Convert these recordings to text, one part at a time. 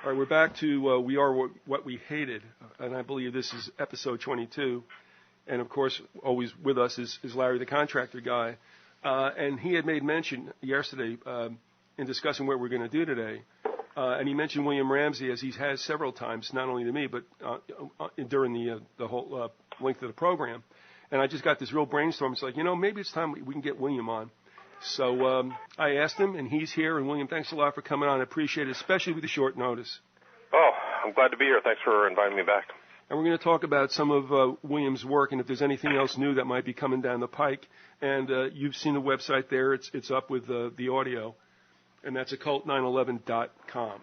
All right, we're back to We Are What We Hated, and I believe this is episode 22. And, of course, always with us is Larry, the contractor guy. And he had made mention yesterday in discussing what we're going to do today, and he mentioned William Ramsey, as he has several times, not only to me, but during the whole length of the program. And I just got this real brainstorm. It's like, maybe it's time we can get William on. So I asked him, and he's here. And, William, thanks a lot for coming on. I appreciate it, especially with the short notice. Oh, I'm glad to be here. Thanks for inviting me back. And we're going to talk about some of William's work and if there's anything else new that might be coming down the pike. And you've seen the website there. It's up with the audio, and that's occult911.com.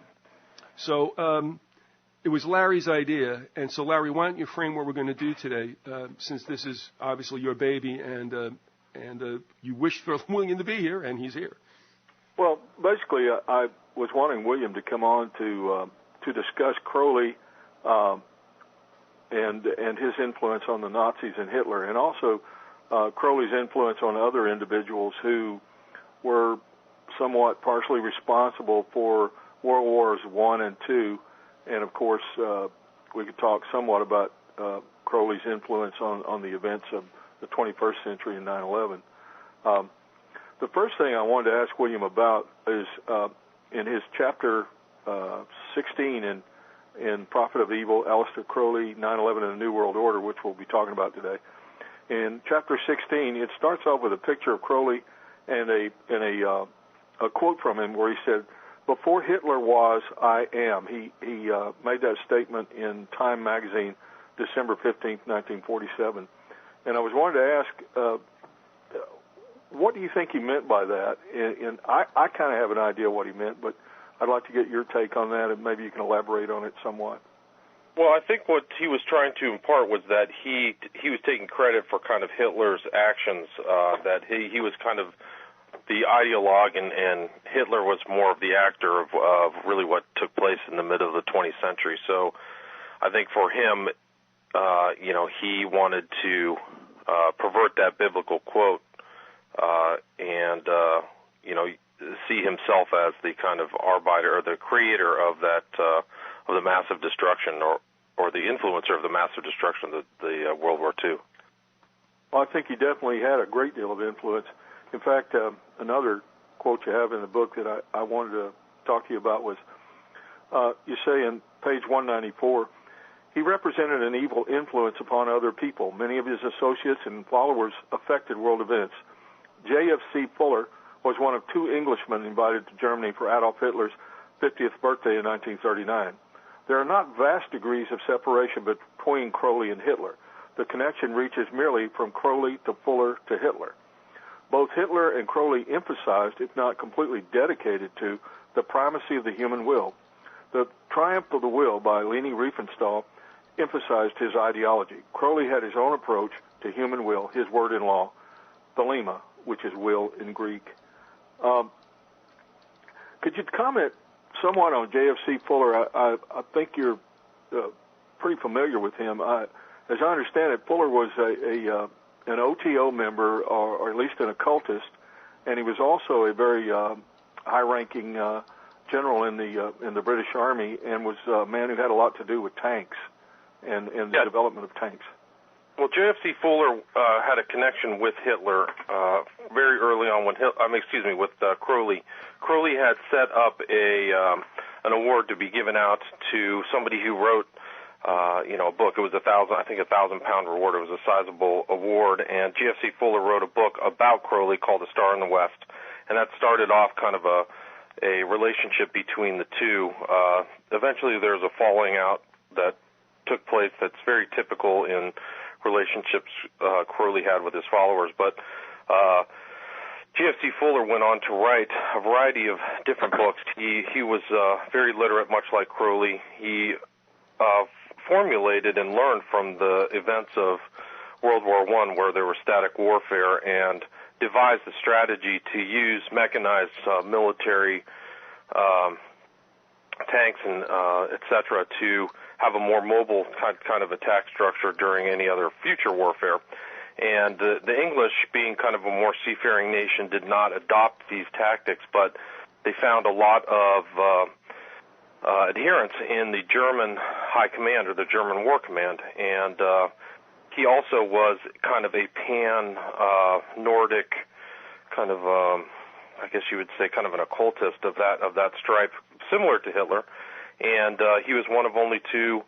So it was Larry's idea. And so, Larry, why don't you frame what we're going to do today, since this is obviously your baby and you wished for William to be here, and he's here. Well, basically, I was wanting William to come on to discuss Crowley and his influence on the Nazis and Hitler, and also Crowley's influence on other individuals who were somewhat partially responsible for World Wars I and II. And, of course, we could talk somewhat about Crowley's influence on the events of the 21st century and 9/11. The first thing I wanted to ask William about is in his chapter 16 in Prophet of Evil, Aleister Crowley, 9/11 and the New World Order, which we'll be talking about today. In chapter 16, it starts off with a picture of Crowley and a quote from him where he said, "Before Hitler was, I am." He made that statement in Time magazine, December 15th, 1947. And I was wanting to ask, what do you think he meant by that? And I kind of have an idea what he meant, but I'd like to get your take on that, and maybe you can elaborate on it somewhat. Well, I think what he was trying to impart was that he was taking credit for kind of Hitler's actions, that he was kind of the ideologue, and Hitler was more of the actor of really what took place in the middle of the 20th century. So I think for him, he wanted to pervert that biblical quote and see himself as the kind of arbiter or the creator of that of the massive destruction or the influencer of the massive destruction of the World War II. Well, I think he definitely had a great deal of influence. In fact, another quote you have in the book that I wanted to talk to you about was, you say in page 194, he represented an evil influence upon other people. Many of his associates and followers affected world events. J.F.C. Fuller was one of two Englishmen invited to Germany for Adolf Hitler's 50th birthday in 1939. There are not vast degrees of separation between Crowley and Hitler. The connection reaches merely from Crowley to Fuller to Hitler. Both Hitler and Crowley emphasized, if not completely dedicated to, the primacy of the human will. The Triumph of the Will by Leni Riefenstahl emphasized his ideology. Crowley had his own approach to human will, his word in law, thelema, which is will in Greek. Could you comment somewhat on J.F.C. Fuller? I think you're pretty familiar with him. As I understand it, Fuller was an OTO member, or at least an occultist, and he was also a very high-ranking general in the British Army, and was a man who had a lot to do with tanks and the development of tanks. Well, J.F.C. Fuller had a connection with Hitler very early on with Crowley. Crowley had set up an award to be given out to somebody who wrote a book. It was a £1,000 reward. It was a sizable award, and J.F.C. Fuller wrote a book about Crowley called The Star in the West, and that started off kind of a relationship between the two. Eventually, there's a falling out that took place that's very typical in relationships Crowley had with his followers, but J.F.C. Fuller went on to write a variety of different books. He was very literate, much like Crowley. He formulated and learned from the events of World War I, where there was static warfare, and devised a strategy to use mechanized military tanks and et cetera to have a more mobile kind of attack structure during any other future warfare. And the English, being kind of a more seafaring nation, did not adopt these tactics, but they found a lot of adherents in the German High Command or the German War Command, and he also was kind of a pan-Nordic kind of, I guess you would say, kind of an occultist of that stripe, similar to Hitler, and he was one of only two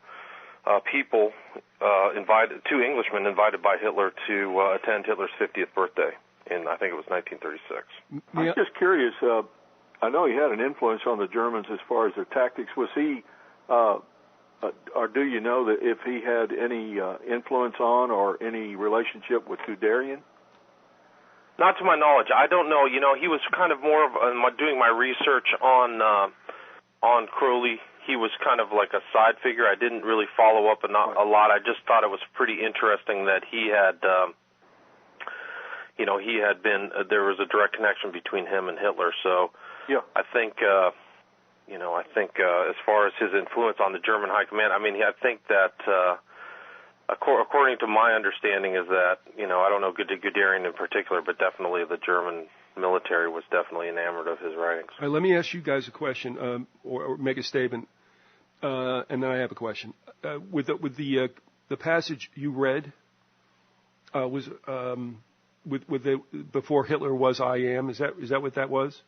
two Englishmen invited by Hitler to attend Hitler's 50th birthday in, I think it was 1936. I'm just curious. I know he had an influence on the Germans as far as their tactics. Was he, or do you know that if he had any influence on or any relationship with Guderian? Not to my knowledge. I don't know. You know, he was kind of more of doing my research on Crowley. He was kind of like a side figure. I didn't really follow up a lot. I just thought it was pretty interesting that he had, there was a direct connection between him and Hitler. So yeah, I think, as far as his influence on the German High Command, I mean, I think that, according to my understanding, is that, I don't know Guderian in particular, but definitely the German military was definitely enamored of his writings. All right, let me ask you guys a question, or make a statement, and then I have a question. With the passage you read, was before Hitler was I am. Is that what that was?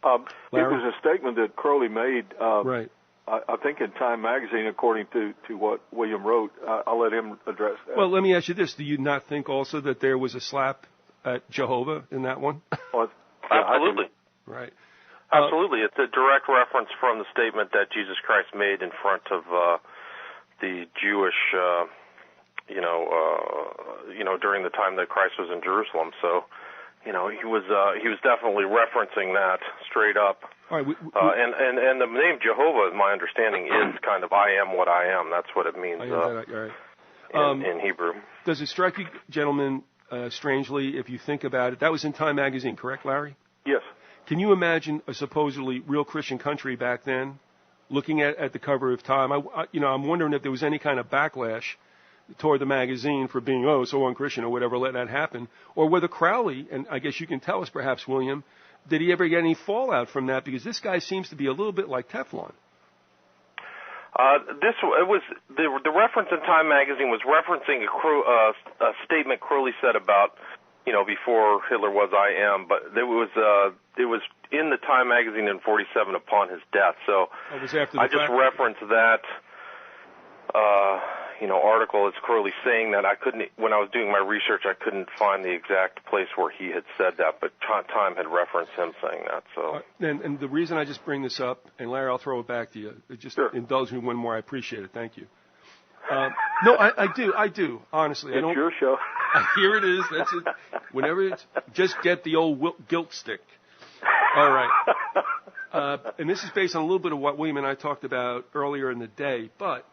It was a statement that Crowley made. Right. I think in Time magazine, according to what William wrote. I'll let him address that. Well, let me ask you this: do you not think also that there was a slap at Jehovah in that one? Well, absolutely. Right. Absolutely. It's a direct reference from the statement that Jesus Christ made in front of the Jewish, during the time that Christ was in Jerusalem. So, he was definitely referencing that straight up. All right. And the name Jehovah, in my understanding, is kind of I am what I am. That's what it means in Hebrew. Does it strike you, gentlemen, strangely, if you think about it? That was in Time magazine, correct, Larry? Yes. Can you imagine a supposedly real Christian country back then looking at the cover of Time? I'm wondering if there was any kind of backlash toward the magazine for being, so unchristian or whatever, let that happen. Or whether Crowley, and I guess you can tell us perhaps, William, did he ever get any fallout from that? Because this guy seems to be a little bit like Teflon. The reference in Time magazine was referencing a statement Crowley said about, before Hitler was I am, but it was in the Time magazine in 1947 upon his death. So it was after the I just referenced that, article as Crowley saying that. When I was doing my research, I couldn't find the exact place where he had said that, but Time had referenced him saying that. So, and the reason I just bring this up, and Larry, I'll throw it back to you. Just indulge me one more. I appreciate it. Thank you. No, I do. Honestly, it's your show. Here it is. That's it. Whenever it's just get the old guilt stick. All right. And this is based on a little bit of what William and I talked about earlier in the day, but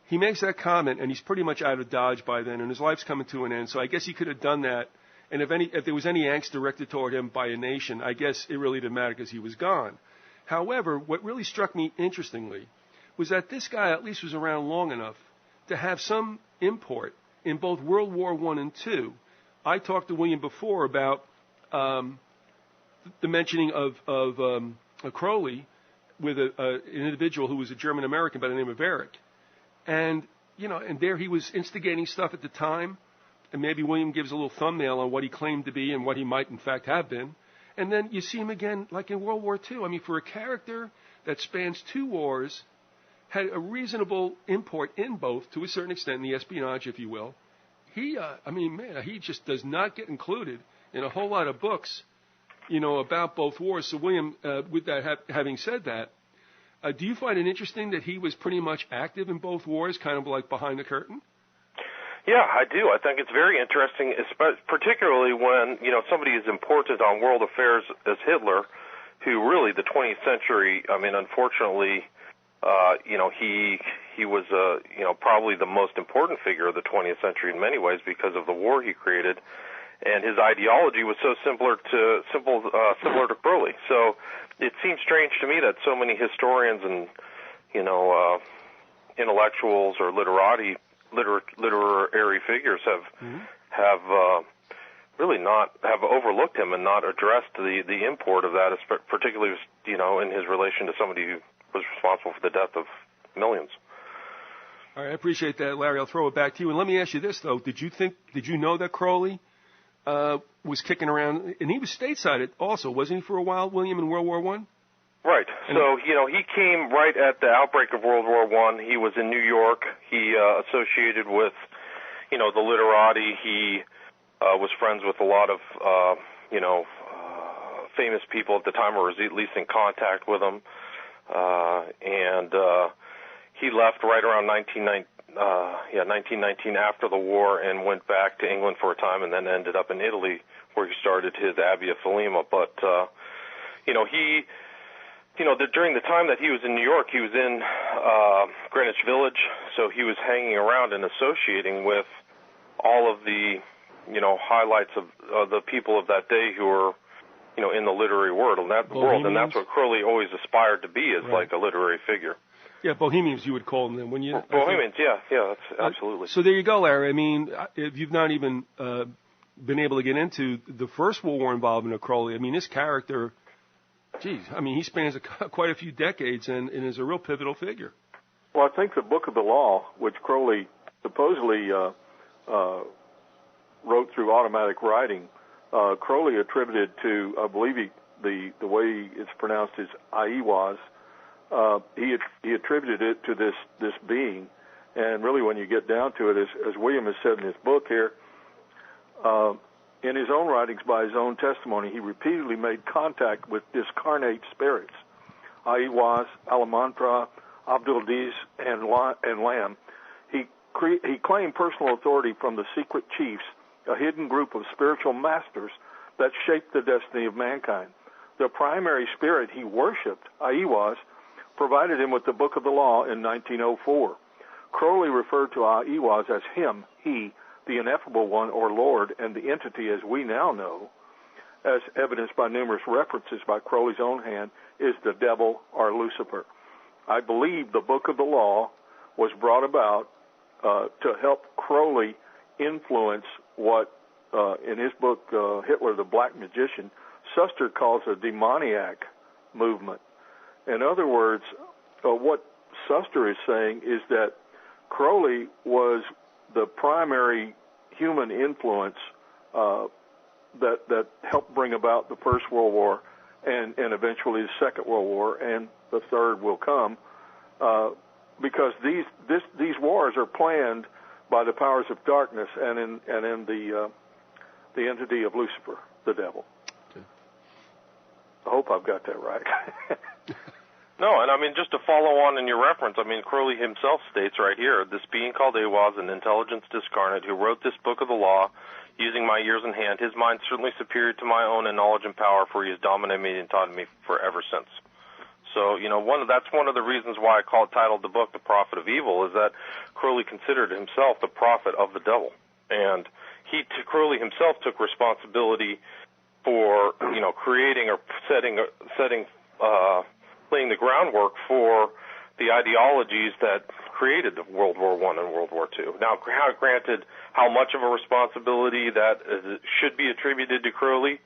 he makes that comment, and he's pretty much out of Dodge by then, and his life's coming to an end. So I guess he could have done that. And if there was any angst directed toward him by a nation, I guess it really didn't matter because he was gone. However, what really struck me interestingly was that this guy at least was around long enough to have some import in both World War I and II. I talked to William before about the mentioning of Crowley with an individual who was a German American by the name of Eric. And, and there he was instigating stuff at the time, and maybe William gives a little thumbnail on what he claimed to be and what he might in fact have been. And then you see him again like in World War II. I mean, for a character that spans two wars, had a reasonable import in both, to a certain extent, in the espionage, if you will. He just does not get included in a whole lot of books, about both wars. So, William, with that, having said that, do you find it interesting that he was pretty much active in both wars, kind of like behind the curtain? Yeah, I do. I think it's very interesting, particularly when, somebody as important on world affairs as Hitler, who really the 20th century, unfortunately, he was, probably the most important figure of the 20th century in many ways because of the war he created. And his ideology was so similar to Crowley. So it seems strange to me that so many historians and intellectuals or literary figures have really have overlooked him and not addressed the import of that, particularly in his relation to somebody was responsible for the death of millions. All right, I appreciate that, Larry. I'll throw it back to you. And let me ask you this, though. Did you know that Crowley was kicking around, and he was stateside also, wasn't he, for a while, William, in World War I? Right. So, he came right at the outbreak of World War I. He was in New York. He associated with, the literati. He was friends with a lot of, famous people at the time, or was at least in contact with them. And he left right around 1919 after the war and went back to England for a time and then ended up in Italy where he started his Abbey of Thelema. But, during the time that he was in New York, he was in Greenwich Village, so he was hanging around and associating with all of the, highlights of the people of that day who were, in the literary world, and that's what Crowley always aspired to be, is like a literary figure. Yeah, Bohemians, you would call them then, wouldn't you? Bohemians, that's absolutely. So there you go, Larry. I mean, if you've not even been able to get into the First World War involvement of Crowley, I mean, this character, he spans quite a few decades and is a real pivotal figure. Well, I think the Book of the Law, which Crowley supposedly wrote through automatic writing, Crowley attributed to, I believe the way it's pronounced is Aiwas. He attributed it to this being, and really when you get down to it, as William has said in his book here, in his own writings, by his own testimony, he repeatedly made contact with discarnate spirits, Aiwas, Alamantra, Abdul-Diz, and Lam. He claimed personal authority from the secret chiefs, a hidden group of spiritual masters that shaped the destiny of mankind. The primary spirit he worshipped, Aiwas, provided him with the Book of the Law in 1904. Crowley referred to Aiwas as him, he, the ineffable one or Lord, and the entity as we now know, as evidenced by numerous references by Crowley's own hand, is the devil or Lucifer. I believe the Book of the Law was brought about to help Crowley influence what, in his book, Hitler, the Black Magician, Suster calls a demoniac movement. In other words, what Suster is saying is that Crowley was the primary human influence that helped bring about the First World War and eventually the Second World War, and the third will come, because these wars are planned by the powers of darkness and in the entity of Lucifer, the devil. Okay. I hope I've got that right. No, and I mean, just to follow on in your reference, I mean, Crowley himself states right here, this being called Aiwas, an intelligence discarnate, who wrote this Book of the Law, using my ears in hand, his mind certainly superior to my own in knowledge and power, for he has dominated me and taught me forever since. So, that's one of the reasons why I titled the book The Prophet of Evil, is that Crowley considered himself the prophet of the devil. And Crowley himself took responsibility for, creating or laying the groundwork for the ideologies that created World War I and World War II. Now, granted, how much of a responsibility that should be attributed to Crowley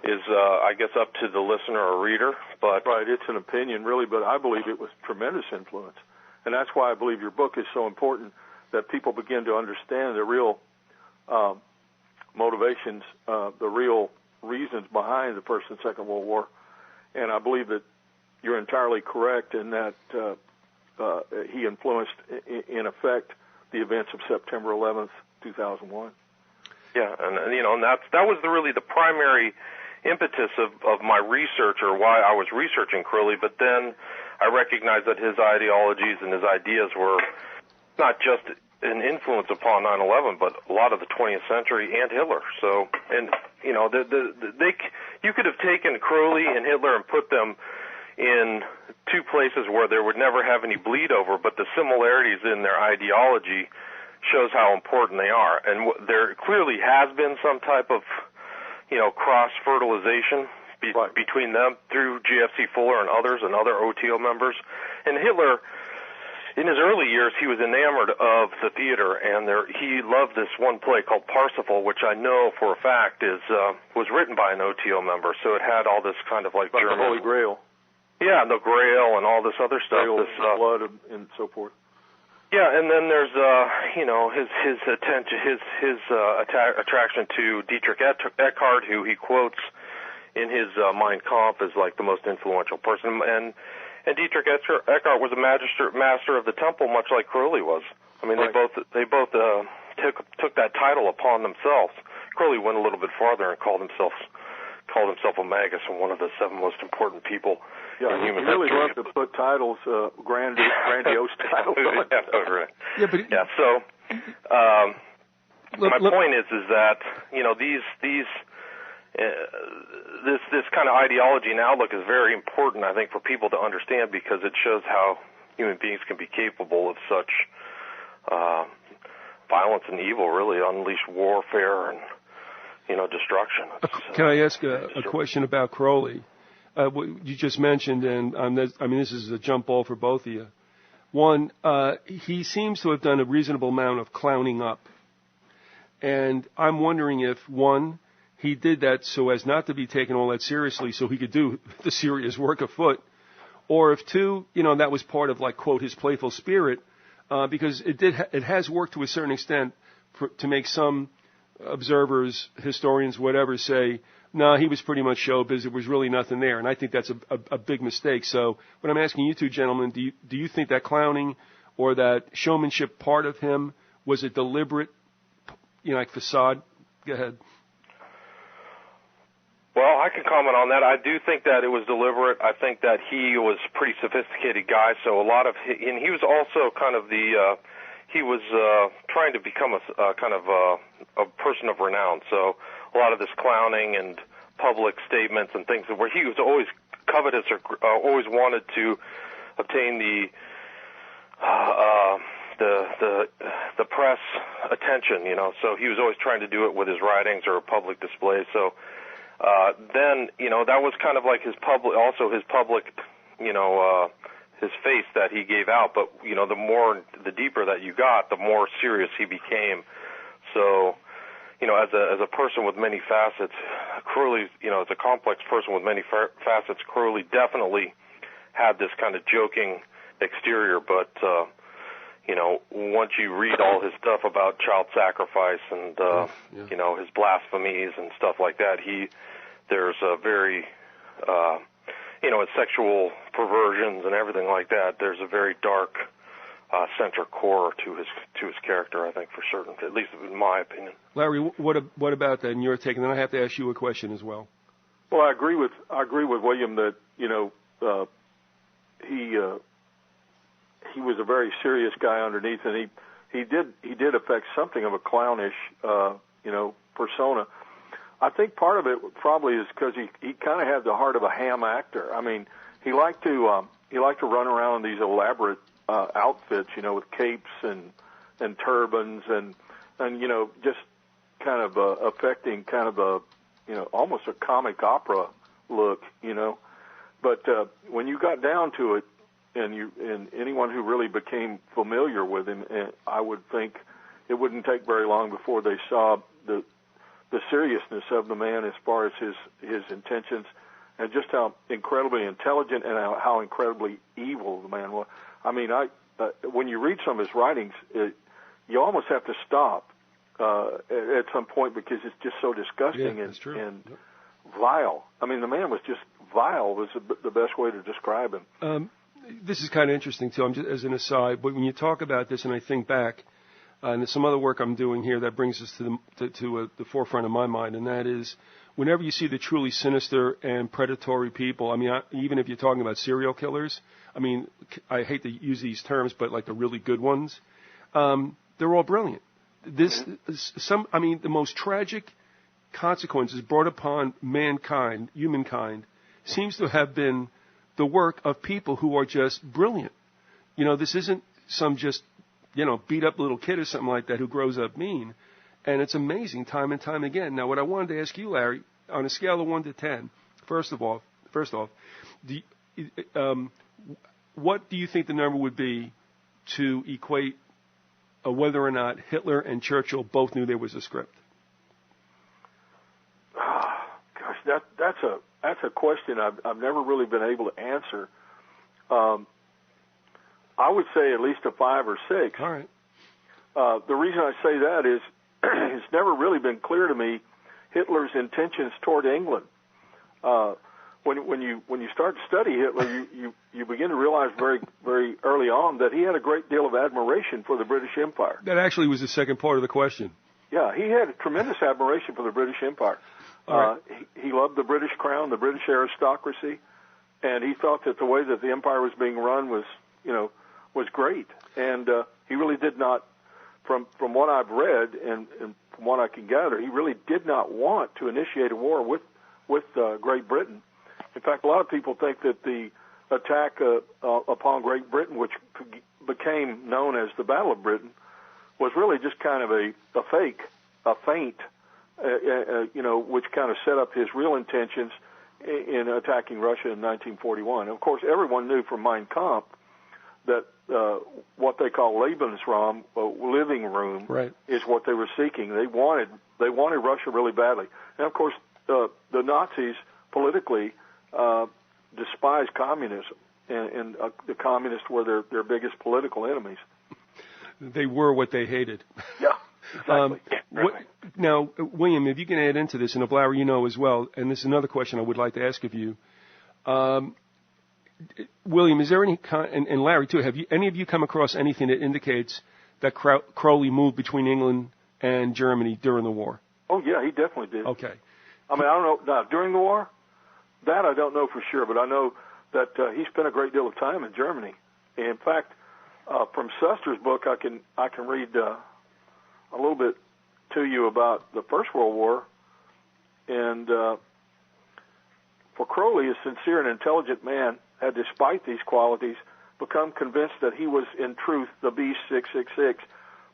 is, I guess, up to the listener or reader. But right, it's an opinion, really, but I believe it was tremendous influence. And that's why I believe your book is so important, that people begin to understand the real motivations, the real reasons behind the First and Second World War. And I believe that you're entirely correct in that he influenced, in effect, the events of September 11th, 2001. Yeah, and that was really the primary impetus of my research, or why I was researching Crowley. But then I recognized that his ideologies and his ideas were not just an influence upon 9/11, but a lot of the 20th century and Hitler. So, and you could have taken Crowley and Hitler and put them in two places where there would never have any bleed over, but the similarities in their ideology shows how important they are. And there clearly has been some type of, cross-fertilization between them through GFC Fuller and others and other OTO members. And Hitler, in his early years, he was enamored of the theater, and he loved this one play called Parsifal, which I know for a fact was written by an OTO member. So it had all this kind of like German, the Holy Grail. Yeah, the Grail and all this other stuff. Grail, blood, and so forth. Yeah, and then there's his attention, his attraction to Dietrich Eckhart, who he quotes in his Mein Kampf as like the most influential person, and Dietrich Eckhart was a master of the temple, much like Crowley was. I mean, right. they both took that title upon themselves. Crowley went a little bit farther and called himself a magus and one of the 7 most important people in human history. He really loved to put titles, grandiose titles. Yeah, right. Yeah, so my point is that this kind of ideology and outlook is very important, I think, for people to understand, because it shows how human beings can be capable of such violence and evil, really, unleash warfare and destruction. Can I ask a question about Crowley? What you just mentioned, and this is a jump ball for both of you. One, he seems to have done a reasonable amount of clowning up, and I'm wondering if, one, he did that so as not to be taken all that seriously, so he could do the serious work afoot, or if, two, that was part of, like, quote, his playful spirit, because it has worked to a certain extent to make some observers, historians, whatever, say, no, he was pretty much showbiz. There was really nothing there, and I think that's a big mistake. So, what I'm asking you two gentlemen, do you think that clowning or that showmanship part of him was a deliberate, like facade? Go ahead. Well, I can comment on that. I do think that it was deliberate. I think that he was a pretty sophisticated guy, so and he was also kind of he was trying to become a kind of a person of renown. So a lot of this clowning and public statements and things where he was always covetous or always wanted to obtain the press attention, So he was always trying to do it with his writings or public displays. So then, that was kind of like his public, his face that he gave out. But, the deeper that you got, the more serious he became. So, as a person with many facets, Crowley, as a complex person with many facets, Crowley definitely had this kind of joking exterior. But, once you read all his stuff about child sacrifice and, his blasphemies and stuff like that, there's a very, his sexual perversions and everything like that. There's a very dark center core to his character, I think, for certain, at least in my opinion. Larry, what about that in your take? And then I have to ask you a question as well. Well, I agree with William that he was a very serious guy underneath, and he did affect something of a clownish persona. I think part of it probably is because he kind of had the heart of a ham actor. I mean, he liked to run around in these elaborate outfits, with capes and turbans and just kind of affecting kind of a almost a comic opera look, But when you got down to it, and anyone who really became familiar with him, I would think it wouldn't take very long before they saw the seriousness of the man as far as his intentions, and just how incredibly intelligent and how incredibly evil the man was. I mean, when you read some of his writings, you almost have to stop at some point because it's just so disgusting and vile. I mean, the man was just vile was the best way to describe him. This is kind of interesting, too, as an aside, but when you talk about this and I think back, and there's some other work I'm doing here that brings us to the forefront of my mind, and that is whenever you see the truly sinister and predatory people, I mean, even if you're talking about serial killers, I mean, I hate to use these terms, but like the really good ones, they're all brilliant. The most tragic consequences brought upon humankind, seems to have been the work of people who are just brilliant. This isn't some just, beat up little kid or something like that who grows up mean. And it's amazing time and time again. Now, what I wanted to ask you, Larry, on a scale of 1 to 10, first off, what do you think the number would be to equate whether or not Hitler and Churchill both knew there was a script? Gosh, that's a question I've never really been able to answer. I would say at least a 5 or 6. All right. The reason I say that is it's never really been clear to me Hitler's intentions toward England. When you start to study Hitler, you begin to realize very very early on that he had a great deal of admiration for the British Empire. That actually was the second part of the question. Yeah, he had a tremendous admiration for the British Empire. Right. He loved the British crown, the British aristocracy, and he thought that the way that the empire was being run was great. And he really did not, from what I've read and from what I can gather, he really did not want to initiate a war with Great Britain. In fact, a lot of people think that the attack upon Great Britain, which became known as the Battle of Britain, was really just kind of a feint, which kind of set up his real intentions in attacking Russia in 1941. Of course, everyone knew from Mein Kampf that what they call Lebensraum, living room, right, is what they were seeking. They wanted Russia really badly. And of course, the Nazis politically despised communism, and the communists were their biggest political enemies. They were what they hated. Yeah, exactly. Now, William, if you can add into this, and if Larry, you know as well, and this is another question I would like to ask of you. William, is there any, and Larry too, have any of you come across anything that indicates that Crowley moved between England and Germany during the war? Oh, yeah, he definitely did. Okay. I mean, I don't know, now, during the war, that I don't know for sure, but I know that he spent a great deal of time in Germany. In fact, from Suster's book, I can read a little bit to you about the First World War. And for Crowley, a sincere and intelligent man had, despite these qualities, become convinced that he was in truth the beast 666,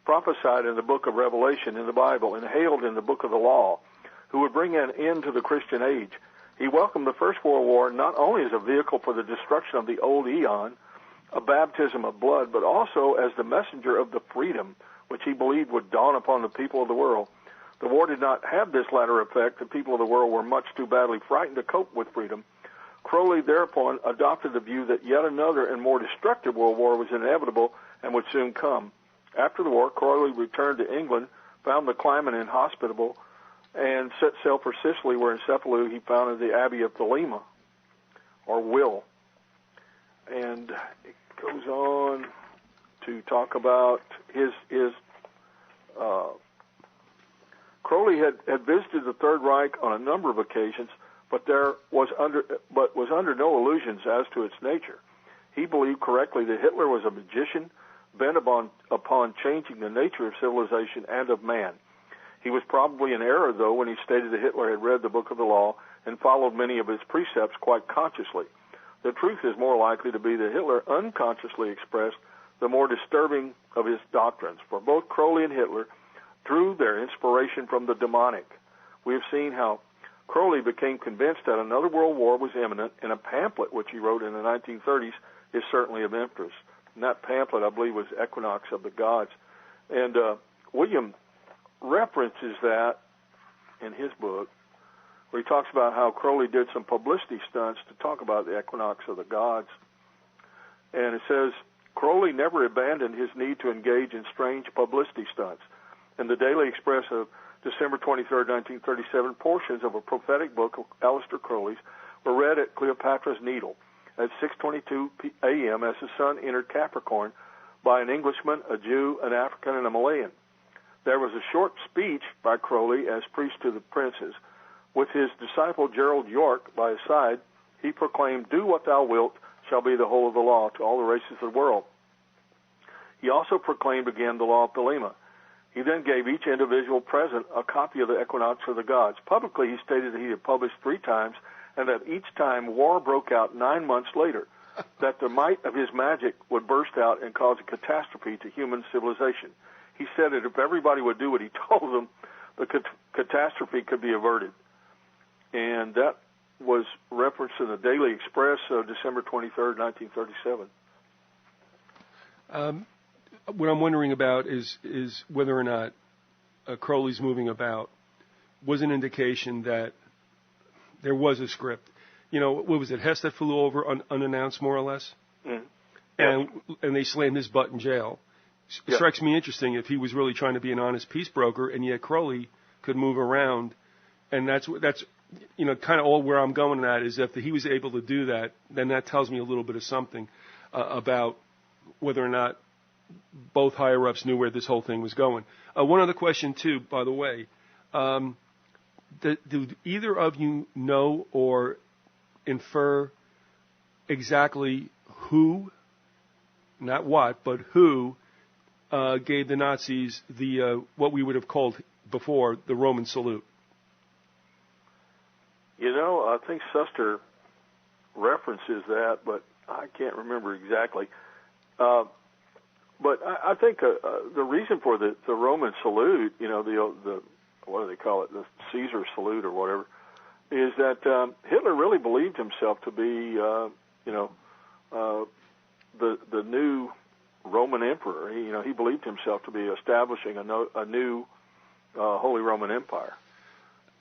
prophesied in the book of Revelation in the Bible and hailed in the book of the law, who would bring an end to the Christian age. He welcomed the First World War not only as a vehicle for the destruction of the old eon, a baptism of blood, but also as the messenger of the freedom which he believed would dawn upon the people of the world. The war did not have this latter effect. The people of the world were much too badly frightened to cope with freedom. Crowley thereupon adopted the view that yet another and more destructive world war was inevitable and would soon come. After the war, Crowley returned to England, found the climate inhospitable, and set sail for Sicily, where in Cefalù he founded the Abbey of Thelema, or Will. And it goes on to talk about his Crowley had visited the Third Reich on a number of occasions, but was under no illusions as to its nature. He believed correctly that Hitler was a magician bent upon changing the nature of civilization and of man. He was probably in error, though, when he stated that Hitler had read the Book of the Law and followed many of his precepts quite consciously. The truth is more likely to be that Hitler unconsciously expressed the more disturbing of his doctrines, for both Crowley and Hitler drew their inspiration from the demonic. We have seen how Crowley became convinced that another world war was imminent, and a pamphlet which he wrote in the 1930s is certainly of interest. And that pamphlet, I believe, was Equinox of the Gods. And William references that in his book, where he talks about how Crowley did some publicity stunts to talk about the Equinox of the Gods. And it says, Crowley never abandoned his need to engage in strange publicity stunts. In the Daily Express of December 23, 1937, portions of a prophetic book of Aleister Crowley's were read at Cleopatra's Needle at 6:22 a.m. as the sun entered Capricorn by an Englishman, a Jew, an African, and a Malayan. There was a short speech by Crowley as priest to the princes. With his disciple Gerald York by his side, he proclaimed, "Do what thou wilt shall be the whole of the law to all the races of the world." He also proclaimed again the law of Thelema. He then gave each individual present a copy of the Equinox of the Gods. Publicly, he stated that he had published 3 times and that each time war broke out 9 months later, that the might of his magic would burst out and cause a catastrophe to human civilization. He said that if everybody would do what he told them, the catastrophe could be averted. And that was referenced in the Daily Express of December 23rd, 1937. What I'm wondering about is whether or not Crowley's moving about was an indication that there was a script. what was it, Hess that flew over unannounced, more or less? Mm. And they slammed his butt in jail. It strikes me interesting if he was really trying to be an honest peace broker, and yet Crowley could move around, and that's kind of all where I'm going at is if he was able to do that, then that tells me a little bit of something about whether or not both higher ups knew where this whole thing was going. One other question too, by the way, do either of you know or infer exactly who, not what, but who gave the Nazis the what we would have called before the Roman salute? I think Suster references that, but I can't remember exactly. But I think the reason for the Roman salute, the what do they call it, the Caesar salute or whatever, is that Hitler really believed himself to be, the new Roman emperor. He believed himself to be establishing a new Holy Roman Empire.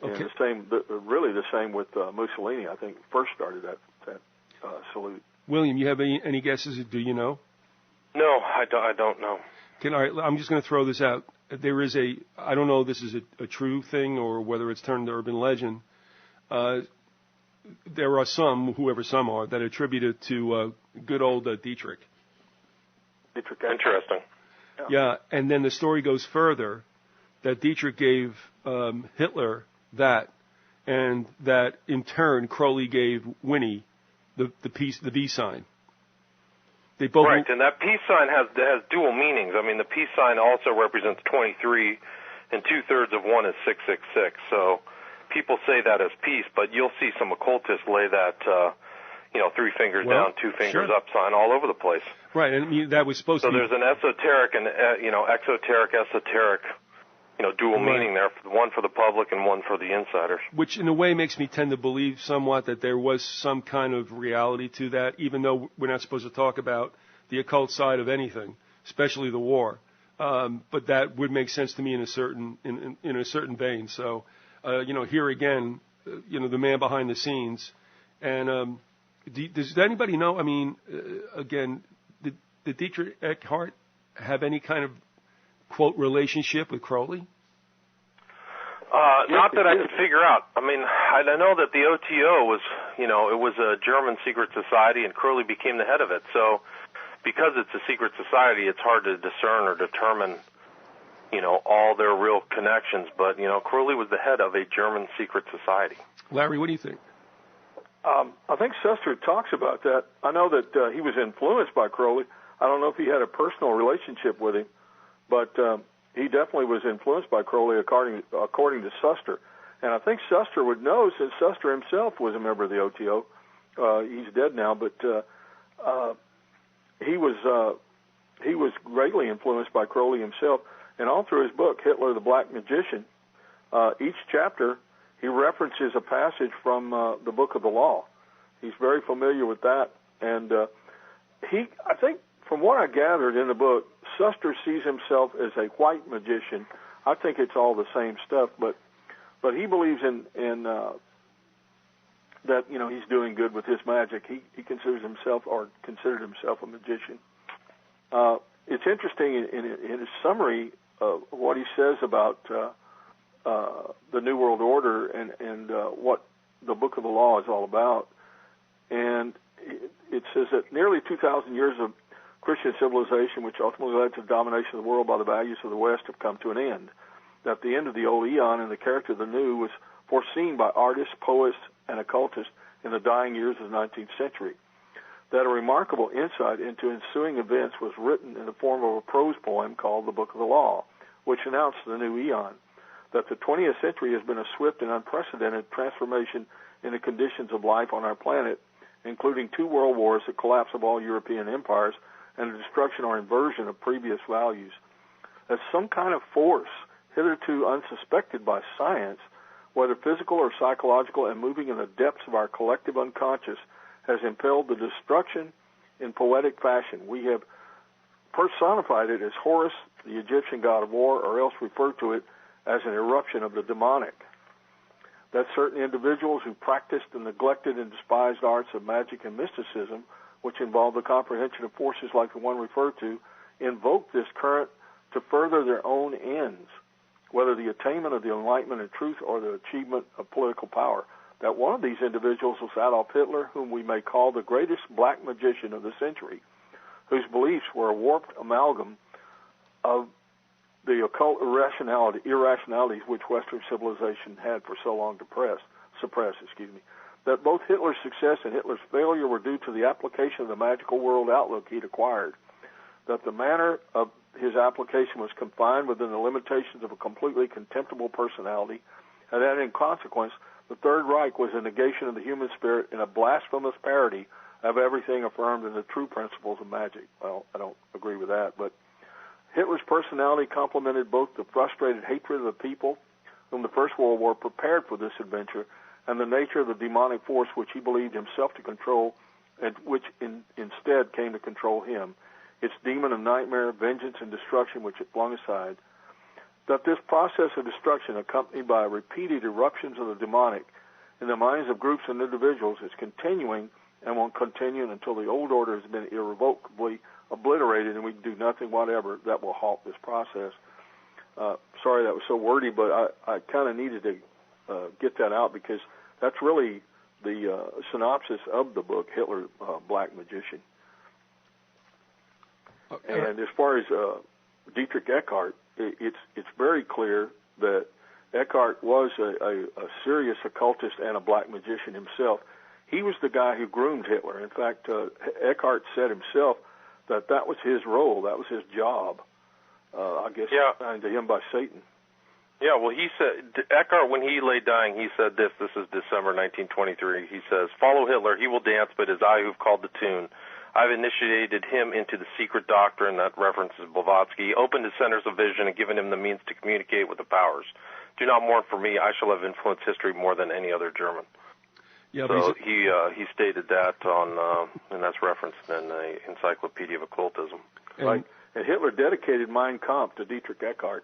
Okay. And really the same with Mussolini. I think first started that salute. William, you have any guesses? Do you know? No, I don't know. All right, I'm just going to throw this out. There is I don't know if this is a true thing or whether it's turned to urban legend. There are some, whoever some are, that attribute it to good old Dietrich. Interesting. Yeah, and then the story goes further that Dietrich gave Hitler that, and that in turn Crowley gave Winnie the V sign. They both right, and that peace sign has dual meanings. I mean, the peace sign also represents 23, and 2/3 of 1 is 666. So people say that as peace, but you'll see some occultists lay that, 3 fingers down, 2 fingers up sign all over the place. Right, and that was supposed to be. So there's an esoteric and exoteric, esoteric, dual meaning there, one for the public and one for the insiders. Which in a way makes me tend to believe somewhat that there was some kind of reality to that, even though we're not supposed to talk about the occult side of anything, especially the war. But that would make sense to me in a certain vein. So, here again, the man behind the scenes. And does anybody know? I mean, again, did Dietrich Eckhart have any kind of quote relationship with Crowley? Not that I can figure out. I mean, I know that the OTO was, it was a German secret society, and Crowley became the head of it. So, because it's a secret society, it's hard to discern or determine, all their real connections. But, Crowley was the head of a German secret society. Larry, what do you think? I think Suster talks about that. I know that he was influenced by Crowley. I don't know if he had a personal relationship with him, but he definitely was influenced by Crowley, according to Suster. And I think Suster would know, since Suster himself was a member of the OTO. He's dead now, but he was greatly influenced by Crowley himself. And all through his book, Hitler the Black Magician, each chapter he references a passage from the Book of the Law. He's very familiar with that, and I think, from what I gathered in the book, Suster sees himself as a white magician. I think it's all the same stuff, but he believes in that he's doing good with his magic. He considers himself, or considered himself, a magician. It's interesting in his summary of what he says about the New World Order and what the Book of the Law is all about. And it says that nearly 2,000 years of Christian civilization, which ultimately led to the domination of the world by the values of the West, have come to an end. That the end of the old eon and the character of the new was foreseen by artists, poets, and occultists in the dying years of the 19th century. That a remarkable insight into ensuing events was written in the form of a prose poem called the Book of the Law, which announced the new eon. That the 20th century has been a swift and unprecedented transformation in the conditions of life on our planet, including 2 world wars, the collapse of all European empires, and the destruction or inversion of previous values. As some kind of force, hitherto unsuspected by science, whether physical or psychological and moving in the depths of our collective unconscious, has impelled the destruction in poetic fashion. We have personified it as Horus, the Egyptian god of war, or else referred to it as an eruption of the demonic. that certain individuals who practiced the neglected and despised arts of magic and mysticism, which involved the comprehension of forces like the one referred to, invoked this current to further their own ends, whether the attainment of the enlightenment and truth or the achievement of political power. That one of these individuals was Adolf Hitler, whom we may call the greatest black magician of the century, whose beliefs were a warped amalgam of the occult irrationalities which Western civilization had for so long suppressed. That both Hitler's success and Hitler's failure were due to the application of the magical world outlook he'd acquired. That the manner of his application was confined within the limitations of a completely contemptible personality, and that in consequence, the Third Reich was a negation of the human spirit and a blasphemous parody of everything affirmed in the true principles of magic. Well, I don't agree with that, but Hitler's personality complemented both the frustrated hatred of the people whom the First World War prepared for this adventure and the nature of the demonic force which he believed himself to control and which instead came to control him, its demon of nightmare, vengeance, and destruction which it flung aside. That this process of destruction, accompanied by repeated eruptions of the demonic in the minds of groups and individuals, is continuing and will continue until the old order has been irrevocably obliterated and we do nothing whatever that will halt this process. Sorry that was so wordy, but I kind of needed to get that out because that's really the synopsis of the book, Hitler, Black Magician. And as far as Dietrich Eckart, it's very clear that Eckart was a serious occultist and a black magician himself. He was the guy who groomed Hitler. In fact, Eckart said himself that was his role, that was his job. I guess assigned to him by Satan. Yeah, well, he said, Eckart, when he lay dying, he said this is December 1923, he says, "Follow Hitler, he will dance, but it is I who've called the tune. I've initiated him into the secret doctrine," that references Blavatsky, "opened his centers of vision and given him the means to communicate with the powers. Do not mourn for me, I shall have influenced history more than any other German." Yeah, so he stated that on, and that's referenced in the Encyclopedia of Occultism. Right, and Hitler dedicated Mein Kampf to Dietrich Eckart.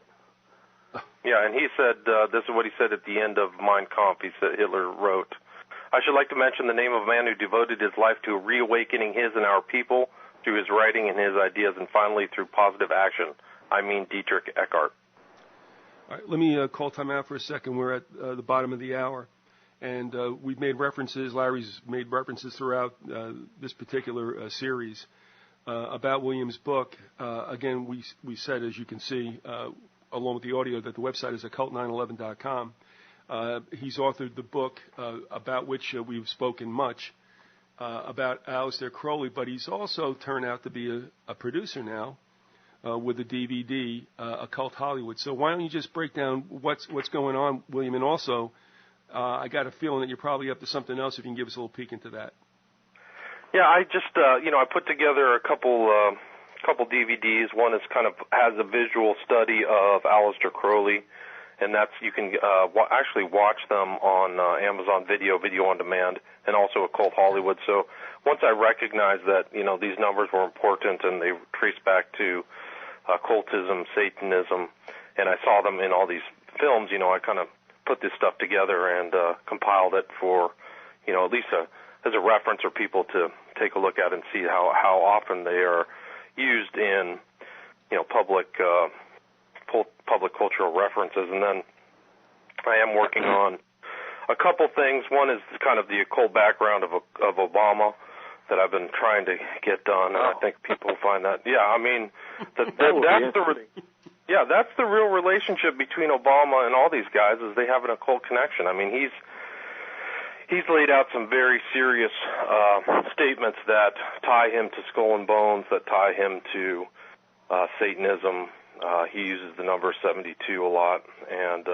Yeah, and he said, this is what he said at the end of Mein Kampf. He said, Hitler wrote, "I should like to mention the name of a man who devoted his life to reawakening his and our people through his writing and his ideas, and finally through positive action. I mean Dietrich Eckart." All right, let me call time out for a second. We're at the bottom of the hour, and we've made references, Larry's made references throughout this particular series about William's book. Again, we said, as you can see, along with the audio, that the website is occult911.com. He's authored the book about which we've spoken much, about Aleister Crowley, but he's also turned out to be a producer now with the DVD, Occult Hollywood. So why don't you just break down what's going on, William, and also I got a feeling that you're probably up to something else if you can give us a little peek into that. Yeah, I just, I put together a couple DVDs. One is kind of has a visual study of Aleister Crowley, and that's, you can actually watch them on Amazon Video on Demand, and also Occult Hollywood. So once I recognized that, these numbers were important and they trace back to occultism, Satanism, and I saw them in all these films, I kind of put this stuff together and compiled it for, at least as a reference for people to take a look at and see how often they are used in, public cultural references. And then I am working on a couple things. One is kind of the occult background of Obama that I've been trying to get done. And I think people find that, that's the real relationship between Obama and all these guys, is they have an occult connection. I mean, he's laid out some very serious statements that tie him to Skull and Bones, that tie him to Satanism. He uses the number 72 a lot, and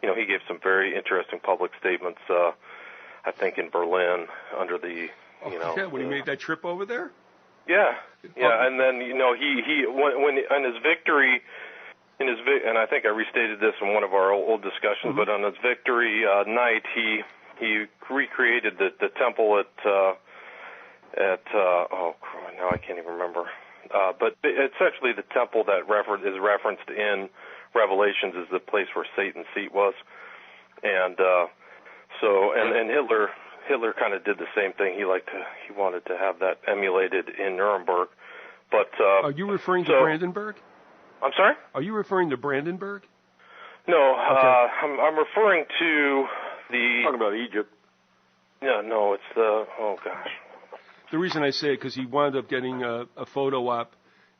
he gave some very interesting public statements. I think in Berlin under the when he made that trip over there. Yeah, and then he when in his victory. And I think I restated this in one of our old discussions, but on his victory night, he recreated the temple at now I can't even remember. But essentially, the temple that is referenced in Revelations is the place where Satan's seat was, and So and Hitler kind of did the same thing. He wanted to have that emulated in Nuremberg. But are you referring to Brandenburg? I'm sorry? Are you referring to Brandenburg? No, okay. I'm referring to the... Talking about Egypt. Yeah, no, it's the... Oh, gosh. The reason I say it, because he wound up getting a photo op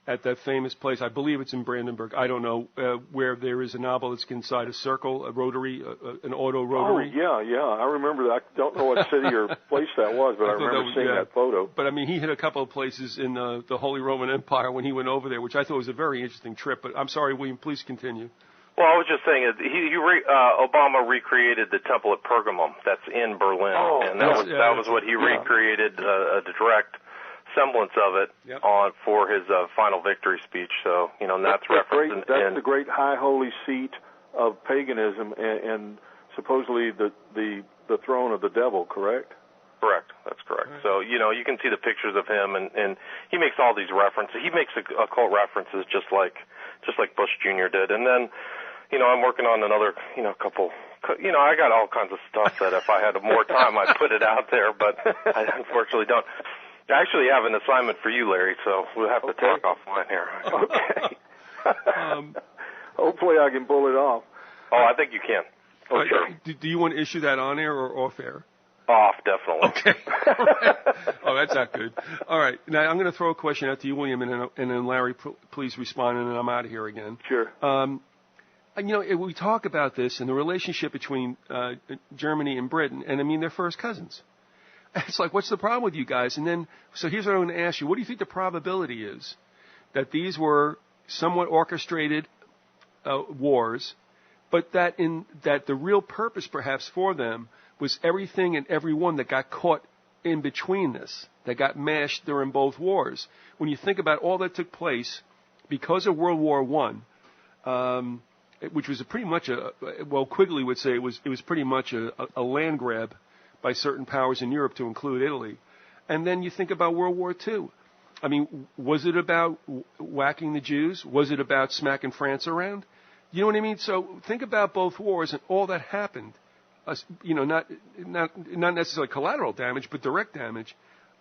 at that famous place. I believe it's in Brandenburg. I don't know, where there is an obelisk inside a circle, a rotary, an auto rotary. Oh, yeah. I remember that. I don't know what city or place that was, but I remember seeing that photo. But, I mean, he hit a couple of places in the Holy Roman Empire when he went over there, which I thought was a very interesting trip. But I'm sorry, William, please continue. Well, I was just saying, Obama recreated the temple at Pergamum. That's in Berlin, and that was what he recreated, a direct semblance of it for his final victory speech. So, and that's referenced. That's the great high holy seat of paganism, and supposedly the throne of the devil. Correct. Correct. That's correct. Right. So, you can see the pictures of him, and he makes all these references. He makes occult references just like Bush Jr. did, and then. I'm working on another, couple. I got all kinds of stuff that if I had more time, I'd put it out there, but I unfortunately don't. I actually have an assignment for you, Larry, so we'll have to talk offline here. Okay. Hopefully I can pull it off. Oh, I think you can. Oh, sure. Do you want to issue that on air or off air? Off, definitely. Okay. Oh, that's not good. All right. Now, I'm going to throw a question out to you, William, and then Larry, please respond, and then I'm out of here again. Sure. We talk about this and the relationship between Germany and Britain, and I mean, they're first cousins. It's like, what's the problem with you guys? And then, so here's what I'm going to ask you. What do you think the probability is that these were somewhat orchestrated wars, but that the real purpose perhaps for them was everything and everyone that got caught in between this, that got mashed during both wars? When you think about all that took place because of World War I, which was Quigley would say it was pretty much a land grab by certain powers in Europe to include Italy. And then you think about World War II. I mean, was it about whacking the Jews? Was it about smacking France around? You know what I mean? So think about both wars and all that happened. Not necessarily collateral damage, but direct damage.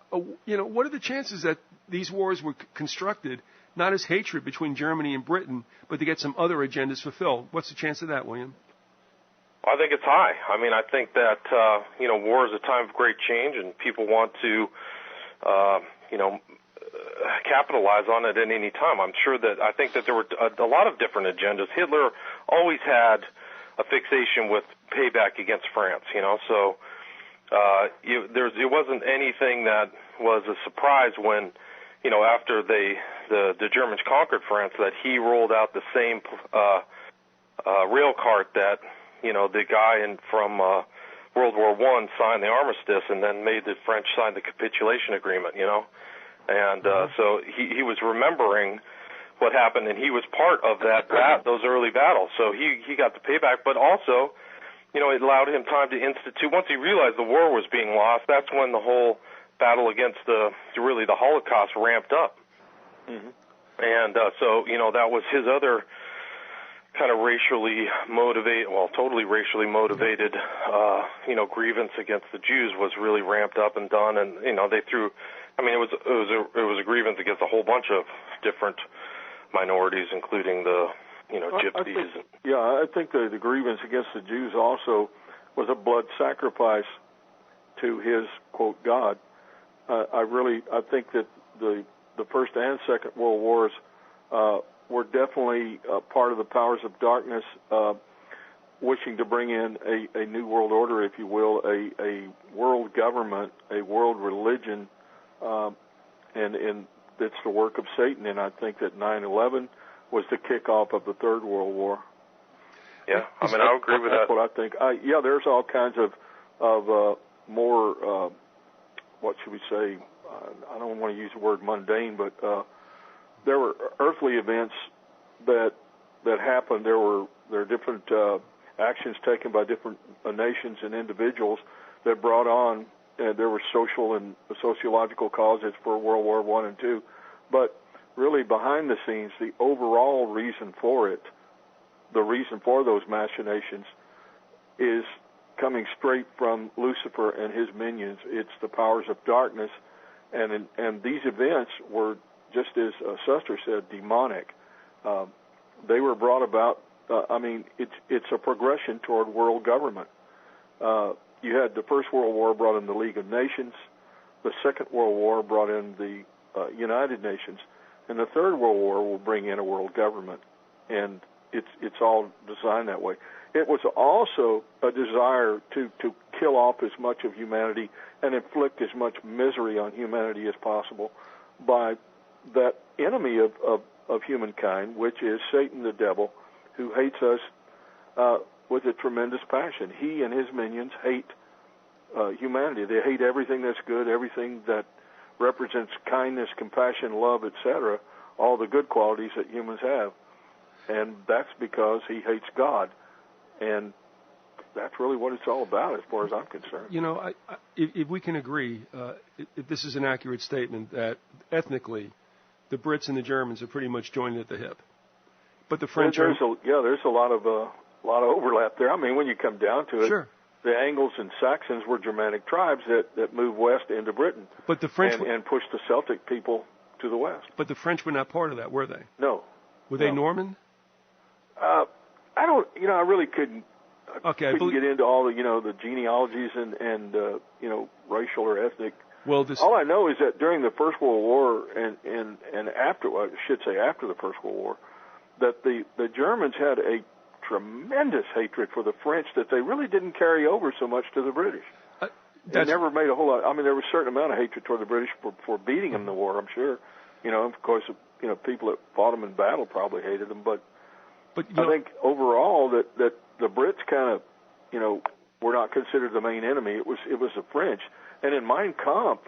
What are the chances that these wars were constructed not as hatred between Germany and Britain, but to get some other agendas fulfilled? What's the chance of that, William? I think it's high. I mean, I think that, war is a time of great change, and people want to, capitalize on it at any time. I think that there were a lot of different agendas. Hitler always had a fixation with payback against France, so it wasn't anything that was a surprise when, after the Germans conquered France, that he rolled out the same rail cart that the guy from World War I signed the armistice and then made the French sign the capitulation agreement. And so he was remembering what happened, and he was part of those early battles. So he got the payback, but also, it allowed him time to institute. Once he realized the war was being lost, that's when the whole battle against the Holocaust ramped up. Mm-hmm. And so that was his other kind of totally racially motivated, grievance against the Jews was really ramped up and done. And they threw. I mean, it was a grievance against a whole bunch of different minorities, including the gypsies. I think the grievance against the Jews also was a blood sacrifice to his quote God. I think that the First and Second World Wars were definitely part of the powers of darkness wishing to bring in a new world order, if you will, a world government, a world religion, and it's the work of Satan. And I think that 9/11 was the kickoff of the Third World War. Yeah, I mean, I agree with that. That's what I think. There's all kinds of more, what should we say? I don't want to use the word mundane, but there were earthly events that happened. There are different actions taken by different nations and individuals that brought on. There were social and sociological causes for World War I and II, but really behind the scenes, the overall reason for it, the reason for those machinations, is coming straight from Lucifer and his minions. It's the powers of darkness, and these events were, just as Suster said, demonic. They were brought about. It's a progression toward world government. You had the First World War brought in the League of Nations, the Second World War brought in the United Nations, and the Third World War will bring in a world government, and it's all designed that way. It was also a desire to kill off as much of humanity and inflict as much misery on humanity as possible by that enemy of humankind, which is Satan the devil, who hates us with a tremendous passion. He and his minions hate humanity. They hate everything that's good, everything that represents kindness, compassion, love, etc., all the good qualities that humans have. And that's because he hates God. And that's really what it's all about as far as I'm concerned. You know, if we can agree, if this is an accurate statement, that ethnically the Brits and the Germans are pretty much joined at the hip. But the French there's a lot of overlap there. I mean, when you come down to it, sure, the Angles and Saxons were Germanic tribes that moved west into Britain. But the French and pushed the Celtic people to the west. But the French were not part of that, were they? No. Were they Norman? I don't. I really couldn't. Okay, couldn't get into all the genealogies and racial or ethnic. Well, all I know is that during the First World War and after, I should say after the First World War, that the Germans had a tremendous hatred for the French that they really didn't carry over so much to the British. They never made a whole lot. I mean, there was a certain amount of hatred toward the British for beating them in the war, I'm sure. Of course, people that fought them in battle probably hated them, but I think overall that the Brits kind of, were not considered the main enemy. It was the French. And in Mein Kampf,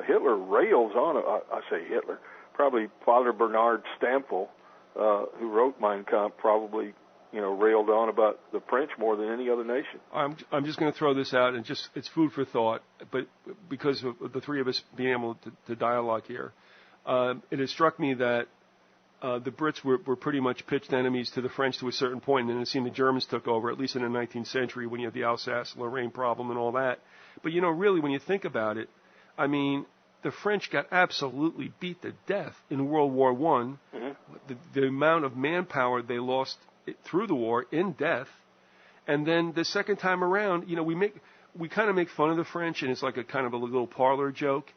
Hitler rails on, I say Hitler, probably Father Bernard Stampfel, who wrote Mein Kampf, probably, railed on about the French more than any other nation. I'm just going to throw this out, and it's food for thought, but because of the three of us being able to dialogue here, it has struck me that the Brits were pretty much pitched enemies to the French to a certain point, and then it seemed the Germans took over, at least in the 19th century when you had the Alsace-Lorraine problem and all that. But, really, when you think about it, I mean, the French got absolutely beat to death in World War I. Mm-hmm. The amount of manpower they lost through the war in death. And then the second time around, we kind of make fun of the French, and it's like a kind of a little parlor joke.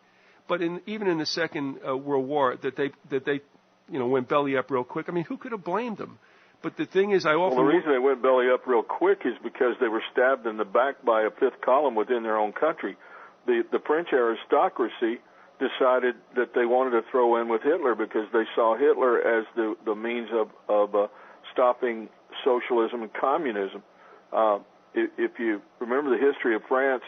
But even in the Second World War, that they went belly up real quick. I mean, who could have blamed them? But the thing is, the reason they went belly up real quick is because they were stabbed in the back by a fifth column within their own country. The French aristocracy decided that they wanted to throw in with Hitler because they saw Hitler as the means of stopping socialism and communism. If you remember the history of France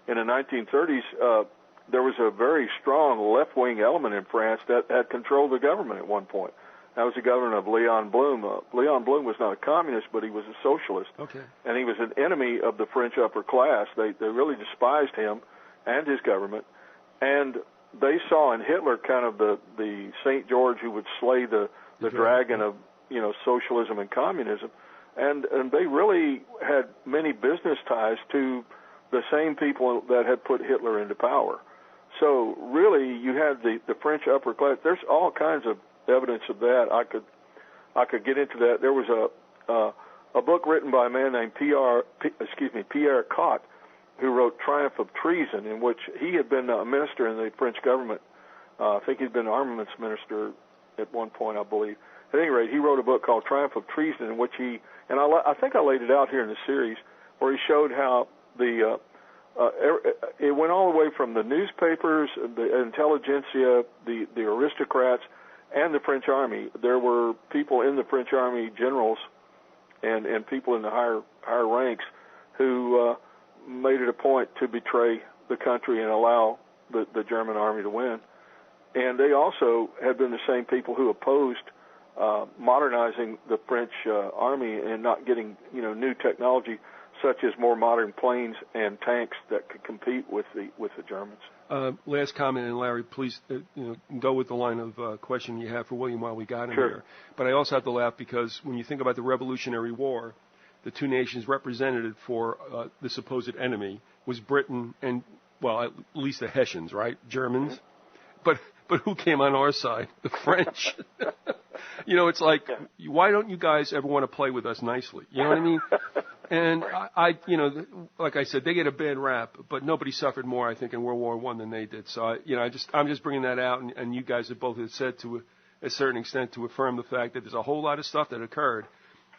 in the 1930s, there was a very strong left-wing element in France that had controlled the government at one point. That was the government of Leon Blum. Leon Blum was not a communist, but he was a socialist. Okay. And he was an enemy of the French upper class. They really despised him and his government. And they saw in Hitler kind of the St. George who would slay the dragon of, socialism and communism. And they really had many business ties to the same people that had put Hitler into power. So really, you had the French upper class. There's all kinds of evidence of that. I could get into that. There was a book written by a man named Pierre Cot, who wrote Triumph of Treason, in which he had been a minister in the French government. I think he'd been armaments minister at one point, I believe. At any rate, he wrote a book called Triumph of Treason, in which I think I laid it out here in the series, where he showed how it went all the way from the newspapers, the intelligentsia, the aristocrats, and the French army. There were people in the French army, generals, and people in the higher ranks, who made it a point to betray the country and allow the German army to win. And they also had been the same people who opposed modernizing the French army and not getting new technology, such as more modern planes and tanks that could compete with the Germans. Last comment, and Larry, please go with the line of question you have for William while we got him here. But I also have to laugh because when you think about the Revolutionary War, the two nations represented for the supposed enemy was Britain and, well, at least the Hessians, right? Germans. But who came on our side? The French. It's like, why don't you guys ever want to play with us nicely? You know what I mean? And like I said, they get a bad rap, but nobody suffered more, I think, in World War I than they did. So, I'm just bringing that out, and you guys have both said to a certain extent to affirm the fact that there's a whole lot of stuff that occurred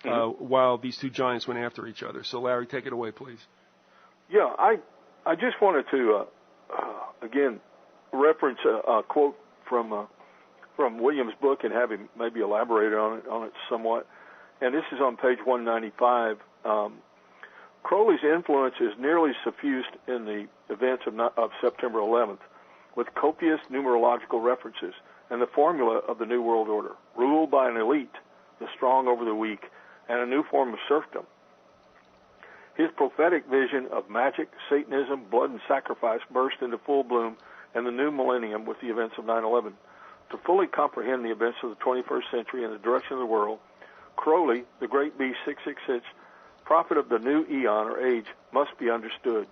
while these two giants went after each other. So, Larry, take it away, please. Yeah, I just wanted to, again, reference a quote from William's book and have him maybe elaborate on it somewhat. And this is on page 195. Crowley's influence is nearly suffused in the events of September 11th with copious numerological references and the formula of the New World Order, ruled by an elite, the strong over the weak, and a new form of serfdom. His prophetic vision of magic, Satanism, blood, and sacrifice burst into full bloom in the new millennium with the events of 9/11. To fully comprehend the events of the 21st century and the direction of the world, Crowley, the great beast 666, prophet of the new eon or age, must be understood.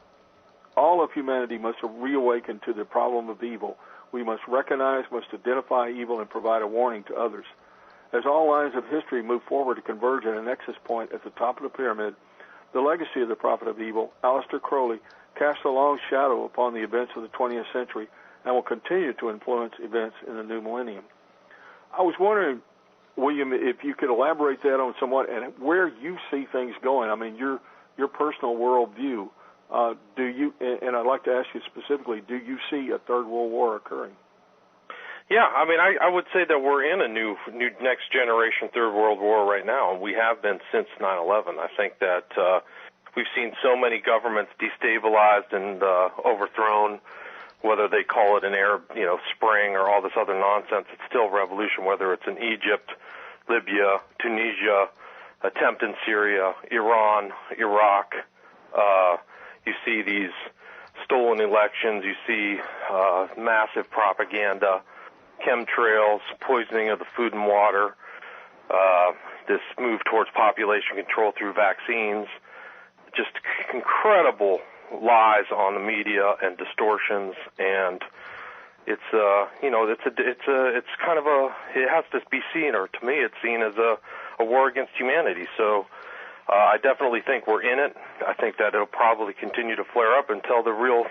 All of humanity must reawaken to the problem of evil. We must recognize, must identify evil, and provide a warning to others. As all lines of history move forward to converge at a nexus point at the top of the pyramid, the legacy of the prophet of evil, Aleister Crowley, casts a long shadow upon the events of the 20th century and will continue to influence events in the new millennium. I was wondering, William, if you could elaborate that on somewhat and where you see things going. I mean, your personal worldview. Do you? And I'd like to ask you specifically: do you see a third world war occurring? Yeah, I mean, I would say that we're in a new next generation third world war right now, and we have been since 9/11. I think that we've seen so many governments destabilized and overthrown. Whether they call it an Arab, Spring or all this other nonsense, it's still revolution. Whether it's in Egypt, Libya, Tunisia, attempt in Syria, Iran, Iraq, you see these stolen elections. You see massive propaganda, chemtrails, poisoning of the food and water. This move towards population control through vaccines. Just incredible lies on the media and distortions, and it's kind of it has to be seen, or to me it's seen as a war against humanity. So I definitely think we're in it. I think that it'll probably continue to flare up until the real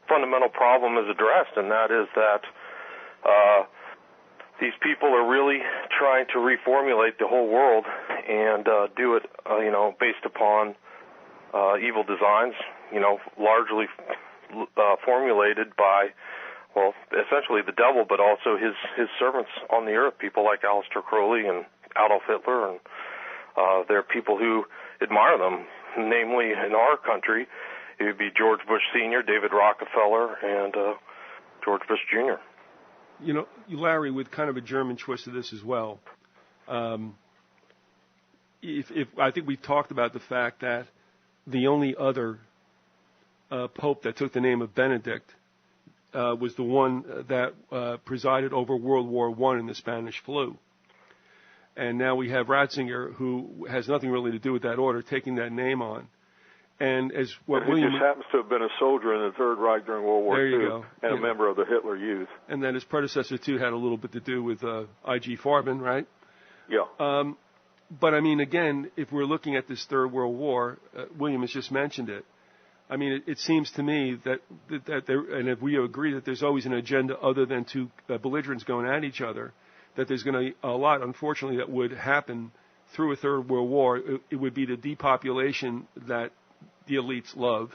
fundamental problem is addressed, and that is that these people are really trying to reformulate the whole world and do it based upon evil designs, largely formulated by, essentially the devil, but also his servants on the earth, people like Aleister Crowley and Adolf Hitler, and there are people who admire them, namely in our country, it would be George Bush Sr., David Rockefeller, and George Bush Jr. Larry, with kind of a German twist to this as well, if I think we've talked about the fact that the only other pope that took the name of Benedict was the one that presided over World War I in the Spanish flu. And now we have Ratzinger, who has nothing really to do with that order, taking that name on. And as what William just happens to have been a soldier in the Third Reich during World War II and a member of the Hitler Youth. And then his predecessor, too, had a little bit to do with I.G. Farben, right? Yeah. But, I mean, again, if we're looking at this Third World War, William has just mentioned it. I mean, it seems to me that there, and if we agree that there's always an agenda other than two belligerents going at each other, that there's going to be a lot, unfortunately, that would happen through a Third World War. It would be the depopulation that the elites love.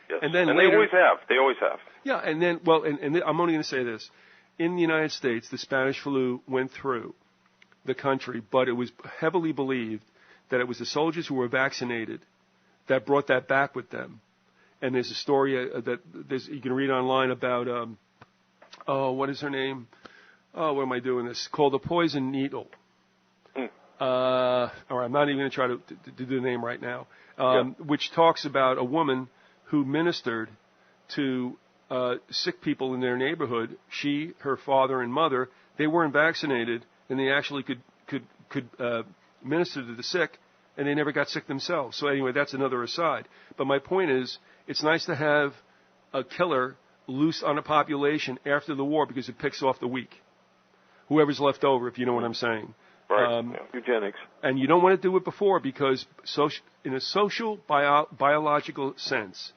Yes. And then later, they always have. Yeah, and then, and I'm only going to say this. In the United States, the Spanish flu went through the country, but it was heavily believed that it was the soldiers who were vaccinated that brought that back with them. And there's a story that you can read online about, what is her name? Oh, what am I doing this? Called The Poison Needle. All right, I'm not even going to try to do the name right now. Which talks about a woman who ministered to sick people in their neighborhood. She, her father, and mother, they weren't vaccinated, and they actually could minister to the sick and they never got sick themselves. So anyway, that's another aside. But my point is, it's nice to have a killer loose on a population after the war because it picks off the weak. Whoever's left over, if you know what I'm saying. Right. Eugenics. And you don't want to do it before because in a social biological sense,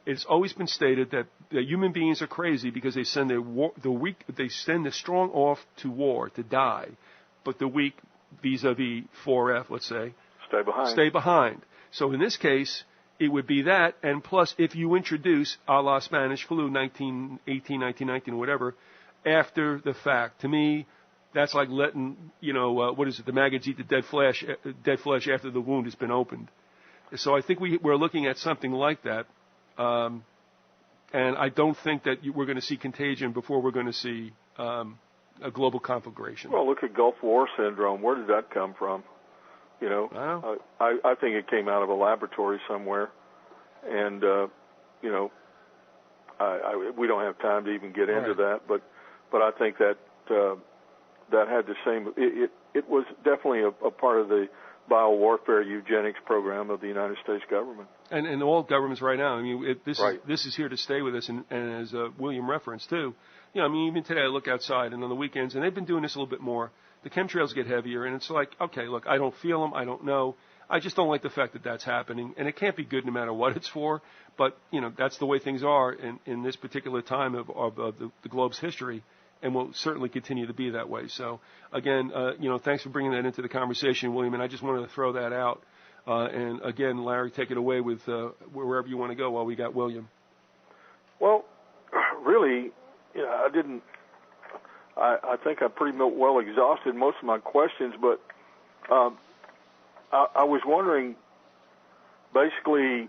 it's always been stated that human beings are crazy because they send the strong off to war to die, but the weak, vis-a-vis 4F, let's say, stay behind. So in this case, it would be that, and plus if you introduce a la Spanish flu 1918, 1919, whatever, after the fact, to me, that's like letting, the maggots eat the dead flesh after the wound has been opened. So I think we're looking at something like that. And I don't think that we're going to see contagion before we're going to see a global conflagration. Well, look at Gulf War syndrome. Where did that come from? I think it came out of a laboratory somewhere. And, we don't have time to even get into that. But I think that that had the same. It was definitely a part of the biowarfare eugenics program of the United States government. And all governments right now. I mean, this is here to stay with us. And as William referenced too, even today I look outside and on the weekends, and they've been doing this a little bit more. The chemtrails get heavier, and it's like, okay, look, I don't feel them, I don't know. I just don't like the fact that that's happening, and it can't be good no matter what it's for. But that's the way things are in this particular time of the globe's history. And will certainly continue to be that way. So, again, thanks for bringing that into the conversation, William. And I just wanted to throw that out. And again, Larry, take it away with wherever you want to go while we got William. Well, really, I didn't. I think I pretty well exhausted most of my questions, but I was wondering, basically,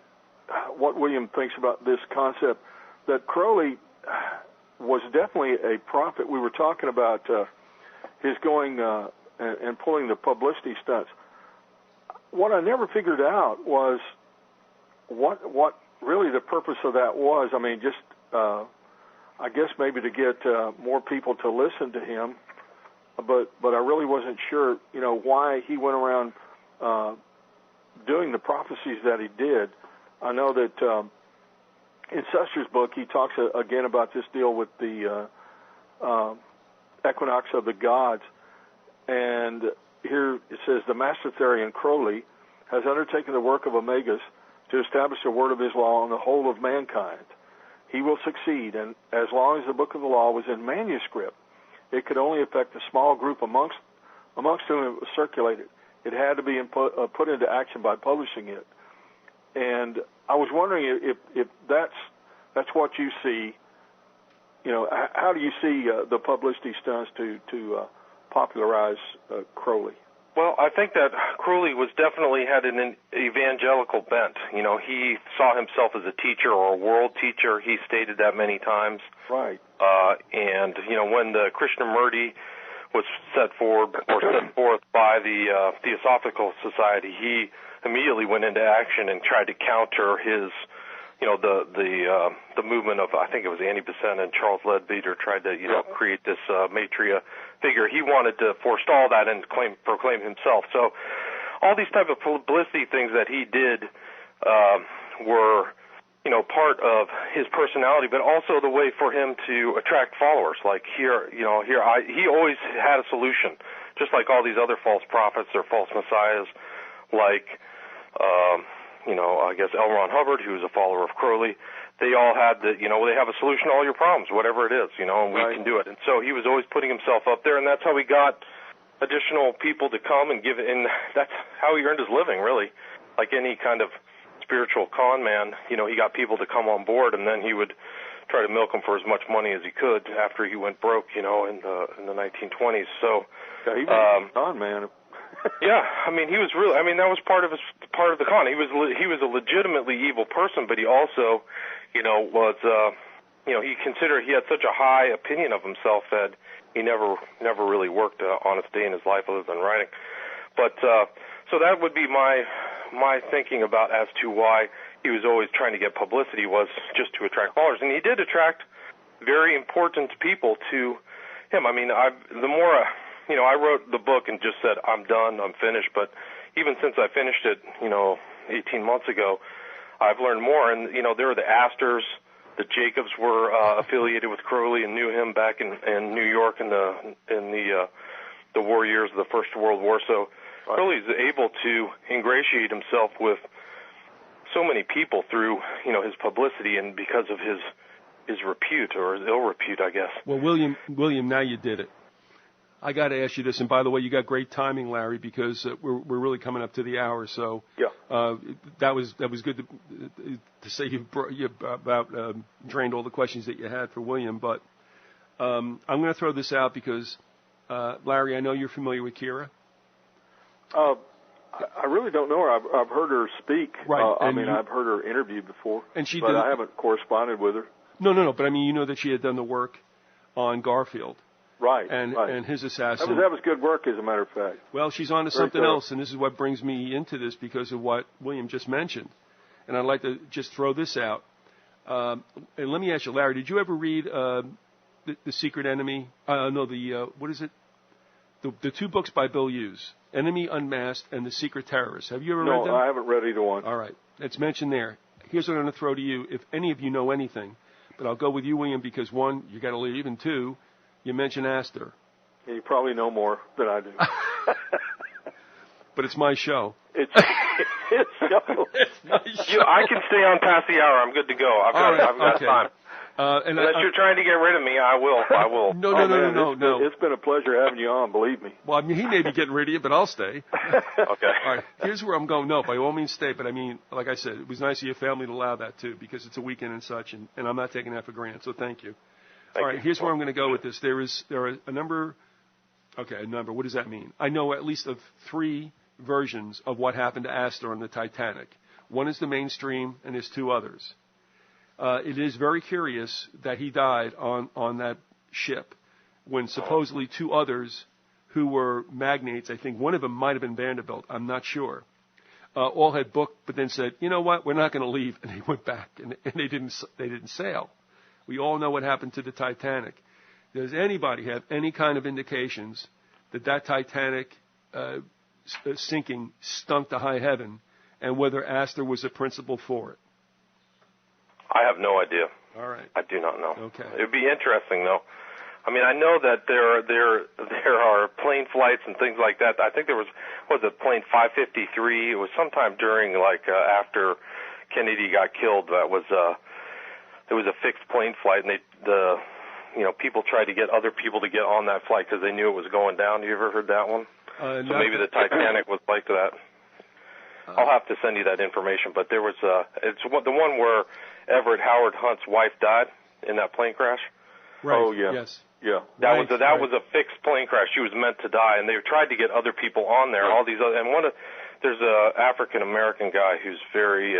what William thinks about this concept that Crowley was definitely a prophet. We were talking about his going and pulling the publicity stunts. What I never figured out was what really the purpose of that was. I mean, just I guess maybe to get more people to listen to him, but I really wasn't sure, why he went around doing the prophecies that he did. I know that in Suster's book, he talks again about this deal with the equinox of the gods. And here it says, the Master Therian Crowley has undertaken the work of Omegas to establish the word of his law on the whole of mankind. He will succeed, and as long as the book of the law was in manuscript, it could only affect a small group amongst whom it was circulated. It had to be put into action by publishing it. And I was wondering if that's what you see. How do you see the publicity stunts to popularize Crowley? Well, I think that Crowley definitely had an evangelical bent. He saw himself as a teacher or a world teacher. He stated that many times. Right. And when the Krishnamurti was set forth by the Theosophical Society, he immediately went into action and tried to counter his, the movement of, I think it was Annie Besant and Charles Leadbeater tried to, create this Maitreya figure. He wanted to forestall that and proclaim himself. So all these type of publicity things that he did were, part of his personality, but also the way for him to attract followers. Like he always had a solution, just like all these other false prophets or false messiahs, like, I guess L. Ron Hubbard, who was a follower of Crowley. They all had they have a solution to all your problems, whatever it is, and we can do it. And so he was always putting himself up there, and that's how he got additional people to come and give it, and that's how he earned his living, really. Like any kind of spiritual con man, he got people to come on board, and then he would try to milk them for as much money as he could after he went broke, in the 1920s. So he was a con man. Yeah, he was really. That was part of the con. He was a legitimately evil person, but he also, was. He considered he had such a high opinion of himself that he never really worked an honest day in his life other than writing. But so that would be my thinking about as to why he was always trying to get publicity, was just to attract followers, and he did attract very important people to him. The more I wrote the book and just said, I'm done, I'm finished. But even since I finished it, 18 months ago, I've learned more. And, there were the Astors. The Jacobs were affiliated with Crowley and knew him back in New York in the war years of the First World War. So Crowley's able to ingratiate himself with so many people through, his publicity and because of his repute or his ill repute, I guess. Well, William, now you did it. I got to ask you this, and by the way, you got great timing, Larry, because we're really coming up to the hour. So that was good to say you about drained all the questions that you had for William. But I'm going to throw this out because Larry, I know you're familiar with Kira. I really don't know her. I've heard her speak. Right. I've heard her interviewed before, but I haven't corresponded with her. No. But I mean, you know that she had done the work on Garfield. Right. And his assassin. That was good work, as a matter of fact. Well, she's on to something else, and this is what brings me into this because of what William just mentioned. And I'd like to just throw this out. And let me ask you, Larry, did you ever read The Secret Enemy? What is it? The two books by Bill Hughes, Enemy Unmasked and The Secret Terrorist. Have you ever read them? No, I haven't read either one. All right. It's mentioned there. Here's what I'm going to throw to you. If any of you know anything, but I'll go with you, William, because one, you got to leave, and two, you mentioned Astor. Yeah, you probably know more than I do. But it's my show. It's show. It's my show. I can stay on past the hour. I'm good to go. I've got time. Unless you're trying to get rid of me, I will. No. It's been a pleasure having you on, believe me. Well, I mean, he may be getting rid of you, but I'll stay. Okay. All right. Here's where I'm going. No, by all means stay. But I mean, like I said, it was nice of your family to allow that too, because it's a weekend and such, and I'm not taking that for granted. So thank you. All right. Here's where I'm going to go with this. There are a number. Okay, a number. What does that mean? I know at least of 3 versions of what happened to Astor on the Titanic. One is the mainstream, and there's 2 others. It is very curious that he died on that ship when supposedly 2 others who were magnates, I think one of them might have been Vanderbilt, I'm not sure, all had booked but then said, you know what, we're not going to leave, and they went back, and they didn't sail. We all know what happened to the Titanic. Does anybody have any kind of indications that Titanic sinking stunk to high heaven and whether Astor was the principal for it? I have no idea. All right. I do not know. Okay. It would be interesting, though. I mean, I know that there are plane flights and things like that. I think there was plane 553. It was sometime during, after Kennedy got killed. There was a fixed plane flight, and people tried to get other people to get on that flight because they knew it was going down. You ever heard that one? So maybe the Titanic was like that. I'll have to send you that information, but there was it's the one where Everett Howard Hunt's wife died in that plane crash. Right. Oh yeah. Yes. Yeah. That was a fixed plane crash. She was meant to die, and they tried to get other people on there. All these other, and there's a African American guy who's very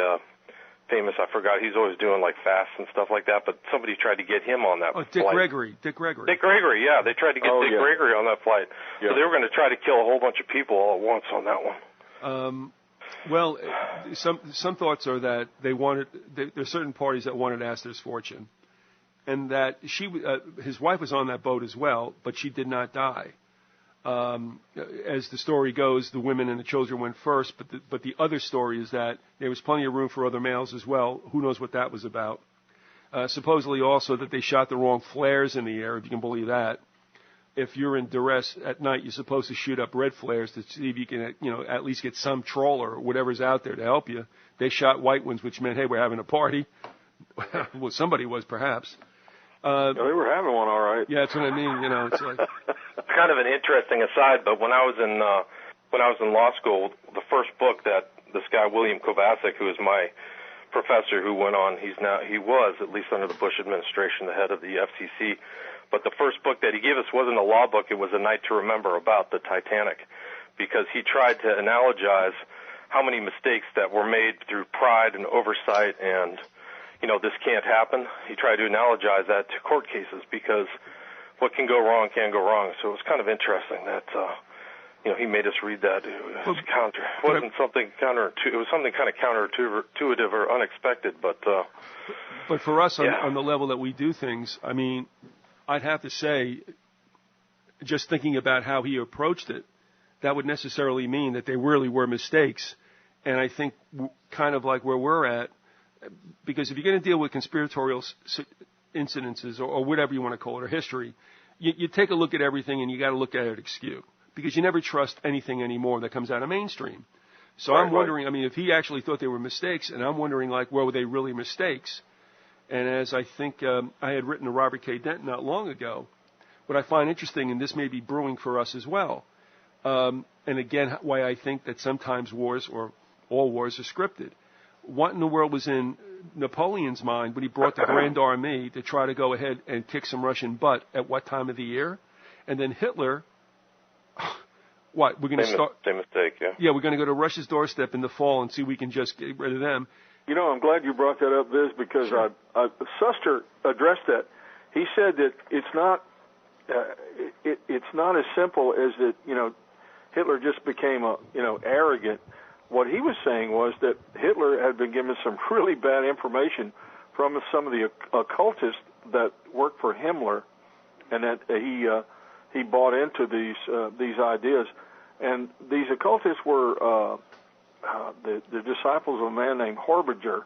famous. I forgot. He's always doing fasts and stuff like that. But somebody tried to get him on that flight. Dick Gregory. Dick Gregory. Yeah, they tried to get Dick Gregory on that flight. Yeah. So they were going to try to kill a whole bunch of people all at once on that one. Well, some thoughts are that there's certain parties that wanted Astor's fortune, and that his wife was on that boat as well, but she did not die. As the story goes, the women and the children went first, but the other story is that there was plenty of room for other males as well. Who knows what that was about? Supposedly also that they shot the wrong flares in the air, if you can believe that. If you're in duress at night, you're supposed to shoot up red flares to see if you can, at least get some trawler or whatever's out there to help you. They shot white ones, which meant, hey, we're having a party. Well, somebody was, perhaps. They were having one, all right. Yeah, that's what I mean. It's like it's kind of an interesting aside, but when I was in law school, the first book that this guy William Kovacic, who is my professor, who went on, he was at least under the Bush administration, the head of the FCC. But the first book that he gave us wasn't a law book. It was A Night to Remember about the Titanic, because he tried to analogize how many mistakes that were made through pride and oversight and, this can't happen. He tried to analogize that to court cases because what can go wrong can go wrong. So it was kind of interesting that, he made us read that. It was something kind of counterintuitive or unexpected. But for us on the level that we do things, I mean, I'd have to say, just thinking about how he approached it, that would necessarily mean that they really were mistakes. And I think kind of like where we're at, because if you're going to deal with conspiratorial incidences or whatever you want to call it, or history, you take a look at everything and you got to look at it askew, because you never trust anything anymore that comes out of mainstream. So I'm wondering, I mean, if he actually thought they were mistakes, and I'm wondering, like, well, were they really mistakes? And as I think I had written to Robert K. Dent not long ago, what I find interesting, and this may be brewing for us as well, and again, why I think that sometimes wars, or all wars, are scripted. What in the world was in Napoleon's mind when he brought the Grand Army to try to go ahead and kick some Russian butt at what time of the year? And then Hitler... What, we're going to start... Same mistake, yeah. Yeah, we're going to go to Russia's doorstep in the fall and see if we can just get rid of them. You know, I'm glad you brought that up, Viz, because sure. Suster addressed that. He said that it's not as simple as that, you know, Hitler just became, arrogant. What he was saying was that Hitler had been given some really bad information from some of the occultists that worked for Himmler, and that he bought into these ideas. And these occultists were the disciples of a man named Horbiger,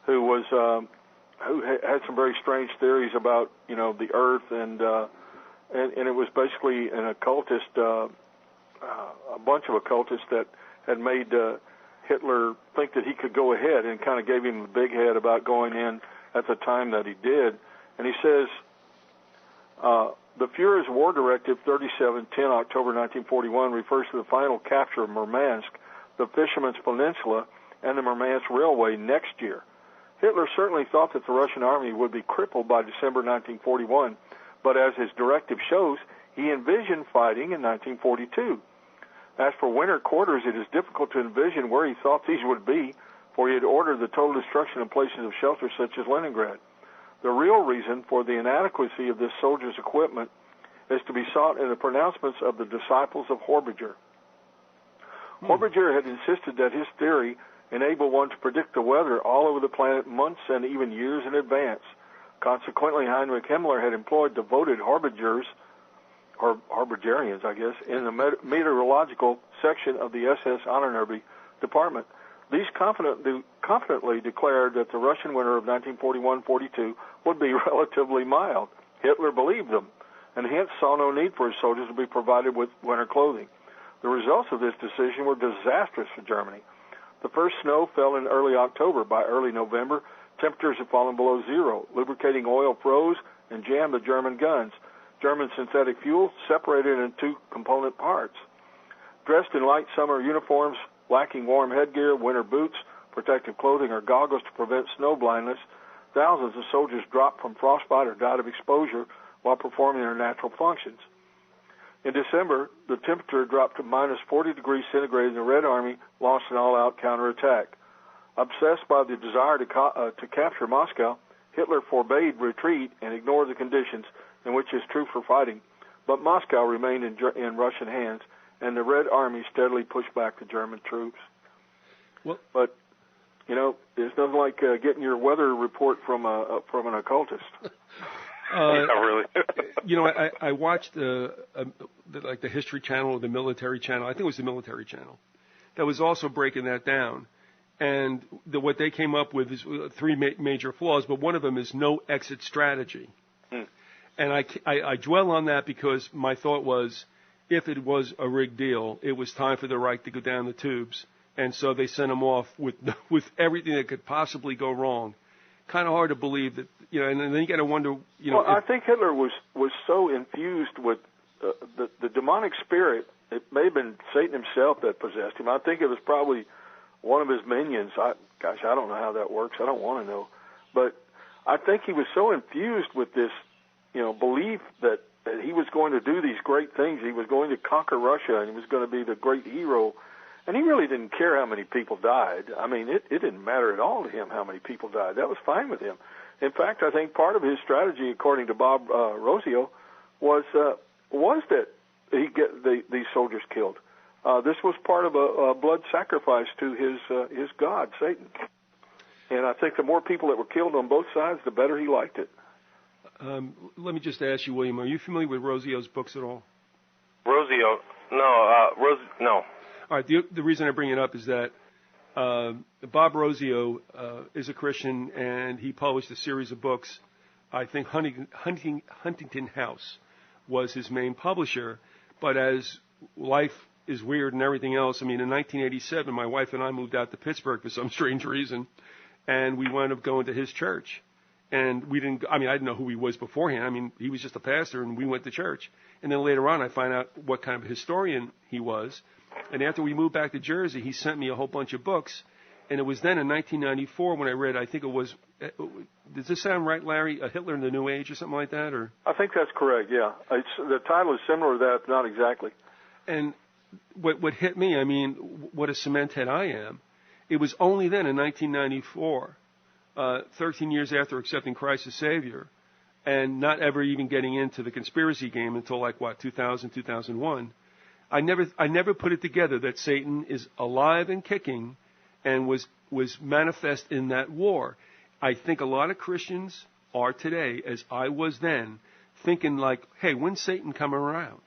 who had some very strange theories about, you know, the Earth, and it was basically an occultist, a bunch of occultists that had made Hitler think that he could go ahead, and kind of gave him the big head about going in at the time that he did. And he says, the Führer's War Directive 3710, October 1941, refers to the final capture of Murmansk, the Fisherman's Peninsula, and the Murmansk Railway next year. Hitler certainly thought that the Russian army would be crippled by December 1941, but as his directive shows, he envisioned fighting in 1942. As for winter quarters, it is difficult to envision where he thought these would be, for he had ordered the total destruction of places of shelter such as Leningrad. The real reason for the inadequacy of this soldier's equipment is to be sought in the pronouncements of the disciples of Horbiger. Horbiger had insisted that his theory enabled one to predict the weather all over the planet months and even years in advance. Consequently, Heinrich Himmler had employed devoted Harbigers, or Harbigerians, I guess, in the meteorological section of the SS Ahnenerbe department. These confidently declared that the Russian winter of 1941-42 would be relatively mild. Hitler believed them, and hence saw no need for his soldiers to be provided with winter clothing. The results of this decision were disastrous for Germany. The first snow fell in early October. By early November, temperatures had fallen below zero. Lubricating oil froze and jammed the German guns. German synthetic fuel separated into two component parts. Dressed in light summer uniforms, lacking warm headgear, winter boots, protective clothing, or goggles to prevent snow blindness, thousands of soldiers dropped from frostbite or died of exposure while performing their natural functions. In December, the temperature dropped to minus 40 degrees centigrade, and the Red Army launched an all-out counterattack. Obsessed by the desire to capture Moscow, Hitler forbade retreat and ignored the conditions in which his troops were fighting, but Moscow remained in Russian hands, and the Red Army steadily pushed back the German troops. Well, but, you know, there's nothing like getting your weather report from an occultist. Yeah, really. You know, I watched the History Channel or the Military Channel. I think it was the Military Channel that was also breaking that down. And what they came up with is three major flaws, but one of them is no exit strategy. And I dwell on that because my thought was, if it was a rigged deal, it was time for the Reich to go down the tubes. And so they sent them off with everything that could possibly go wrong. Kind of hard to believe that, you know, and then you got to wonder, you know. Well, I think Hitler was so infused with the demonic spirit. It may have been Satan himself that possessed him. I think it was probably one of his minions. I don't know how that works. I don't want to know. But I think he was so infused with this, you know, belief that he was going to do these great things. He was going to conquer Russia, and he was going to be the great hero. And he really didn't care how many people died. I mean, it didn't matter at all to him how many people died. That was fine with him. In fact, I think part of his strategy, according to Bob Rosio, was that he get these soldiers killed. This was part of a blood sacrifice to his god, Satan. And I think the more people that were killed on both sides, the better he liked it. Let me just ask you, William, are you familiar with Rosio's books at all? Rosio. No. All right. The reason I bring it up is that Bob Rosio is a Christian, and he published a series of books. I think Huntington House was his main publisher. But as life is weird and everything else, I mean, in 1987, my wife and I moved out to Pittsburgh for some strange reason, and we wound up going to his church. And I didn't know who he was beforehand. I mean, he was just a pastor, and we went to church. And then later on, I find out what kind of historian he was. And after we moved back to Jersey, he sent me a whole bunch of books. And it was then in 1994 when I read, I think it was, does this sound right, Larry? Hitler in the New Age or something like that? Or I think that's correct, yeah. The title is similar to that, but not exactly. And what hit me, I mean, what a cement head I am, it was only then in 1994, 13 years after accepting Christ as Savior, and not ever even getting into the conspiracy game until 2000, 2001, I never put it together that Satan is alive and kicking and was manifest in that war. I think a lot of Christians are today, as I was then, thinking hey, when's Satan come around?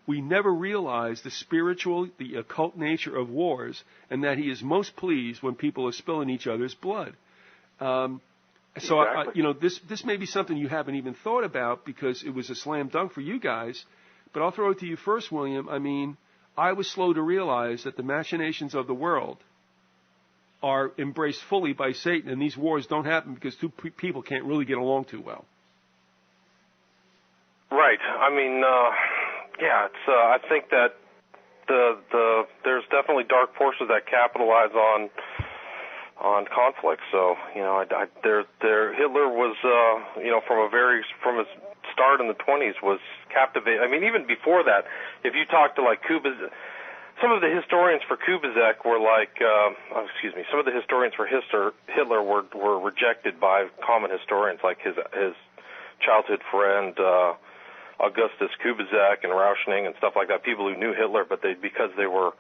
We never realize the spiritual, the occult nature of wars, and that he is most pleased when people are spilling each other's blood. So, exactly. This may be something you haven't even thought about because it was a slam dunk for you guys, but I'll throw it to you first, William. I mean, I was slow to realize that the machinations of the world are embraced fully by Satan, and these wars don't happen because two people can't really get along too well. Right. I mean, it's. I think that there's definitely dark forces that capitalize on conflict. So Hitler was from his start in the 20s was captivated. I mean, even before that, if you talk to Kubizek, some of the historians for Kubizek were some of the historians for Hitler were rejected by common historians like his childhood friend Augustus Kubizek and Rauschning and stuff like that. People who knew Hitler, but because they were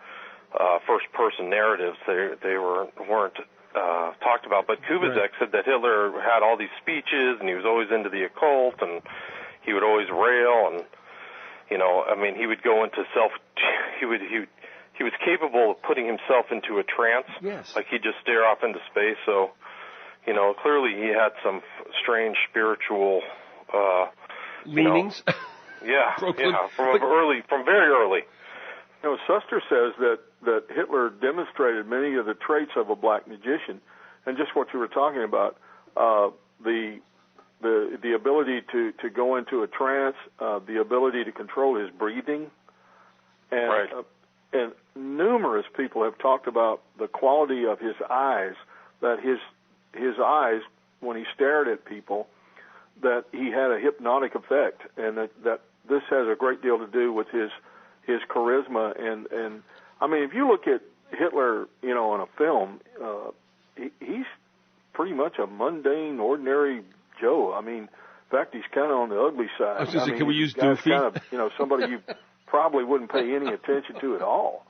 first-person narratives, they weren't talked about. But Kubizek said that Hitler had all these speeches and he was always into the occult and he would always rail and he would go into he was capable of putting himself into a trance. Yes. Like he'd just stare off into space. So, clearly he had some strange spiritual leanings. From very early. Suster says that Hitler demonstrated many of the traits of a black magician, and just what you were talking about, the ability to go into a trance, the ability to control his breathing, and right. And numerous people have talked about the quality of his eyes, that his eyes, when he stared at people, that he had a hypnotic effect, and that this has a great deal to do with his charisma. And I mean, if you look at Hitler, on a film, he's pretty much a mundane, ordinary Joe. I mean, in fact, he's kind of on the ugly side. Can we use doofy? Kind of, somebody you probably wouldn't pay any attention to at all.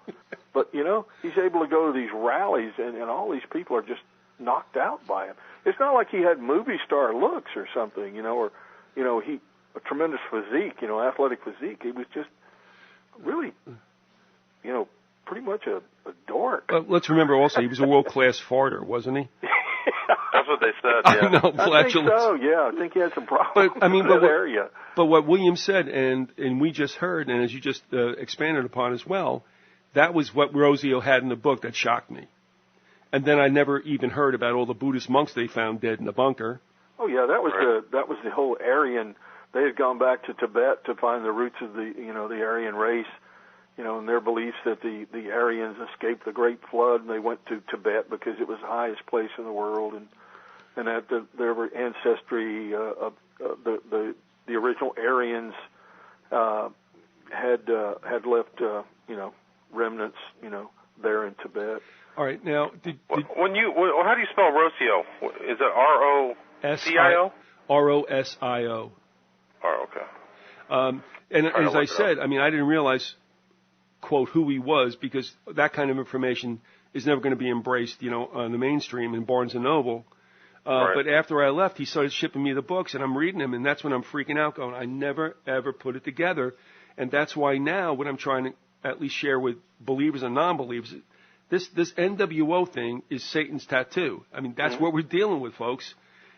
But, he's able to go to these rallies, and all these people are just knocked out by him. It's not like he had movie star looks or something, or a tremendous physique, athletic physique. He was just really, pretty much a dork. Let's remember also, he was a world-class farter, wasn't he? That's what they said, yeah. I know, I think so, yeah. I think he had some problems in that area. But what William said, and we just heard, and as you just expanded upon as well, that was what Rosio had in the book that shocked me. And then I never even heard about all the Buddhist monks they found dead in the bunker. Oh yeah, that was the whole Aryan. They had gone back to Tibet to find the roots of the Aryan race, and their beliefs that the Aryans escaped the Great Flood and they went to Tibet because it was the highest place in the world, and that their ancestry of the original Aryans had left remnants there in Tibet. All right, now how do you spell Rosio? Is it R-O-C-I-O? R-O-S-I-O. Oh, okay. And as I said, I mean, I didn't realize, quote, who he was, because that kind of information is never going to be embraced, on the mainstream in Barnes & Noble. Right. But after I left, he started shipping me the books, and I'm reading them, and that's when I'm freaking out, going, I never, ever put it together. And that's why now what I'm trying to at least share with believers and non-believers, this NWO thing is Satan's tattoo. I mean, that's what we're dealing with, folks.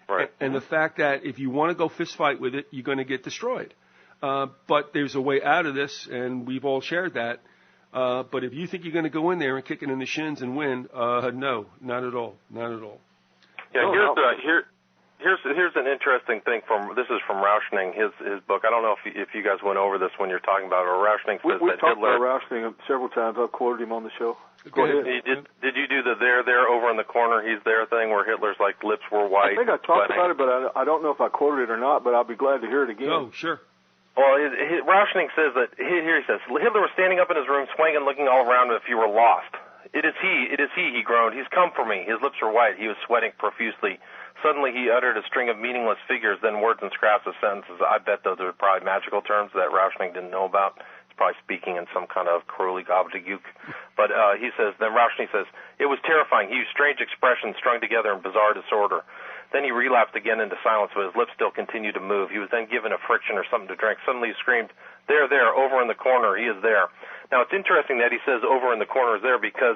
Right. And the fact that if you want to go fist fight with it, you're going to get destroyed. But there's a way out of this, and we've all shared that. But if you think you're going to go in there and kick it in the shins and win, no, not at all. Not at all. Yeah, here's an interesting thing this is from Rauschning, his book. I don't know if you guys went over this when you're talking about it. Or Rauschning says we've that talked Hitler. about Rauschning several times. I've quoted him on the show. Go ahead. Did you do the there over in the corner he's there thing where Hitler's like lips were white? I think I talked about it, but I don't know if I quoted it or not. But I'll be glad to hear it again. Oh, sure. Well, Rauschning says that here he says Hitler was standing up in his room, swaying and looking all around as if he were lost. It is he groaned. He's come for me. His lips were white. He was sweating profusely. Suddenly he uttered a string of meaningless figures, then words and scraps of sentences. I bet those are probably magical terms that Rauschning didn't know about. He's probably speaking in some kind of Crowley gobbledygook. But he says, then Rauschning says, it was terrifying. He used strange expressions strung together in bizarre disorder. Then he relapsed again into silence, but his lips still continued to move. He was then given a friction or something to drink. Suddenly he screamed, there, over in the corner. He is there. Now, it's interesting that he says over in the corner is there because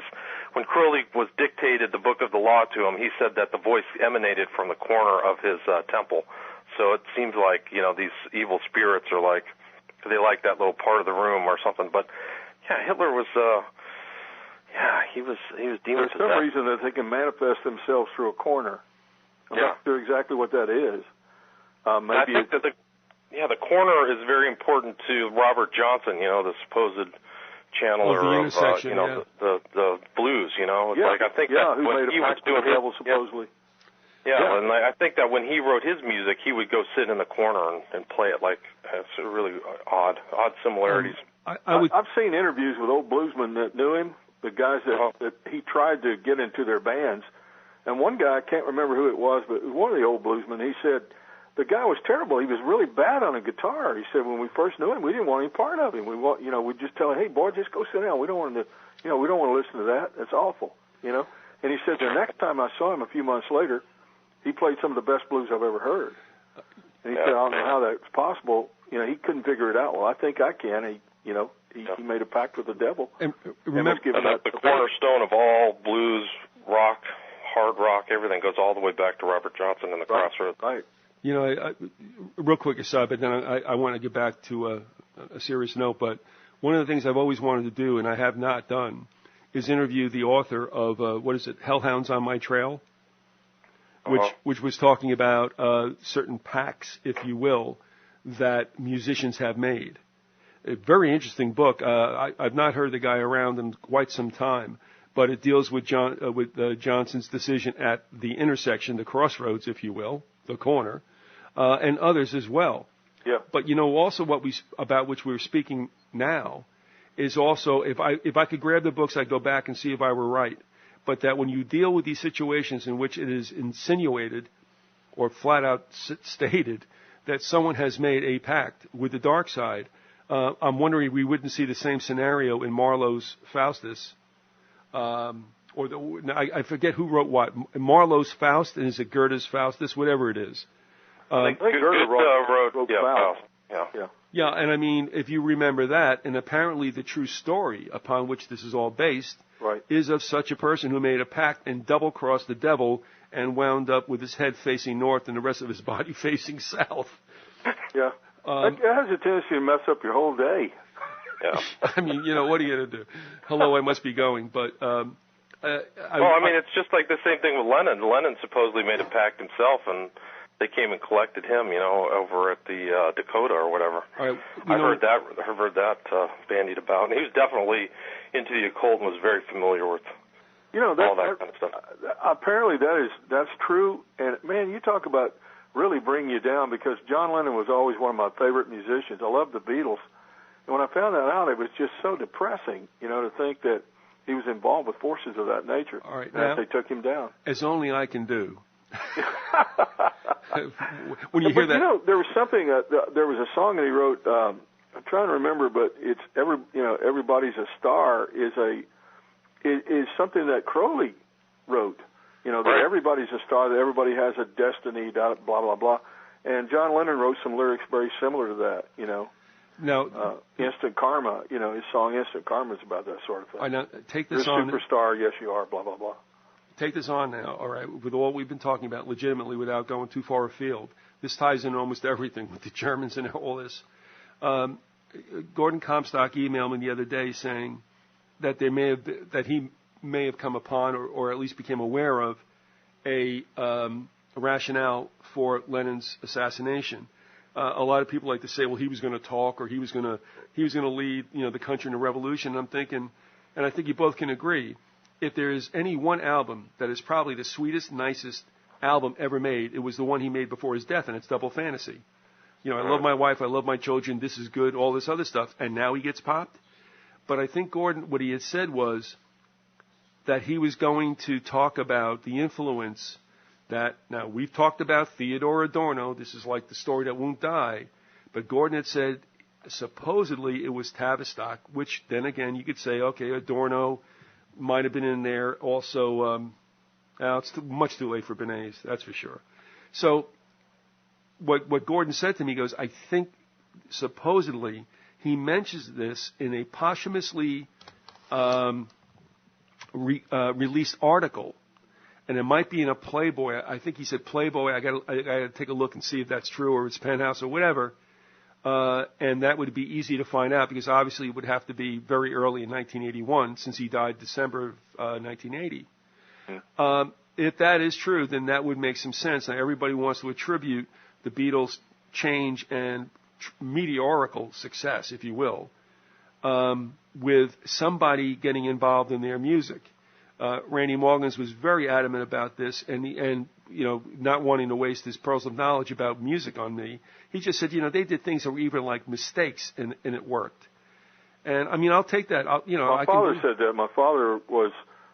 when Crowley was dictated the book of the law to him, he said that the voice emanated from the corner of his temple. So it seems like, these evil spirits are like, they like that little part of the room or something. But, yeah, Hitler was, he was demon possessed. There's some reason that they can manifest themselves through a corner. I'm not sure exactly what that is. Maybe I think that the corner is very important to Robert Johnson, the supposed channeler of the blues, It's like I think that who when made he was doing the devil supposedly. And I think that when he wrote his music, he would go sit in the corner and play it like it's really odd similarities. I've seen interviews with old bluesmen that knew him, the guys that he tried to get into their bands. And one guy, I can't remember who it was, but it was one of the old bluesmen. He said the guy was terrible. He was really bad on a guitar. He said when we first knew him, we didn't want any part of him. We'd just tell him, hey, boy, just go sit down. We don't want to, we don't want to listen to that. That's awful, And he said the next time I saw him a few months later, he played some of the best blues I've ever heard. And he said, I don't know how that's possible. He couldn't figure it out. Well, I think I can. He made a pact with the devil. And remember, and that's the cornerstone of all blues, rock, hard rock, everything goes all the way back to Robert Johnson and the Crossroads. Right. Real quick aside, but then I want to get back to a serious note. But one of the things I've always wanted to do, and I have not done, is interview the author of Hellhounds on My Trail, which was talking about certain pacts, if you will, that musicians have made. A very interesting book. I've not heard the guy around in quite some time. But it deals with Johnson's decision at the intersection, the crossroads, if you will, the corner, and others as well. Yeah. But also about which we were speaking now is also if I could grab the books, I'd go back and see if I were right. But that when you deal with these situations in which it is insinuated or flat out stated that someone has made a pact with the dark side, I'm wondering if we wouldn't see the same scenario in Marlowe's Faustus. I forget who wrote what. Marlowe's Faust, and is it Goethe's Faustus, whatever it is. I think Goethe wrote Faust. Yeah, and I mean, if you remember that, and apparently the true story upon which this is all based is of such a person who made a pact and double-crossed the devil and wound up with his head facing north and the rest of his body facing south. Yeah. That has a tendency to mess up your whole day. Yeah. I mean, what are you going to do? Hello, I must be going. But it's just like the same thing with Lennon. Lennon supposedly made a pact himself, and they came and collected him, over at the Dakota or whatever. Right, I've heard that bandied about, and he was definitely into the occult and was very familiar with all that kind of stuff. Apparently, that's true. And man, you talk about really bringing you down, because John Lennon was always one of my favorite musicians. I love the Beatles. And when I found that out, it was just so depressing, to think that he was involved with forces of that nature. All right, now, they took him down. As only I can do. When you hear that, there was something. There was a song that he wrote. I'm trying to remember, but it's Everybody's a Star is something that Crowley wrote. That everybody's a star, that everybody has a destiny, blah blah blah. And John Lennon wrote some lyrics very similar to that. Now, Instant Karma, his song Instant Karma is about that sort of thing. I know. Take this You're on. a superstar, yes you are, blah, blah, blah. Take this on now, all right, with all we've been talking about legitimately without going too far afield. This ties in almost everything with the Germans and all this. Gordon Comstock emailed me the other day saying that he may have come upon or at least became aware of a rationale for Lenin's assassination. A lot of people like to say, well, he was going to talk or he was going to lead, the country in a revolution. And I'm thinking, and I think you both can agree, if there is any one album that is probably the sweetest, nicest album ever made, it was the one he made before his death, and it's Double Fantasy. I love my wife, I love my children, this is good, all this other stuff, and now he gets popped. But I think Gordon, what he had said was that he was going to talk about the influence that, now we've talked about Theodore Adorno, this is like the story that won't die, but Gordon had said supposedly it was Tavistock, which then again you could say, okay, Adorno might have been in there also. It's much too late for Bernays, that's for sure. So what Gordon said to me, he goes, I think supposedly he mentions this in a posthumously released article, and it might be in a Playboy. I think he said Playboy. I got to take a look and see if that's true or it's Penthouse or whatever. And that would be easy to find out because obviously it would have to be very early in 1981 since he died December of 1980. If that is true, then that would make some sense. Now, everybody wants to attribute the Beatles' change and meteorical success, if you will, with somebody getting involved in their music. Randy Morgans was very adamant about this, and not wanting to waste his pearls of knowledge about music on me. He just said, they did things that were even like mistakes, and it worked. And I mean, I'll take that. My father said that. My father was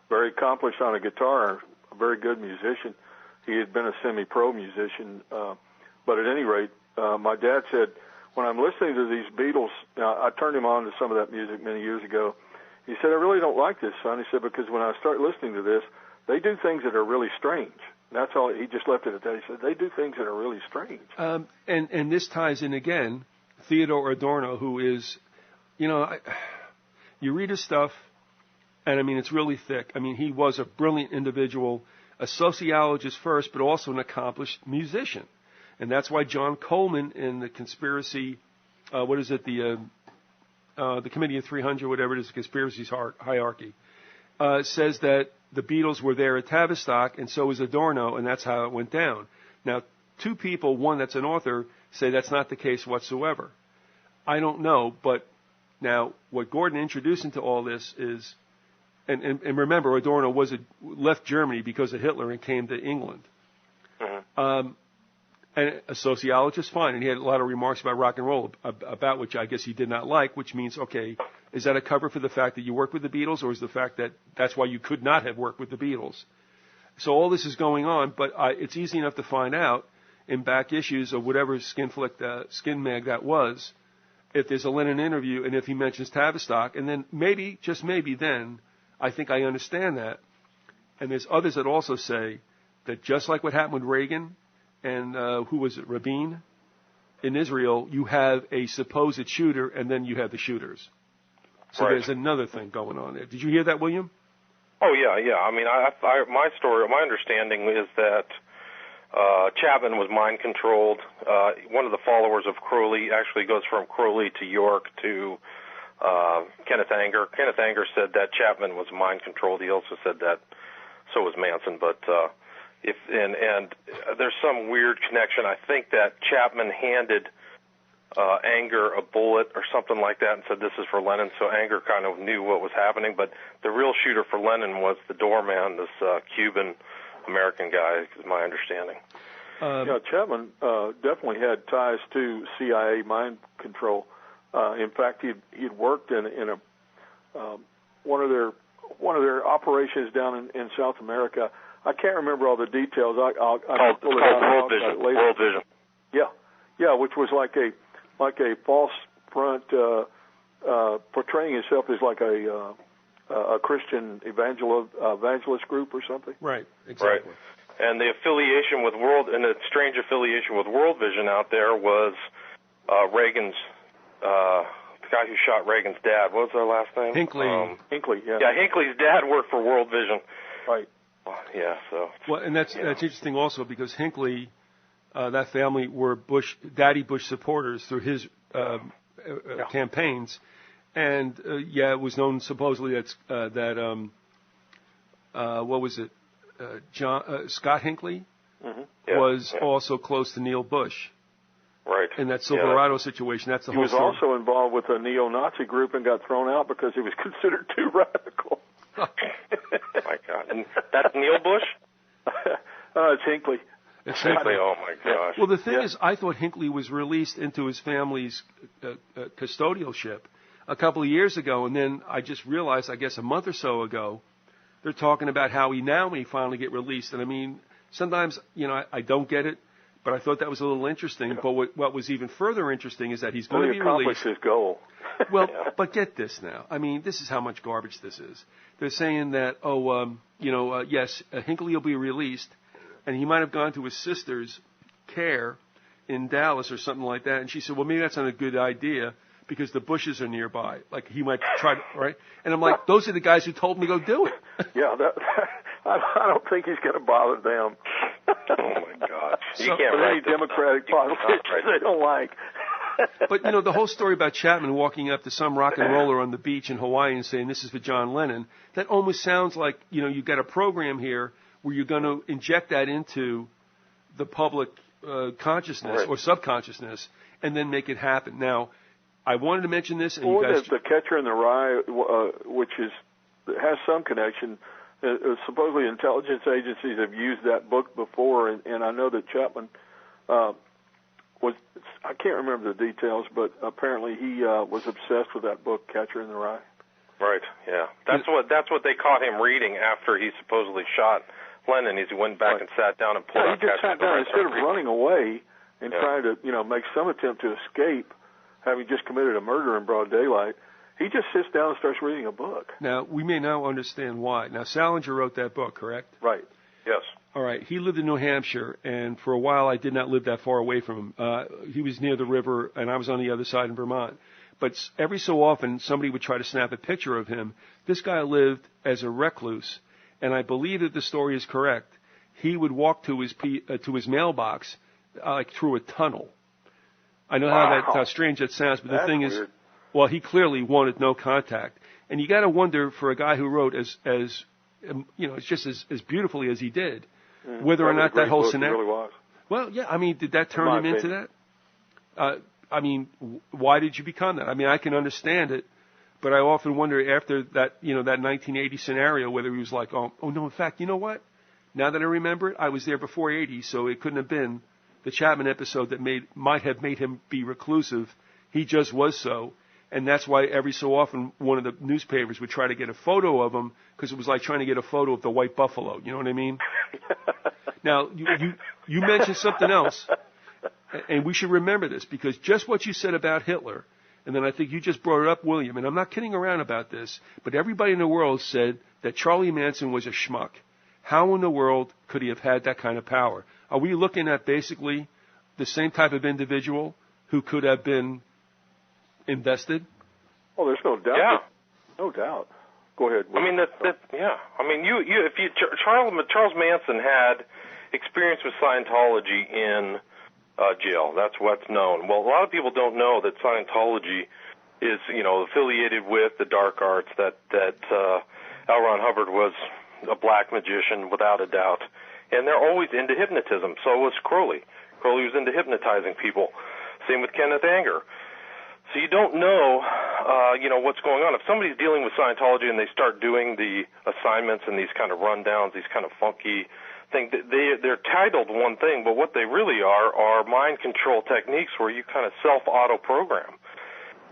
very accomplished on a guitar, a very good musician. He had been a semi-pro musician, but at any rate, my dad said, when I'm listening to these Beatles, I turned him on to some of that music many years ago. He said, I really don't like this, son. He said, because when I start listening to this, they do things that are really strange. That's all. He just left it at that. He said, they do things that are really strange. And this ties in again, Theodore Adorno, who is, you read his stuff, and I mean, it's really thick. I mean, he was a brilliant individual, a sociologist first, but also an accomplished musician. And that's why John Coleman in the conspiracy, the Committee of 300, whatever it is, the conspiracy's hierarchy, says that the Beatles were there at Tavistock, and so was Adorno, and that's how it went down. Now, two people, one that's an author, say that's not the case whatsoever. I don't know, but now what Gordon introduced into all this is, and remember, Adorno left Germany because of Hitler and came to England. Mm-hmm. And a sociologist, fine, and he had a lot of remarks about rock and roll, about which I guess he did not like, which means, okay, is that a cover for the fact that you worked with the Beatles, or is the fact that that's why you could not have worked with the Beatles? So all this is going on, but it's easy enough to find out in back issues of whatever skin mag that was, if there's a Lennon interview and if he mentions Tavistock, and then maybe, just maybe then, I think I understand that. And there's others that also say that just like what happened with Reagan, and who was it, Rabin? In Israel, you have a supposed shooter, and then you have the shooters. So There's another thing going on there. Did you hear that, William? Oh, yeah. I mean, my understanding is that Chapman was mind-controlled. One of the followers of Crowley actually goes from Crowley to York to Kenneth Anger. Kenneth Anger said that Chapman was mind-controlled. He also said that so was Manson, but... And there's some weird connection. I think that Chapman handed Anger a bullet or something like that and said, this is for Lennon, so Anger kind of knew what was happening. But the real shooter for Lennon was the doorman, this Cuban-American guy, is my understanding. Chapman definitely had ties to CIA mind control. In fact, he'd worked in one of their operations down in South America. I can't remember all the details. I'll pull it out later. World Vision. Yeah, which was like a false front, portraying himself as like a Christian evangelist group or something. Right, exactly. Right. And the affiliation with a strange affiliation with World Vision out there was Reagan's the guy who shot Reagan's dad. What was their last name? Hinckley. Hinckley, yeah. Yeah, Hinckley's dad worked for World Vision. Right. Yeah, so. Well, and that's interesting also because Hinckley, that family were Daddy Bush supporters through his campaigns, and it was known supposedly that what was it, Scott Hinckley was also close to Neil Bush. Right. In that Silverado situation, that's the whole story. He was also involved with a neo-Nazi group and got thrown out because he was considered too radical. Oh my God! And that's Neil Bush? It's Hinckley. It's Hinckley. Oh my gosh! Well, the thing is, I thought Hinckley was released into his family's custodialship a couple of years ago, and then I just realized, I guess a month or so ago, they're talking about how he may finally get released. And I mean, sometimes I don't get it. But I thought that was a little interesting. Yeah. But what was even further interesting is that he's going to be released. His goal. Well, but get this now. I mean, this is how much garbage this is. They're saying that, yes, Hinckley will be released, and he might have gone to his sister's care in Dallas or something like that. And she said, well, maybe that's not a good idea because the Bushes are nearby. Like, he might try to, right? And I'm like, those are the guys who told me to go do it. Yeah, I don't think he's going to bother them. Oh my God! You can't write Democratic politics they don't like. But the whole story about Chapman walking up to some rock and roller on the beach in Hawaii and saying this is for John Lennon, that almost sounds like you've got a program here where you're going to inject that into the public consciousness or subconsciousness and then make it happen. Now, I wanted to mention this, and you guys. The Catcher in the Rye, which has some connection. Supposedly intelligence agencies have used that book before, and I know that Chapman was, I can't remember the details, but apparently he was obsessed with that book, Catcher in the Rye. Right, yeah. That's what they caught him reading after he supposedly shot Lennon. He went back and sat down and pulled out Catcher in the Rye. He just sat down instead of running away and trying to make some attempt to escape, having just committed a murder in broad daylight. He just sits down and starts reading a book. Now, we may now understand why. Now, Salinger wrote that book, correct? Right. Yes. All right. He lived in New Hampshire, and for a while I did not live that far away from him. He was near the river, and I was on the other side in Vermont. But every so often, somebody would try to snap a picture of him. This guy lived as a recluse, and I believe that the story is correct. He would walk to his mailbox like through a tunnel. I know how strange that sounds, but the thing is, well, he clearly wanted no contact. And you got to wonder, for a guy who wrote as it's just as beautifully as he did, whether or not that whole scenario. Really was. Well, yeah, I mean, did that turn him into that? I mean, why did you become that? I mean, I can understand it, but I often wonder after that, that 1980 scenario, whether he was like, oh no, in fact, you know what? Now that I remember it, I was there before 80, so it couldn't have been the Chapman episode that might have made him be reclusive. He just was so. And that's why every so often one of the newspapers would try to get a photo of him because it was like trying to get a photo of the white buffalo. You know what I mean? Now, you mentioned something else, and we should remember this because just what you said about Hitler, and then I think you just brought it up, William, and I'm not kidding around about this, but everybody in the world said that Charlie Manson was a schmuck. How in the world could he have had that kind of power? Are we looking at basically the same type of individual who could have been invested? Oh, there's no doubt. Yeah. No doubt. Go ahead. I mean, yeah. I mean, Charles Manson had experience with Scientology in jail. That's what's known. Well, a lot of people don't know that Scientology is, affiliated with the dark arts, that L. Ron Hubbard was a black magician without a doubt. And they're always into hypnotism. So was Crowley. Crowley was into hypnotizing people. Same with Kenneth Anger. So you don't know, what's going on. If somebody's dealing with Scientology and they start doing the assignments and these kind of rundowns, these kind of funky things, they're titled one thing, but what they really are mind control techniques where you kind of self-auto-program.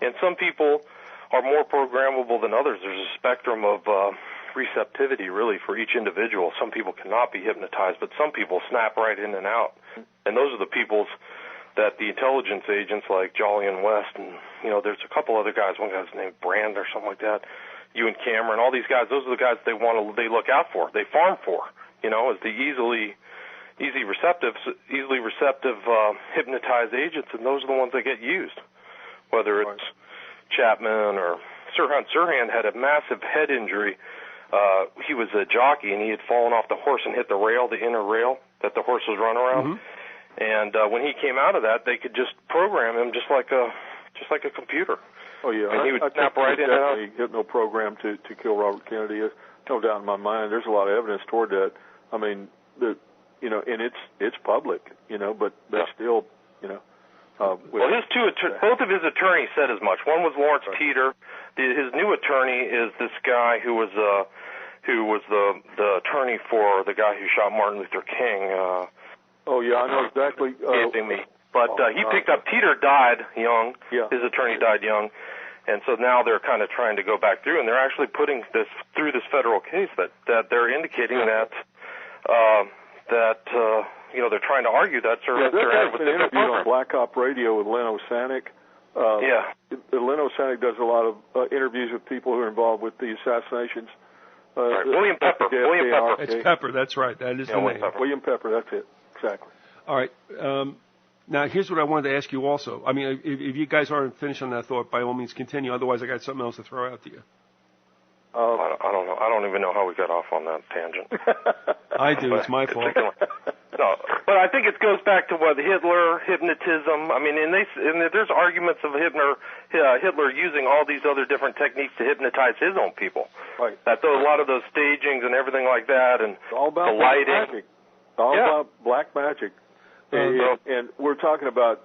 And some people are more programmable than others. There's a spectrum of receptivity, really, for each individual. Some people cannot be hypnotized, but some people snap right in and out. And those are the people's that the intelligence agents like Jolly and West and, there's a couple other guys, one guy's named Brand or something like that, Ewan Cameron, all these guys, those are the guys they look out for, they farm for, as the easily receptive hypnotized agents, and those are the ones that get used. whether it's Chapman or Sirhan. Sirhan had a massive head injury. He was a jockey, and he had fallen off the horse and hit the rail, the inner rail that the horse was run around. And when he came out of that, they could just program him just like a computer. Oh yeah, and he would snap right in and out. Hypno program to kill Robert Kennedy. No doubt in my mind. There's a lot of evidence toward that. I mean, and it's public, but they still, well, both of his attorneys said as much. One was Lawrence Teeter. His new attorney is this guy who was the attorney for the guy who shot Martin Luther King. Oh yeah, I know exactly. But he picked up. Teeter died young. Yeah. His attorney died young, and so now they're kind of trying to go back through, and they're actually putting this through this federal case that they're indicating that they're trying to argue that. There's an interview on Black Op Radio with Leno Sanik. Leno Sanik does a lot of interviews with people who are involved with the assassinations. Right. William Pepper. It's Pepper. That's right. That is the name. William Pepper. That's it. Exactly. All right. Now, here's what I wanted to ask you also. I mean, if you guys aren't finished on that thought, by all means continue. Otherwise, I got something else to throw out to you. I don't know. I don't even know how we got off on that tangent. I do. It's my fault. No, but I think it goes back to what Hitler, hypnotism. I mean, and there's arguments of Hitler using all these other different techniques to hypnotize his own people. Right. That a lot of those stagings and everything like that, and it's all about the lighting. Black magic. All about black magic. And we're talking about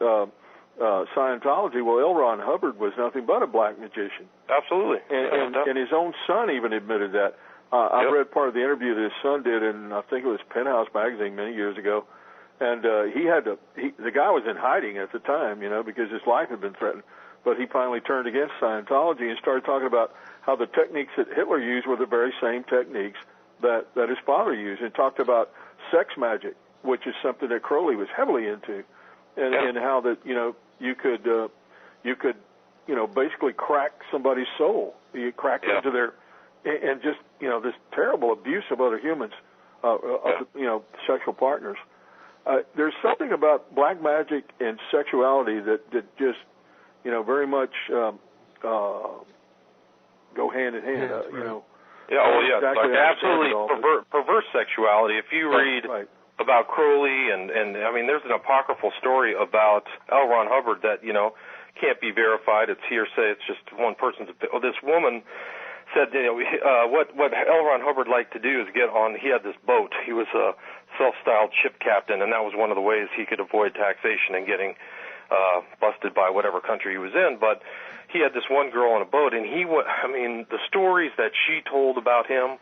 Scientology. Well, L. Ron Hubbard was nothing but a black magician. Absolutely. And his own son even admitted that. I read part of the interview that his son did in, I think it was Penthouse magazine many years ago. And the guy was in hiding at the time, because his life had been threatened. But he finally turned against Scientology and started talking about how the techniques that Hitler used were the very same techniques that his father used, and talked about sex magic, which is something that Crowley was heavily into, and how that you could basically crack somebody's soul. You crack into their and just this terrible abuse of other humans, sexual partners. There's something about black magic and sexuality that just very much go hand in hand. Exactly absolutely perverse sexuality. If you read about Crowley and I mean, there's an apocryphal story about L. Ron Hubbard that can't be verified. It's hearsay. It's just one person's. This woman said, what L. Ron Hubbard liked to do is get on. He had this boat. He was a self-styled ship captain, and that was one of the ways he could avoid taxation and getting busted by whatever country he was in. But he had this one girl on a boat, and the stories that she told about him,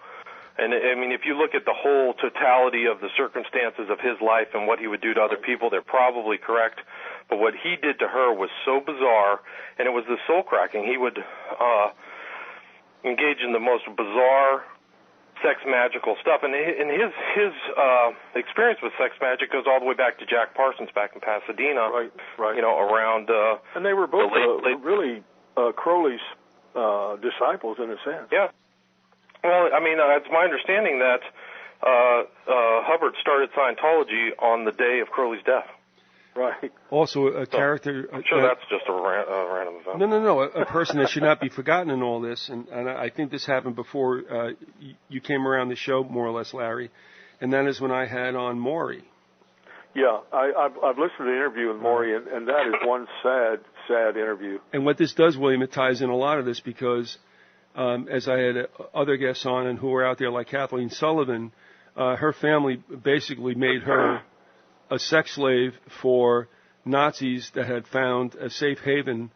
and I mean, if you look at the whole totality of the circumstances of his life and what he would do to other people, they're probably correct. But what he did to her was so bizarre, and it was the soul cracking. He would engage in the most bizarre sex magical stuff, and his experience with sex magic goes all the way back to Jack Parsons back in Pasadena. Right. Around. And they were both really Crowley's disciples in a sense. Yeah. Well, I mean, it's my understanding that Hubbard started Scientology on the day of Crowley's death. Right. Also, a character. I'm sure that's just a random event. No. A person that should not be forgotten in all this, and I think this happened before you came around the show, more or less, Larry, and that is when I had on Maury. Yeah, I've listened to the interview with Maury, and that is one sad interview. And what this does, William, it ties in a lot of this because, as I had other guests on and who were out there like Kathleen Sullivan, her family basically made her a sex slave for Nazis that had found a safe haven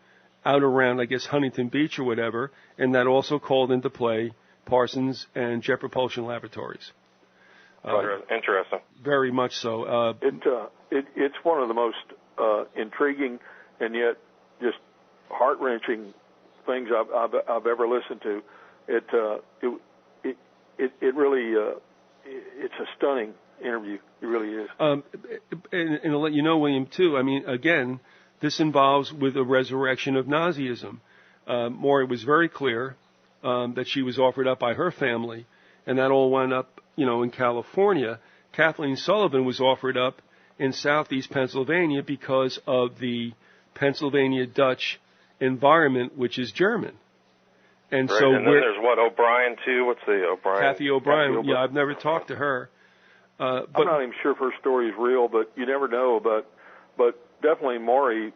out around, I guess, Huntington Beach or whatever, and that also called into play Parsons and Jet Propulsion Laboratories. Interesting. Very much so. It's one of the most intriguing and yet just heart-wrenching things I've ever listened to. It really it's a stunning interview. It really is. And to let you know, William, too, I mean, again, this involves with a resurrection of Nazism. Maury was very clear that she was offered up by her family, and that all wound up, in California. Kathleen Sullivan was offered up in southeast Pennsylvania because of the Pennsylvania Dutch environment, which is German. And right. so and then there's O'Brien too. What's the O'Brien? Kathy O'Brien. Yeah, I've never talked to her. But I'm not even sure if her story is real, but you never know. But definitely Maury.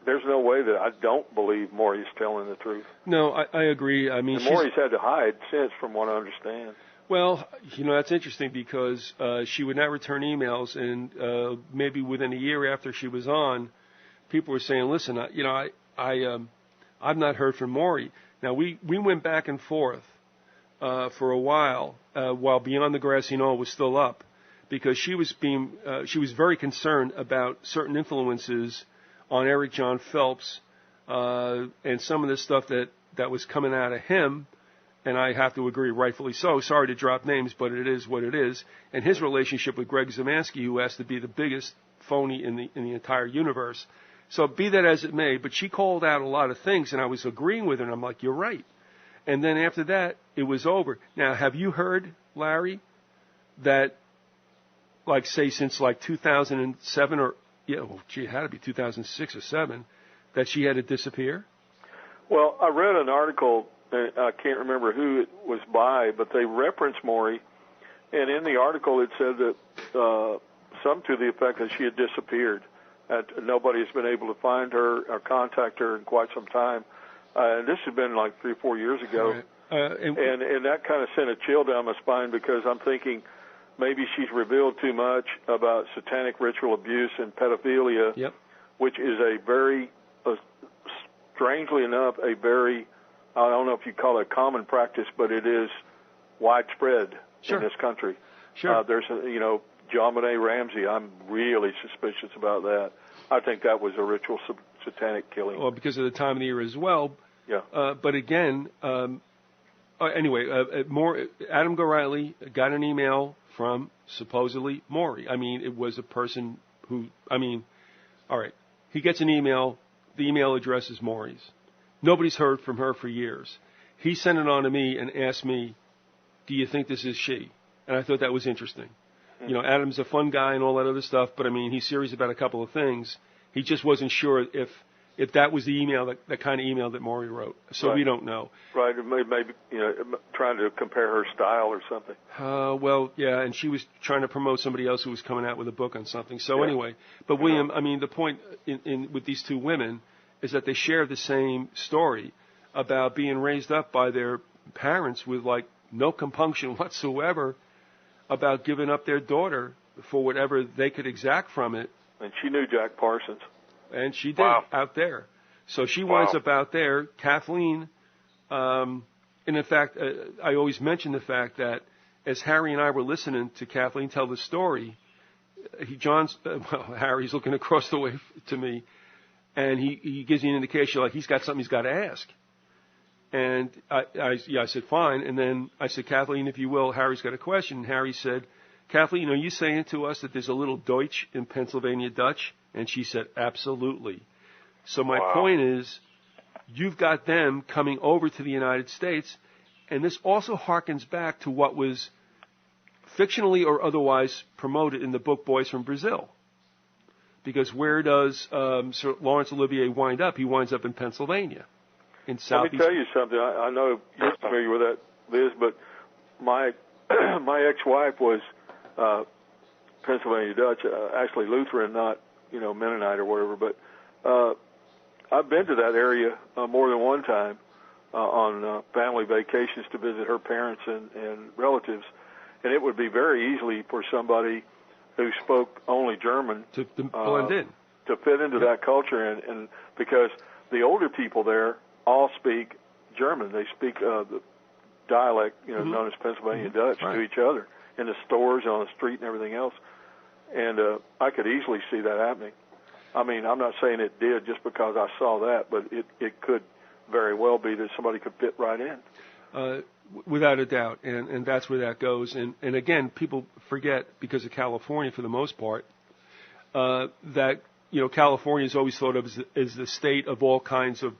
There's no way that I don't believe Maury's telling the truth. No, I agree. I mean, and Maury's had to hide since, from what I understand. Well, that's interesting because she would not return emails, and maybe within a year after she was on, people were saying, "Listen, I've not heard from Maury." Now we went back and forth for a while Beyond the Grassy Knoll was still up, because she was very concerned about certain influences on Eric John Phelps and some of the stuff that was coming out of him. And I have to agree, rightfully so. Sorry to drop names, but it is what it is. And his relationship with Greg Zemanski, who has to be the biggest phony in the entire universe. So be that as it may, but she called out a lot of things, and I was agreeing with her, and I'm like, you're right. And then after that, it was over. Now, have you heard, Larry, that, like, say, since like 2007 it had to be 2006 or 7, that she had to disappear? Well, I read an article. I can't remember who it was by, but they referenced Maury, and in the article it said that some to the effect that she had disappeared. Nobody's been able to find her or contact her in quite some time. And this had been like 3 or 4 years ago. Right. And that kind of sent a chill down my spine, because I'm thinking maybe she's revealed too much about satanic ritual abuse and pedophilia, yep. which is a very, strangely enough, a very, I don't know if you call it common practice, but it is widespread sure. in this country. Sure. There's John Benet Ramsey, I'm really suspicious about that. I think that was a ritual satanic killing. Well, because of the time of the year as well. Yeah. But again, anyway, Adam Gorightly got an email from supposedly Maury. I mean, it was a person who, all right, he gets an email. The email address is Maury's. Nobody's heard from her for years. He sent it on to me and asked me, do you think this is she? And I thought that was interesting. You know, Adam's a fun guy and all that other stuff, but he's serious about a couple of things. He just wasn't sure if that was the email, that kind of email that Maury wrote. So right. We don't know. Right. Maybe trying to compare her style or something. Well, yeah, and she was trying to promote somebody else who was coming out with a book on something. So yeah. Anyway, but William, the point with these two women is that they share the same story about being raised up by their parents with like no compunction whatsoever about giving up their daughter for whatever they could exact from it. And she knew Jack Parsons. And she did, wow. out there. So she winds up out there. Kathleen, and in fact, I always mention the fact that as Harry and I were listening to Kathleen tell the story, Harry's looking across the way to me, and he gives me an indication like he's got something he's got to ask. And I said, fine. And then I said, Kathleen, if you will, Harry's got a question. And Harry said, Kathleen, are you saying to us that there's a little Deutsch in Pennsylvania Dutch? And she said, absolutely. So my wow. point is, you've got them coming over to the United States, and this also harkens back to what was fictionally or otherwise promoted in the book Boys from Brazil. Because where does Sir Laurence Olivier wind up? He winds up in Pennsylvania. In Southeast. Let me tell you something. I know you're familiar with that, Liz, but my ex-wife was Pennsylvania Dutch, actually Lutheran, not Mennonite or whatever. But I've been to that area more than one time on family vacations to visit her parents and relatives, and it would be very easily for somebody who spoke only German to blend in, to fit into that culture, and because the older people there all speak German. They speak the dialect, known as Pennsylvania Dutch, right. to each other in the stores, on the street, and everything else. And I could easily see that happening. I'm not saying it did just because I saw that, but it could very well be that somebody could fit right in. Without a doubt, and that's where that goes. And again, people forget, because of California for the most part, that California is always thought of as the state of all kinds of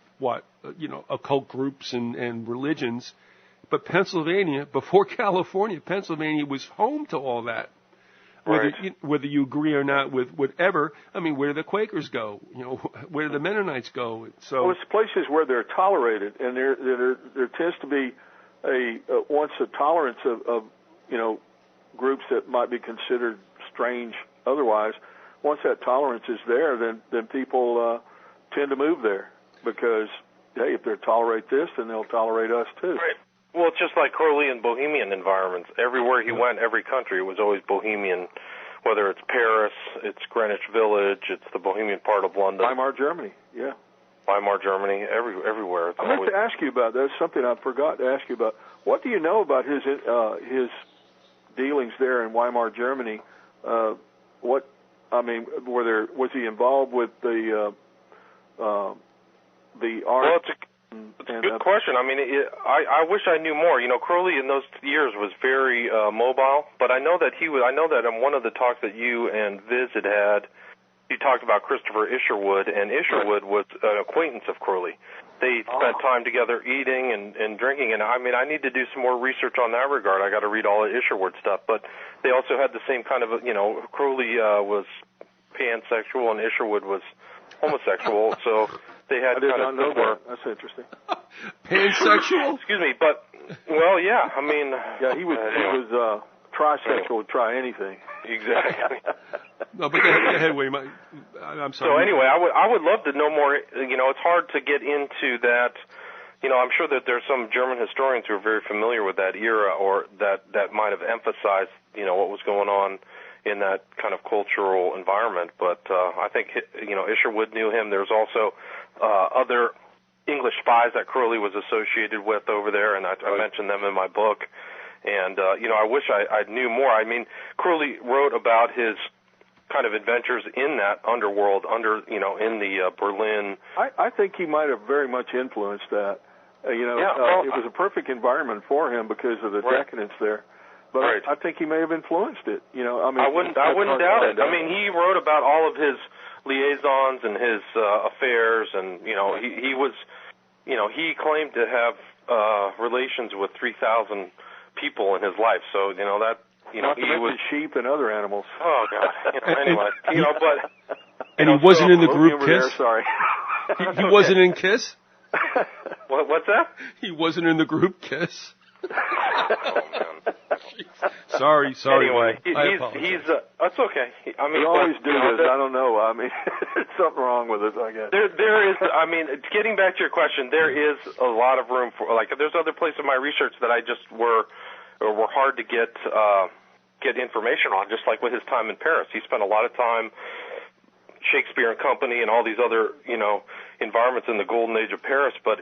occult groups and religions. But Pennsylvania, before California, Pennsylvania was home to all that. whether you agree or not with whatever. I mean, where do the Quakers go? Where do the Mennonites go? So it's places where they're tolerated, and there tends to be once a tolerance of groups that might be considered strange otherwise. Once that tolerance is there, then people tend to move there because, hey, if they tolerate this, then they'll tolerate us too. Right. Well, it's just like Crowley in Bohemian environments. Everywhere he went, every country, it was always Bohemian, whether it's Paris, it's Greenwich Village, it's the Bohemian part of London. Weimar, Germany, yeah. Weimar, Germany, everywhere. It's I'd like to ask you about that. That's something I forgot to ask you about. What do you know about his dealings there in Weimar, Germany? Was he involved with the art? Well, it's a good question. I mean, I wish I knew more. Crowley in those years was very mobile, but I know that I know that in one of the talks that you and Viz had, you talked about Christopher Isherwood, and Isherwood was an acquaintance of Crowley. They spent time together eating and drinking, and I mean, I need to do some more research on that regard. I got to read all the Isherwood stuff, but they also had the same kind of, Crowley was pansexual and Isherwood was homosexual, so they had kind of similar. That's interesting. Pansexual? Excuse me, but yeah. I mean, yeah, he was trisexual. Would try anything. Exactly. No, but go ahead, William. I'm sorry. So anyway, I would love to know more. It's hard to get into that. I'm sure that there's some German historians who are very familiar with that era, or that might have emphasized, what was going on in that kind of cultural environment. But I think, Isherwood knew him. There's also other English spies that Crowley was associated with over there, and I mentioned them in my book. And, I wish I knew more. I mean, Crowley wrote about his kind of adventures in that underworld in the Berlin. I think he might have very much influenced that. It was a perfect environment for him because of the decadence there. But I think he may have influenced it. I wouldn't doubt it. I mean, he wrote about all of his liaisons and his affairs, and he was, he claimed to have relations with 3,000 people in his life. So that he was sheep and other animals. Oh God. Anyway, but and he wasn't in the group Kiss. There, sorry, he wasn't in Kiss. What's that? He wasn't in the group Kiss. Oh man. Sorry. Anyway, he's that's okay. I mean, we always do this. I don't know. I mean, there's something wrong with it, I guess. There is. I mean, getting back to your question, there is a lot of room for there's other places in my research that I just were hard to get information on. Just like with his time in Paris, he spent a lot of time Shakespeare and Company and all these other environments in the golden age of Paris, but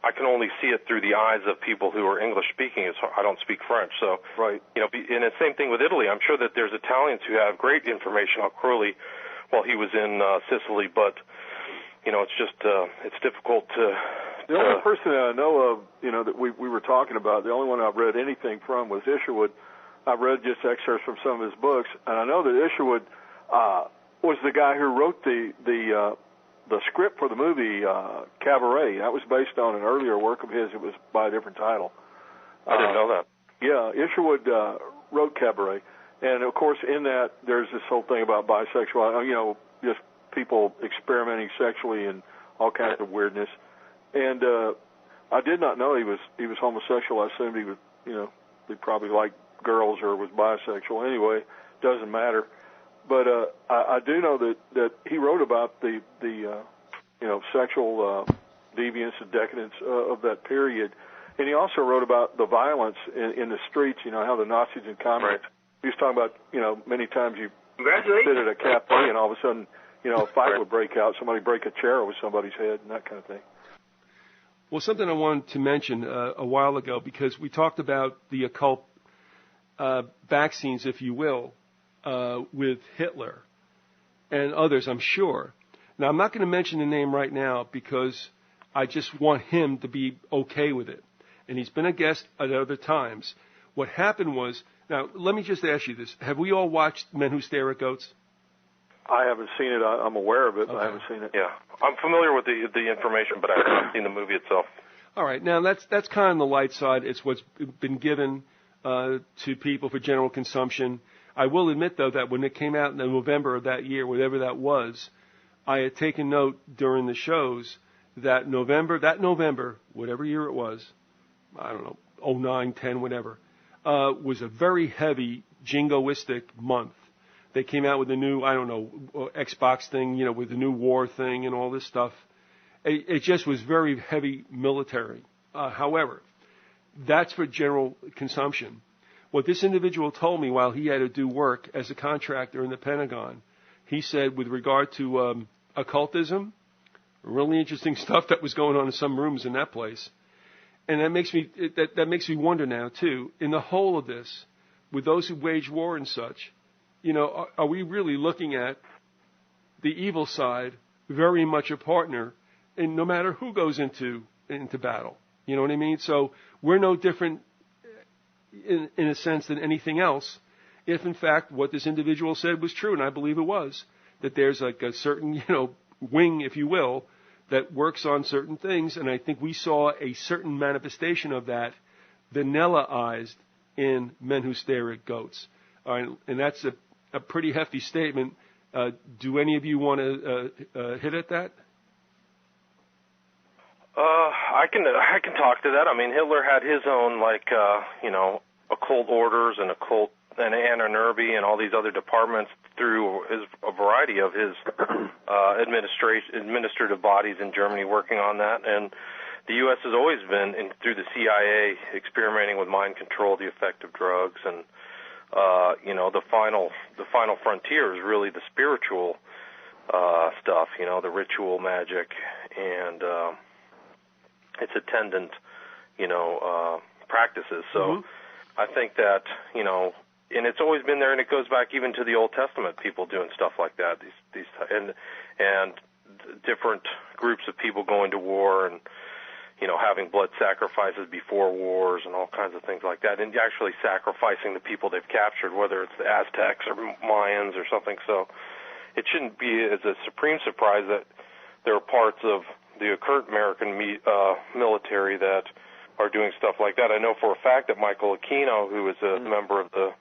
I can only see it through the eyes of people who are English speaking. I don't speak French, so right. And the same thing with Italy. I'm sure that there's Italians who have great information on Crowley while he was in Sicily, but it's just it's difficult to. The only person that I know of, that we were talking about, the only one I've read anything from was Isherwood. I've read just excerpts from some of his books, and I know that Isherwood was the guy who wrote the script for the movie Cabaret. That was based on an earlier work of his. It was by a different title. I didn't know that. Yeah, Isherwood wrote Cabaret. And, of course, in that, there's this whole thing about bisexuality, just people experimenting sexually and all kinds of weirdness. And I did not know he was homosexual. I assumed he was, he probably liked girls or was bisexual. Anyway, doesn't matter. But I do know that he wrote about the sexual deviance and decadence of that period, and he also wrote about the violence in the streets. How the Nazis and communists. Right. He was talking about many times you sit at a cafe and all of a sudden a fight would break out. Somebody break a chair over somebody's head and that kind of thing. Well, something I wanted to mention a while ago, because we talked about the occult vaccines, if you will. With Hitler and others, I'm sure. Now, I'm not going to mention the name right now because I just want him to be okay with it. And he's been a guest at other times. What happened was, now, let me just ask you this. Have we all watched Men Who Stare at Goats? I haven't seen it. I'm aware of it, but I haven't seen it. Yeah. I'm familiar with the information, but I haven't seen the movie itself. All right. Now, that's kind of the light side. It's what's been given to people for general consumption. I will admit, though, that when it came out in November of that year, whatever that was, I had taken note during the shows that November, whatever year it was, I don't know, 09, 10, whatever, was a very heavy jingoistic month. They came out with a new, I don't know, Xbox thing, with the new war thing and all this stuff. It just was very heavy military. However, that's for general consumption. What this individual told me while he had to do work as a contractor in the Pentagon, he said with regard to occultism, really interesting stuff that was going on in some rooms in that place. And that makes me wonder now, too, in the whole of this, with those who wage war and such, are we really looking at the evil side very much a partner, and no matter who goes into battle? You know what I mean? So we're no different in a sense than anything else, if in fact what this individual said was true, and I believe it was, that there's like a certain, wing, if you will, that works on certain things, and I think we saw a certain manifestation of that vanilla-ized in Men Who Stare at Goats. And that's a pretty hefty statement. Do any of you want to hit at that? I can talk to that. I mean, Hitler had his own, occult orders and occult and Anarnerby and all these other departments through a variety of his administrative bodies in Germany working on that. And the U.S. has always been, through the CIA, experimenting with mind control, the effect of drugs, and the final frontier is really the spiritual stuff, the ritual magic and its attendant, practices. So I think that, and it's always been there, and it goes back even to the Old Testament, people doing stuff like that, and different groups of people going to war and, having blood sacrifices before wars and all kinds of things like that, and actually sacrificing the people they've captured, whether it's the Aztecs or Mayans or something. So it shouldn't be as a supreme surprise that there are parts of the current American military that are doing stuff like that. I know for a fact that Michael Aquino, who is a member of the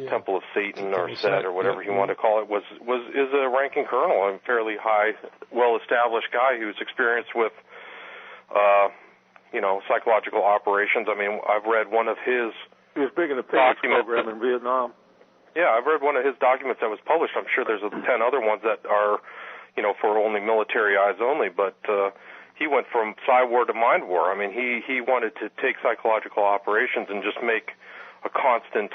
Temple of Satan or Set or whatever you want to call it, is a ranking colonel, a fairly high, well-established guy who's experienced with, psychological operations. I mean, I've read one of his. He was big in the PAX program in Vietnam. Yeah, I've read one of his documents that was published. I'm sure there's 10 other ones that are, for only military eyes only, but he went from psy-war to mind war. I mean, he wanted to take psychological operations and just make a constant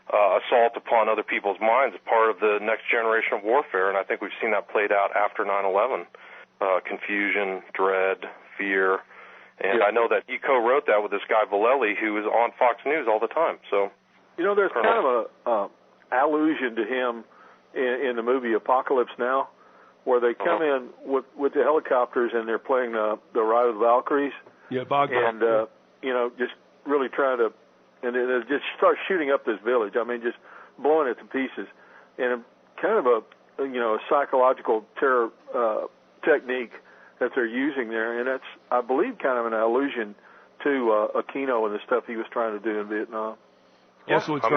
assault upon other people's minds part of the next generation of warfare, and I think we've seen that played out after 9/11. Confusion, dread, fear, and I know that he co-wrote that with this guy Vallely, who is on Fox News all the time. So, there's kind of a allusion to him in the movie Apocalypse Now, where they come in with the helicopters and they're playing the Ride of the Valkyries. Yeah, Wagner. And just really trying to, and they just start shooting up this village. I mean, just blowing it to pieces, and kind of a psychological terror technique that they're using there, and that's, I believe, kind of an allusion to Aquino and the stuff he was trying to do in Vietnam. Yeah. Also, it's I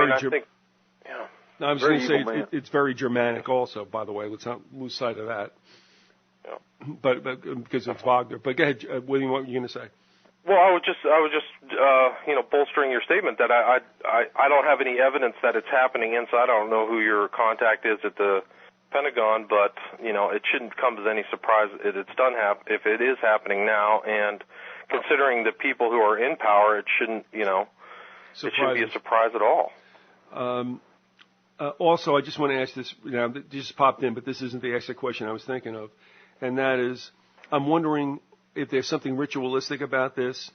was going to say it's very Germanic also, by the way. Let's not lose sight of that. Yeah. But because it's Wagner. But go ahead, William, what were you going to say? Well, I was just bolstering your statement that I don't have any evidence that it's happening inside. I don't know who your contact is at the Pentagon, but it shouldn't come as any surprise if it is happening now. And considering the people who are in power, it shouldn't it shouldn't be a surprise at all. Also, I just want to ask this. It just popped in, but this isn't the extra question I was thinking of, and that is, I'm wondering if there's something ritualistic about this,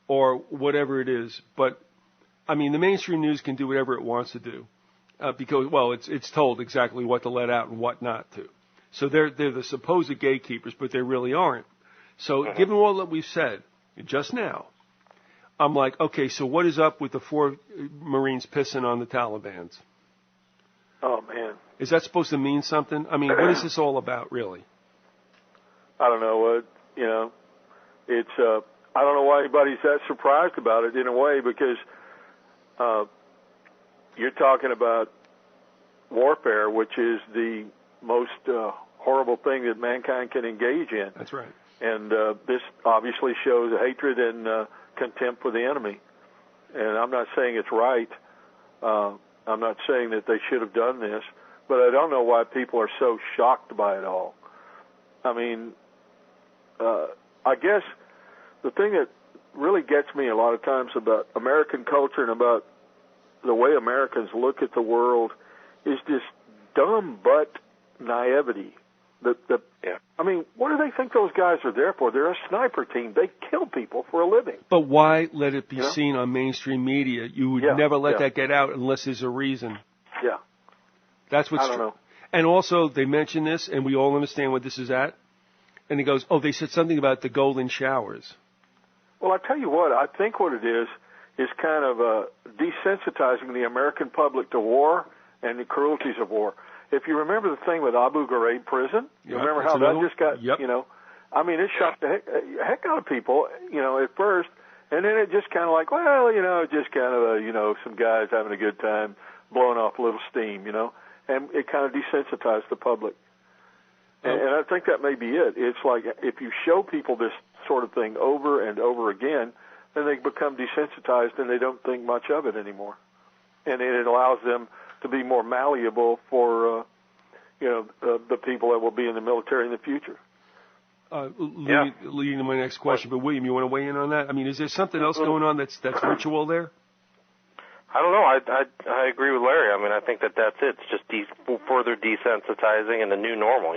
or whatever it is. But I mean, the mainstream news can do whatever it wants to do, because it's told exactly what to let out and what not to. So they're the supposed gatekeepers, but they really aren't. So given all that we've said just now, I'm like, okay, so what is up with the 4 Marines pissing on the Taliban's? Oh, man. Is that supposed to mean something? I mean, what is this all about, really? I don't know. It's I don't know why anybody's that surprised about it in a way, because you're talking about warfare, which is the most horrible thing that mankind can engage in. That's right. And this obviously shows hatred and contempt for the enemy. And I'm not saying it's right. I'm not saying that they should have done this, but I don't know why people are so shocked by it all. I mean, I guess the thing that really gets me a lot of times about American culture and about the way Americans look at the world is this dumb butt naivety. I mean, what do they think those guys are there for? They're a sniper team. They kill people for a living. But why let it be seen on mainstream media? You would never let that get out unless there's a reason. Yeah. That's what's I don't know. And also, they mention this, and we all understand what this is at. And he goes, they said something about the golden showers. Well, I tell you what, I think what it is kind of desensitizing the American public to war and the cruelties of war. If you remember the thing with Abu Ghraib prison, you remember how that just got, I mean, it shocked the heck out of people, at first, and then it just kind of like, just kind of, some guys having a good time, blowing off a little steam, and it kind of desensitized the public. And I think that may be it. It's like if you show people this sort of thing over and over again, then they become desensitized and they don't think much of it anymore. And it allows them to be more malleable for, the people that will be in the military in the future. Leading to my next question, but William, you want to weigh in on that? I mean, is there something else going on that's ritual there? I don't know. I agree with Larry. I mean, I think that's it. It's just further desensitizing and the new normal,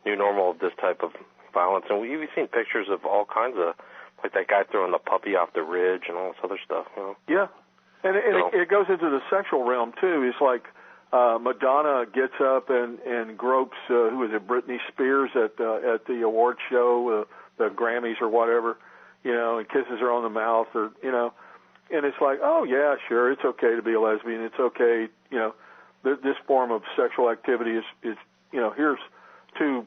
new normal of this type of violence. And we've seen pictures of all kinds of, like that guy throwing the puppy off the ridge and all this other stuff, Yeah. And it goes into the sexual realm, too. It's like Madonna gets up and gropes, who is it, Britney Spears at the award show, the Grammys or whatever, and kisses her on the mouth or, and it's like, oh, yeah, sure, it's okay to be a lesbian. It's okay, this form of sexual activity is here's two,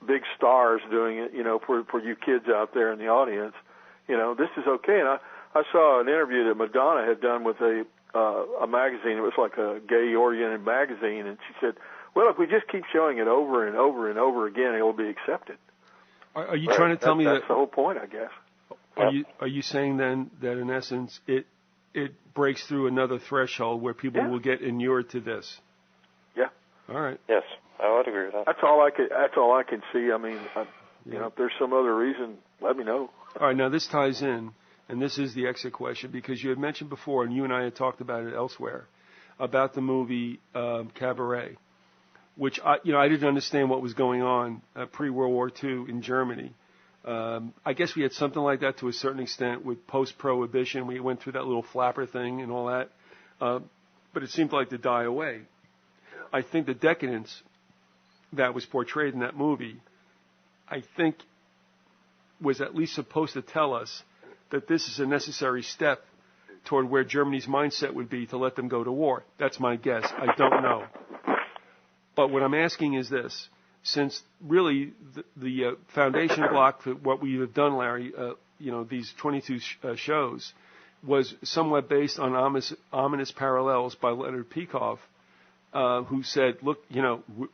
big stars doing it, for you kids out there in the audience. This is okay. And I saw an interview that Madonna had done with a magazine. It was like a gay-oriented magazine, and she said, well, if we just keep showing it over and over and over again, it will be accepted. Are you trying to tell me that's the whole point, I guess. Are you saying then that in essence it breaks through another threshold where people will get inured to this? Yeah. All right. Yes, I would agree with that. That's all I can see. I mean, if there's some other reason, let me know. All right. Now this ties in, and this is the exit question because you had mentioned before, and you and I had talked about it elsewhere, about the movie Cabaret, which I didn't understand what was going on pre-World War II in Germany. I guess we had something like that to a certain extent with post-prohibition. We went through that little flapper thing and all that. But it seemed like to die away. I think the decadence that was portrayed in that movie, I think, was at least supposed to tell us that this is a necessary step toward where Germany's mindset would be to let them go to war. That's my guess. I don't know. But what I'm asking is this. Since really the foundation block for what we have done, Larry, these 22 shows, was somewhat based on ominous parallels by Leonard Peikoff, who said, look,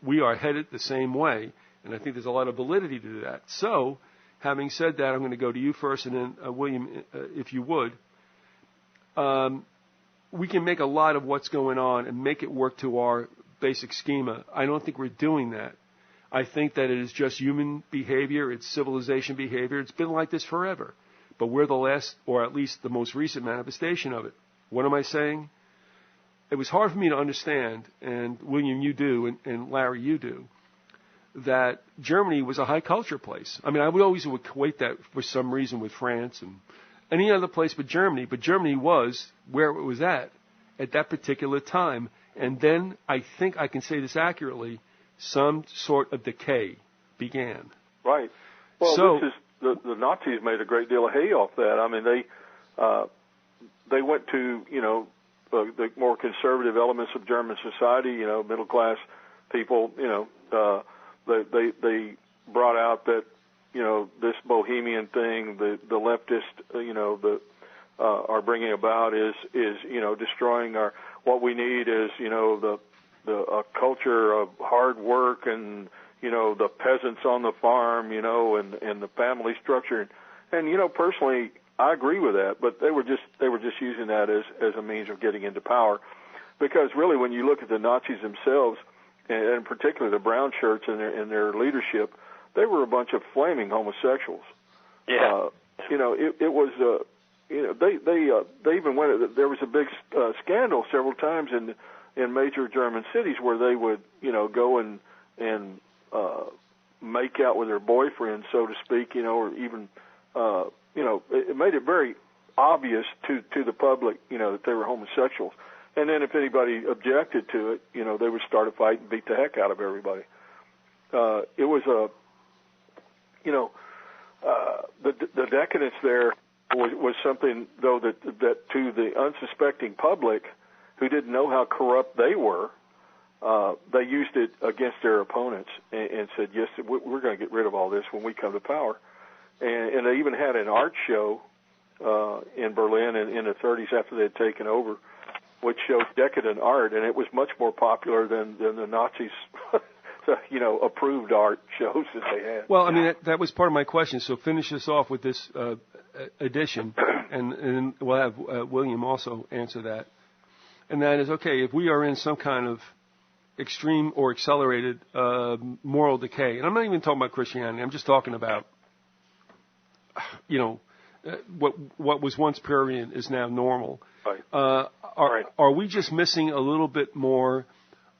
we are headed the same way, and I think there's a lot of validity to that. So, having said that, I'm going to go to you first, and then William, if you would. We can make a lot of what's going on and make it work to our basic schema. I don't think we're doing that. I think that it is just human behavior. It's civilization behavior. It's been like this forever. But we're the last, or at least the most recent manifestation of it. What am I saying? It was hard for me to understand, and William, you do, and Larry, you do, that Germany was a high culture place. I mean, I would always equate that for some reason with France and any other place but Germany. But Germany was where it was at that particular time. And then I think I can say this accurately, some sort of decay began. Right. Well, so, the Nazis made a great deal of hay off that. I mean, they went to, the more conservative elements of German society, middle class people, they brought out that, this bohemian thing, the leftist, are bringing about is destroying what we need is the culture of hard work and the peasants on the farm and the family structure and personally I agree with that, but they were just using that as a means of getting into power, because really when you look at the Nazis themselves and in particular the brown shirts and their leadership, they were a bunch of flaming homosexuals. Yeah. It was they even went. There was a big scandal several times in major German cities where they would go and make out with their boyfriends, so to speak, or even it made it very obvious to the public that they were homosexuals. And then if anybody objected to it, they would start a fight and beat the heck out of everybody. It was the decadence there was something, though, that to the unsuspecting public who didn't know how corrupt they were, they used it against their opponents and said, yes, we're going to get rid of all this when we come to power. And they even had an art show in Berlin in the 30s after they had taken over, which showed decadent art, and it was much more popular than the Nazis' approved art shows that they had. Well, I mean, that was part of my question. So finish us off with this addition, and we'll have William also answer that. And that is, okay, if we are in some kind of extreme or accelerated moral decay, and I'm not even talking about Christianity, I'm just talking about, what was once prurient is now normal. Right. Are we just missing a little bit more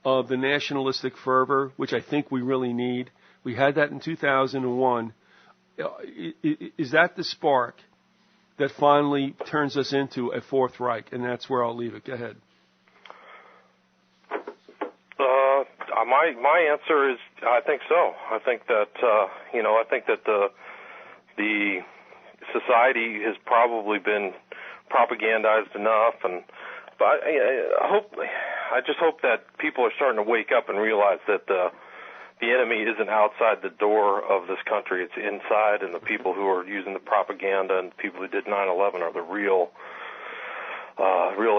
of the nationalistic fervor, which I think we really need? We had that in 2001. Is that the spark that finally turns us into a Fourth Reich? And that's where I'll leave it. Go ahead. My answer is I think so. I think that the society has probably been propagandized enough, but I just hope that people are starting to wake up and realize that the enemy isn't outside the door of this country; it's inside, and the people who are using the propaganda and the people who did 9/11 are the real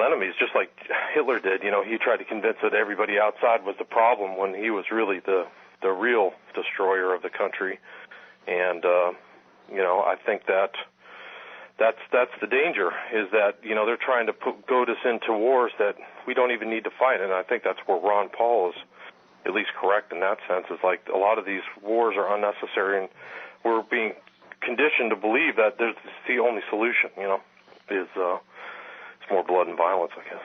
enemies, just like Hitler did. He tried to convince that everybody outside was the problem when he was really the real destroyer of the country. And I think that's the danger, is that they're trying to goad us into wars that we don't even need to fight. And I think that's where Ron Paul is at least correct in that sense. Is like a lot of these wars are unnecessary, and we're being conditioned to believe that there's the only solution. Is it's more blood and violence, I guess.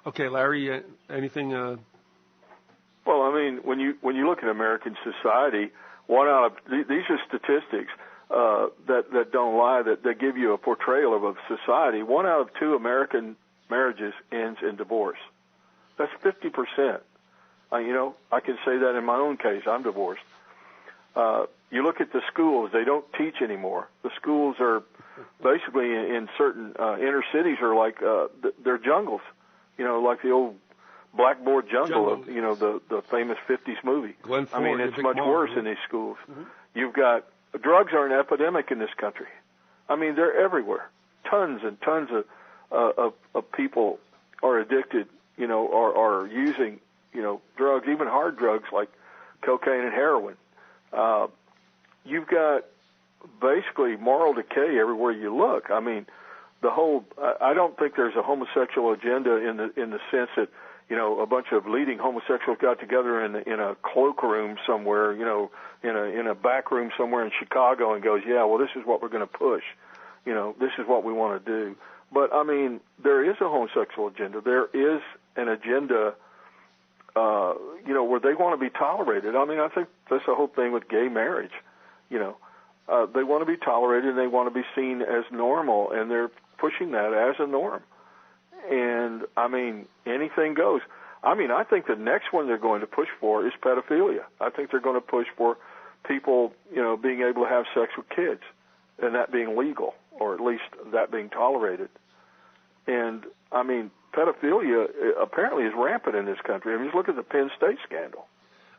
Okay, Larry, anything? Well, I mean, when you look at American society, these are statistics that don't lie, that give you a portrayal of a society. 1 out of 2 American marriages ends in divorce. That's 50%. I can say that in my own case. I'm divorced. You look at the schools; they don't teach anymore. The schools are basically in certain inner cities are like they're jungles. Like the old blackboard jungle of the famous 50s movie. I mean, it's much worse in these schools. Mm-hmm. You've got drugs are an epidemic in this country. I mean, they're everywhere. Tons and tons of people are addicted, are using, drugs, even hard drugs like cocaine and heroin. You've got basically moral decay everywhere you look. I mean, I don't think there's a homosexual agenda in the sense that, a bunch of leading homosexuals got together in a cloakroom somewhere, in a back room somewhere in Chicago and goes, yeah, well, this is what we're going to push. This is what we want to do. But, I mean, there is a homosexual agenda. There is an agenda, where they want to be tolerated. I mean, I think that's the whole thing with gay marriage. They want to be tolerated and they want to be seen as normal, and they're pushing that as a norm. And, I mean, anything goes. I mean, I think the next one they're going to push for is pedophilia. I think they're going to push for people, being able to have sex with kids and that being legal, or at least that being tolerated. And, I mean, pedophilia apparently is rampant in this country. I mean, just look at the Penn State scandal.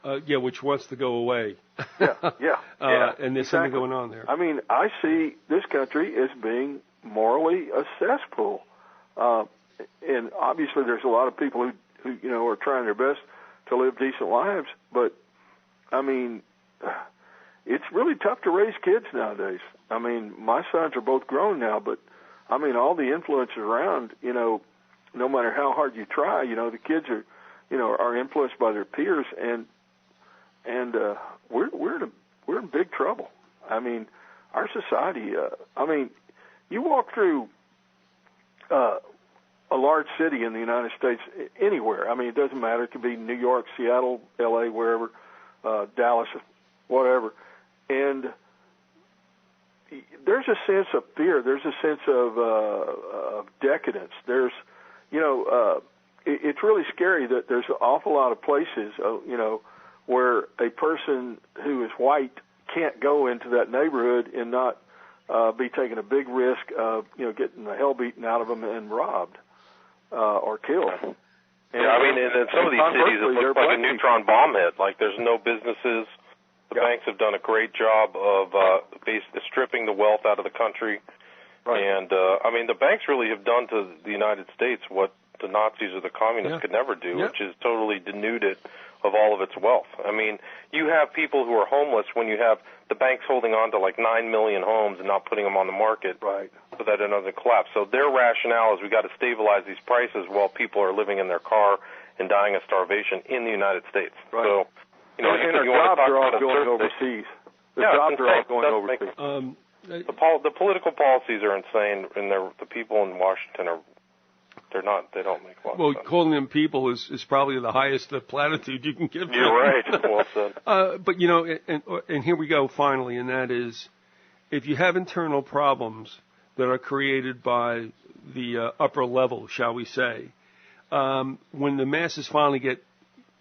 Which wants to go away. Yeah. And there's something going on there. I mean, I see this country as being morally a cesspool. And obviously there's a lot of people who are trying their best to live decent lives, but I mean, it's really tough to raise kids nowadays. I mean, my sons are both grown now, but I mean, all the influences around, no matter how hard you try, the kids are influenced by their peers, and we're in big trouble. I mean, our society. You walk through a large city in the United States, anywhere. I mean, it doesn't matter. It could be New York, Seattle, L.A., wherever, Dallas, whatever, and there's a sense of fear. There's a sense of decadence. There's, it's really scary that there's an awful lot of places, where a person who is white can't go into that neighborhood and not be taking a big risk of, getting the hell beaten out of them and robbed or killed. And, I mean, in some of these cities, it looks like a neutron bomb hit. Like, there's no businesses. The banks have done a great job of basically stripping the wealth out of the country. Right. And, the banks really have done to the United States what the Nazis or the communists could never do, which is totally denude it of all of its wealth. I mean, you have people who are homeless when you have the banks holding on to like 9 million homes and not putting them on the market so that it doesn't collapse. So their rationale is we got to stabilize these prices while people are living in their car and dying of starvation in the United States. Right. So, and our jobs are all going overseas. The jobs are all going overseas. The political policies are insane, and the people in Washington are. They don't make a lot of sense. Calling them people is probably the highest platitude you can give them. You're right. Well said. But, and here we go finally, and that is, if you have internal problems that are created by the upper level, shall we say, when the masses finally get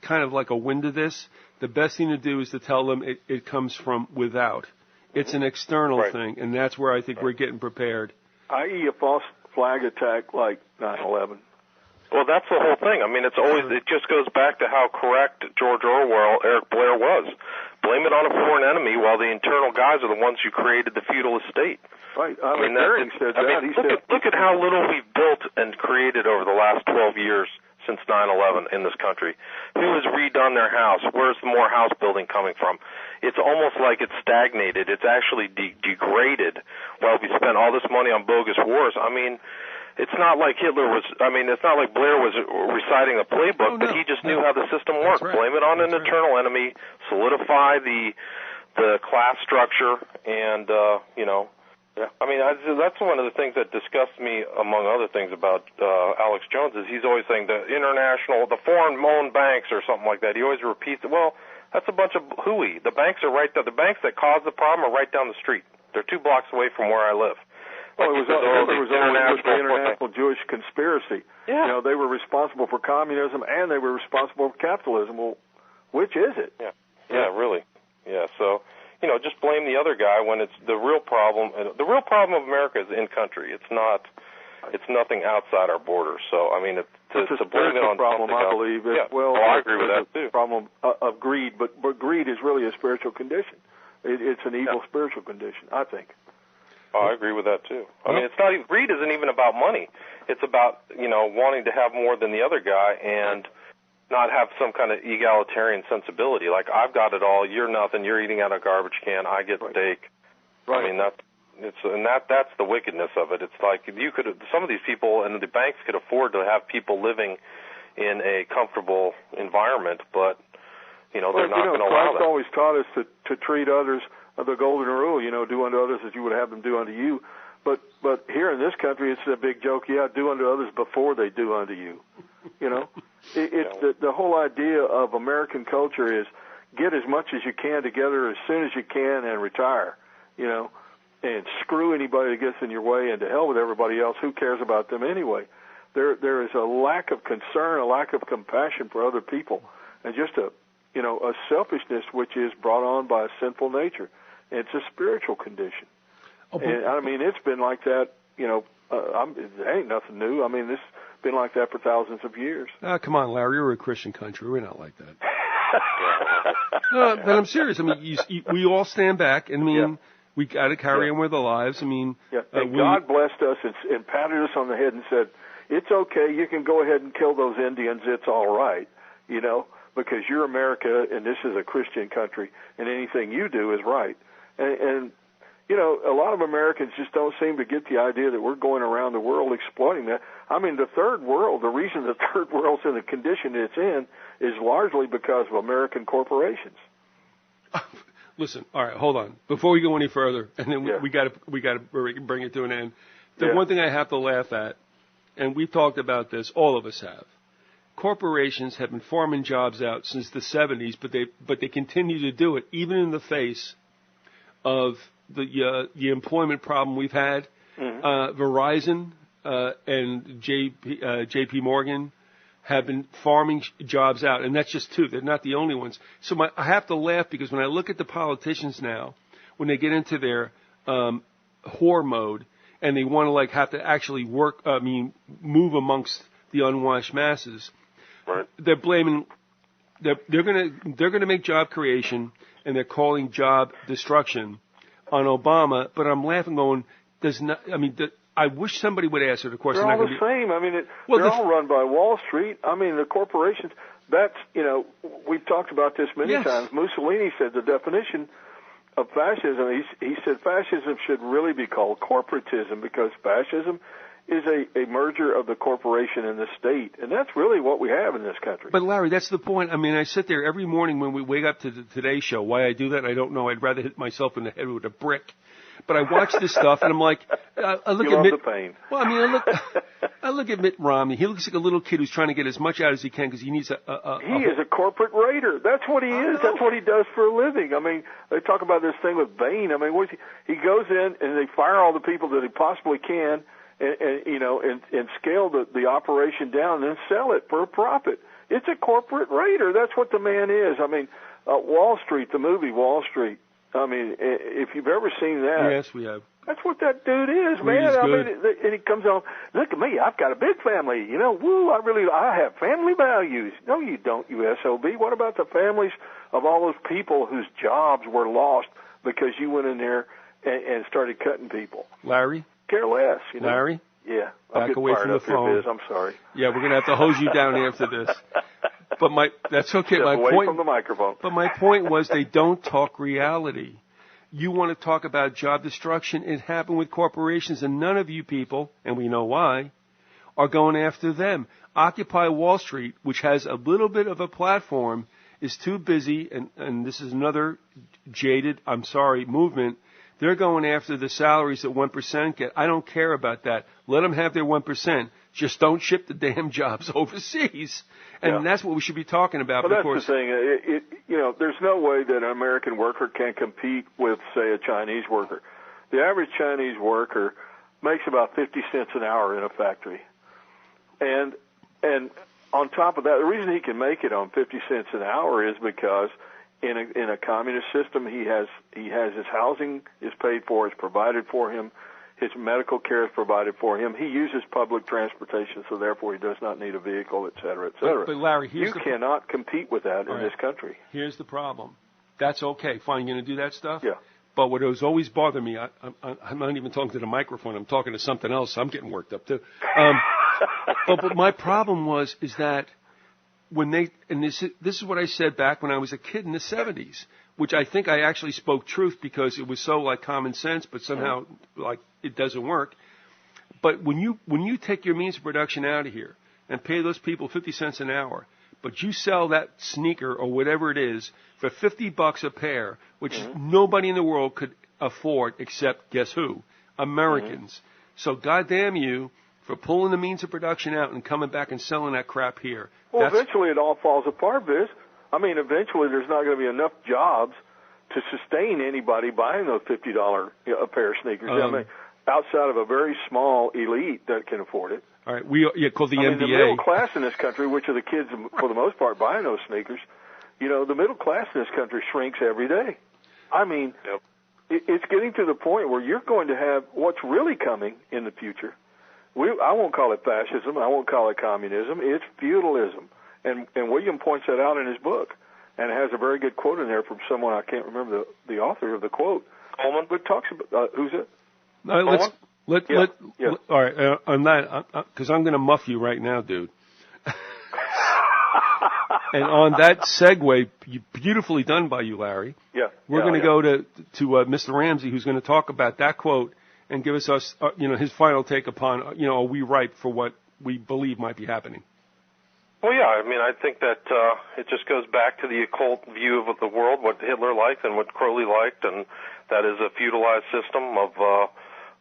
kind of like a wind of this, the best thing to do is to tell them it comes from without. It's an external thing, and that's where I think we're getting prepared. I.e. a false flag attack like 9/11. Well, that's the whole thing. I mean, it just goes back to how correct George Orwell, Eric Blair was. Blame it on a foreign enemy while the internal guys are the ones who created the feudalist state. Right. Look at how little we've built and created over the last 12 years since 9/11 in this country. Who has redone their house? Where's the more house building coming from? It's almost like it's stagnated. It's actually degraded while we spent all this money on bogus wars. I mean, it's not like it's not like Blair was reciting a playbook, but he just knew how the system worked. Right. Blame it on an internal enemy, solidify the class structure, and, I mean, that's one of the things that disgusts me, among other things, about Alex Jones, is he's always saying the foreign-owned banks or something like that. He always repeats it. Well, that's a bunch of hooey. The banks are right there. The banks that caused the problem are right down the street. They're 2 blocks away from where I live. Well, it was the international Jewish conspiracy. Yeah. They were responsible for communism and they were responsible for capitalism. Well, which is it? Yeah, really. Yeah, so, just blame the other guy when it's the real problem. The real problem of America is in country. It's nothing outside our borders. So, I mean, to blame it on problem, I believe. I agree with that too. Problem of greed, but greed is really a spiritual condition. It's an evil spiritual condition, I think. Oh, I agree with that too. I mean, greed isn't even about money. It's about wanting to have more than the other guy and not have some kind of egalitarian sensibility. Like, I've got it all. You're nothing. You're eating out of a garbage can. I get steak. Right. I mean, that's the wickedness of it. It's like some of these people and the banks could afford to have people living in a comfortable environment, but they're not going to allow that. Christ always taught us to treat others. The golden rule, do unto others as you would have them do unto you. But here in this country, it's a big joke. Yeah, do unto others before they do unto you. It's the whole idea of American culture is get as much as you can together as soon as you can and retire. And screw anybody that gets in your way, and to hell with everybody else. Who cares about them anyway? There is a lack of concern, a lack of compassion for other people, and just a selfishness which is brought on by a sinful nature. It's a spiritual condition. And I mean, it's been like that, it ain't nothing new. I mean, this has been like that for thousands of years. Come on, Larry, we're a Christian country. We're not like that. No, but I'm serious. I mean, we all stand back, and I mean, We got to carry on with our lives. I mean, and God blessed us and patted us on the head and said, "It's okay. You can go ahead and kill those Indians. It's all right, because you're America and this is a Christian country, and anything you do is right." And a lot of Americans just don't seem to get the idea that we're going around the world exploiting that. I mean, the third world, the reason the third world's in the condition it's in is largely because of American corporations. Listen, all right, hold on. Before we go any further, and then we got to bring it to an end. The one thing I have to laugh at, and we've talked about this, all of us have. Corporations have been farming jobs out since the 70s, but they continue to do it even in the face of the employment problem we've had. Verizon and J.P. Morgan have been farming jobs out, and that's just two. They're not the only ones. So I have to laugh because when I look at the politicians now, when they get into their whore mode and they want to have to actually move amongst the unwashed masses, right. They're blaming. They're gonna make job creation and they're calling job destruction on Obama, but I'm laughing going, I wish somebody would answer the question. They're all the same. I mean, they're all run by Wall Street. I mean, the corporations, we've talked about this many times. Mussolini said the definition of fascism, he said fascism should really be called corporatism because fascism is a merger of the corporation and the state. And that's really what we have in this country. But, Larry, that's the point. I mean, I sit there every morning when we wake up to the Today Show. Why I do that, I don't know. I'd rather hit myself in the head with a brick. But I watch this stuff, and I'm like, I look at Mitt. The pain. Well, I mean, I look at Mitt Romney. He looks like a little kid who's trying to get as much out as he can because he needs He is a corporate raider. That's what he is. That's what he does for a living. I mean, they talk about this thing with Bain. I mean, he goes in and they fire all the people that he possibly can, and scale the operation down and then sell it for a profit. It's a corporate raider. That's what the man is. I mean, Wall Street, the movie Wall Street. I mean, if you've ever seen that. Yes, we have. That's what that dude is, man. I mean, and he comes on, look at me, I've got a big family. I have family values. No, you don't, you SOB. What about the families of all those people whose jobs were lost because you went in there and started cutting people? Larry? Care less, Larry? Yeah. Back away from the phone. I'm sorry. Yeah, we're going to have to hose you down after this. But that's okay. Step away from the microphone. But my point was they don't talk reality. You want to talk about job destruction. It happened with corporations, and none of you people, and we know why, are going after them. Occupy Wall Street, which has a little bit of a platform, is too busy, and this is another jaded, movement. They're going after the salaries that 1% get. I don't care about that. Let them have their 1%. Just don't ship the damn jobs overseas. And that's what we should be talking about. Well, that's the thing. There's no way that an American worker can compete with, say, a Chinese worker. The average Chinese worker makes about 50 cents an hour in a factory. And on top of that, the reason he can make it on 50 cents an hour is because in a communist system, he has his housing is paid for, is provided for him, his medical care is provided for him. He uses public transportation, so therefore he does not need a vehicle, et cetera, et cetera. But Larry, you cannot compete with that in this country. Here's the problem. That's okay. Fine, you're going to do that stuff? Yeah. But what has always bothered me, I'm not even talking to the microphone. I'm talking to something else. I'm getting worked up too. But my problem is that when this is what I said back when I was a kid in the 70s, which I think I actually spoke truth because it was so like common sense, but somehow like it doesn't work. But when you take your means of production out of here and pay those people 50 cents an hour, but you sell that sneaker or whatever it is for $50 a pair, which nobody in the world could afford except guess who? Americans. So goddamn you for pulling the means of production out and coming back and selling that crap here. Well, eventually it all falls apart, Viz. I mean, eventually there's not going to be enough jobs to sustain anybody buying those $50 a pair of sneakers. I mean, outside of a very small elite that can afford it. All right, called the NBA. The middle class in this country, which are the kids for the most part buying those sneakers, the middle class in this country shrinks every day. I mean, it's getting to the point where you're going to have what's really coming in the future. I won't call it fascism. I won't call it communism. It's feudalism. And William points that out in his book. And it has a very good quote in there from someone, I can't remember the author of the quote. Coleman? But talks about who's it? All right, on that, because I'm going to muff you right now, dude. And on that segue, beautifully done by you, Larry. Yeah. We're going to go to Mr. Ramsey, who's going to talk about that quote and give us his final take upon, are we ripe for what we believe might be happening? Well, yeah. I mean, I think that it just goes back to the occult view of the world, what Hitler liked and what Crowley liked, and that is a feudalized system of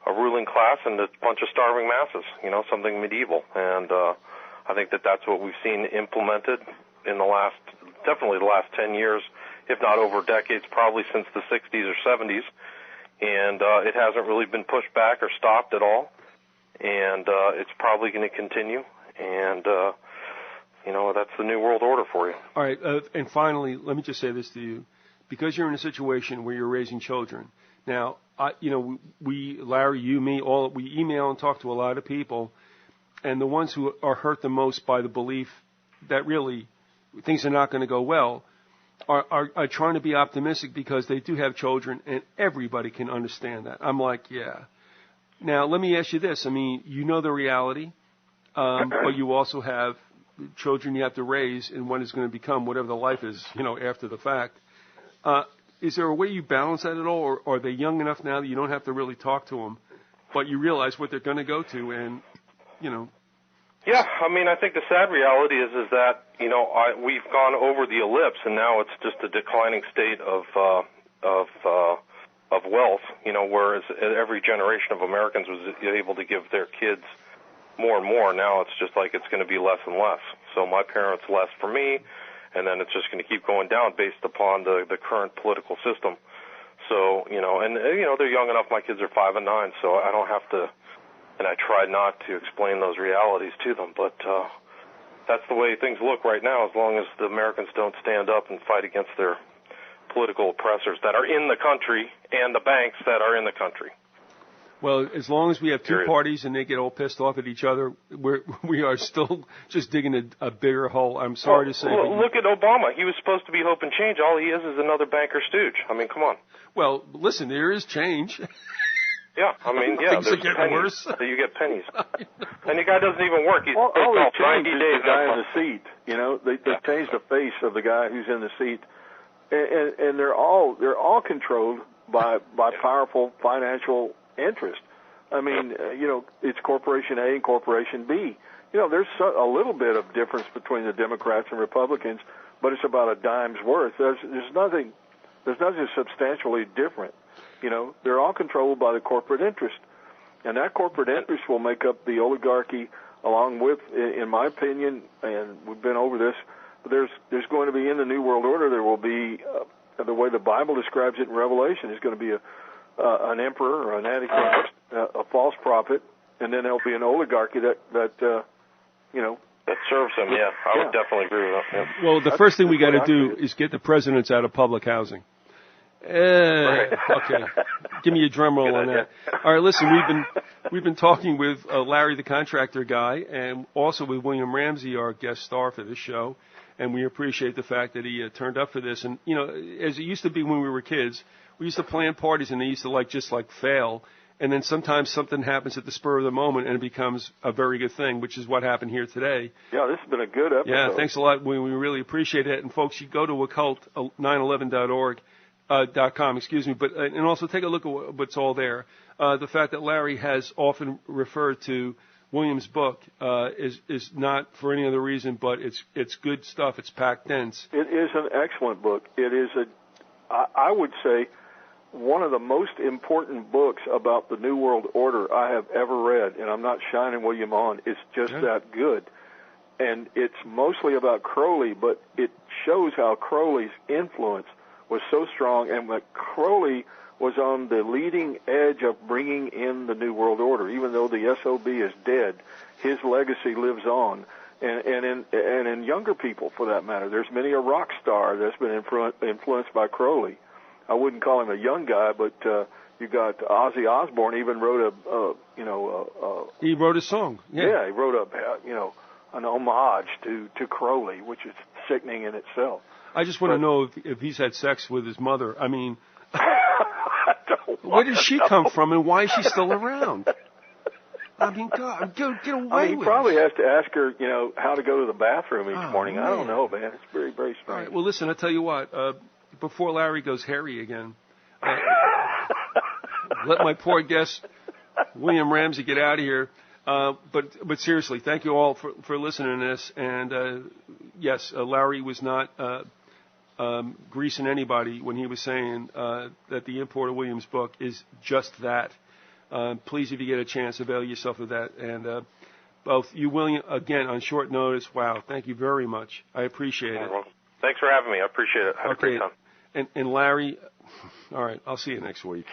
a ruling class and a bunch of starving masses. Something medieval, and I think that that's what we've seen implemented in definitely the last 10 years, if not over decades, probably since the 60s or 70s. And it hasn't really been pushed back or stopped at all. And it's probably going to continue. And, that's the New World Order for you. All right. And finally, let me just say this to you. Because you're in a situation where you're raising children. Now, we, Larry, you, me, we email and talk to a lot of people. And the ones who are hurt the most by the belief that really things are not going to go well are trying to be optimistic because they do have children, and everybody can understand that. I'm like, yeah. Now, let me ask you this. I mean, the reality, but you also have children you have to raise in what is going to become whatever the life is, after the fact. Is there a way you balance that at all, or are they young enough now that you don't have to really talk to them, but you realize what they're going to go to and, Yeah, I mean, I think the sad reality is that we've gone over the ellipse, and now it's just a declining state of wealth. Whereas every generation of Americans was able to give their kids more and more. Now it's just like it's going to be less and less. So my parents less for me, and then it's just going to keep going down based upon the current political system. So they're young enough. My kids are 5 and 9, so I don't have to. And I try not to explain those realities to them, but that's the way things look right now, as long as the Americans don't stand up and fight against their political oppressors that are in the country and the banks that are in the country. Well, as long as we have two parties and they get all pissed off at each other, we are still just digging a bigger hole. I'm sorry to say. Look at Obama. He was supposed to be hope and change. All he is another banker stooge. I mean, come on. Well, listen, there is change. Yeah, I mean, things are getting pennies. Worse. So you get pennies. And the guy doesn't even work. He's all they changed is the guy in the seat. They changed the face of the guy who's in the seat, and they're all controlled by powerful financial interest. I mean, it's Corporation A and Corporation B. There's a little bit of difference between the Democrats and Republicans, but it's about a dime's worth. There's nothing substantially different. They're all controlled by the corporate interest. And that corporate interest will make up the oligarchy along with, in my opinion, and we've been over this, there's going to be in the New World Order, there will be, the way the Bible describes it in Revelation, is going to be an emperor or an antichrist, a false prophet, and then there'll be an oligarchy that serves him, yeah. I would definitely agree with that. Yeah. Well, the first thing we got to do is get the presidents out of public housing. Okay. Give me a drum roll on that. All right, listen, we've been talking with Larry the Contractor guy and also with William Ramsey, our guest star for this show, and we appreciate the fact that he turned up for this. And, as it used to be when we were kids, we used to plan parties and they used to just fail. And then sometimes something happens at the spur of the moment and it becomes a very good thing, which is what happened here today. Yeah, this has been a good episode. Yeah, thanks a lot. We really appreciate it. And folks, you go to occult911.org. .com, excuse me, and also take a look at what's all there. The fact that Larry has often referred to William's book is not for any other reason, but it's good stuff. It's packed dense. It is an excellent book. It is I would say, one of the most important books about the New World Order I have ever read, and I'm not shining William on. It's just that good. And it's mostly about Crowley, but it shows how Crowley's influence was so strong, and that Crowley was on the leading edge of bringing in the New World Order. Even though the SOB is dead, his legacy lives on, and in younger people, for that matter. There's many a rock star that's been influenced by Crowley. I wouldn't call him a young guy, but you got Ozzy Osbourne even wrote he wrote a song. Yeah, he wrote an homage to Crowley, which is sickening in itself. I just want to know if he's had sex with his mother. I mean, I don't Where did she come from, and why is she still around? I mean, God, get away with it. He probably has to ask her, how to go to the bathroom each morning. Man. I don't know, man. It's very, very strange. All right, well, listen, I'll tell you what. Before Larry goes hairy again, let my poor guest, William Ramsey, get out of here. But seriously, thank you all for listening to this. And yes, Larry was not greasing anybody when he was saying that the import of William's book is just that. Please, if you get a chance, avail yourself of that. And both you, William, again on short notice. Wow, thank you very much. I appreciate it. Well, thanks for having me. I appreciate it. Have a great time. And Larry, all right, I'll see you next week.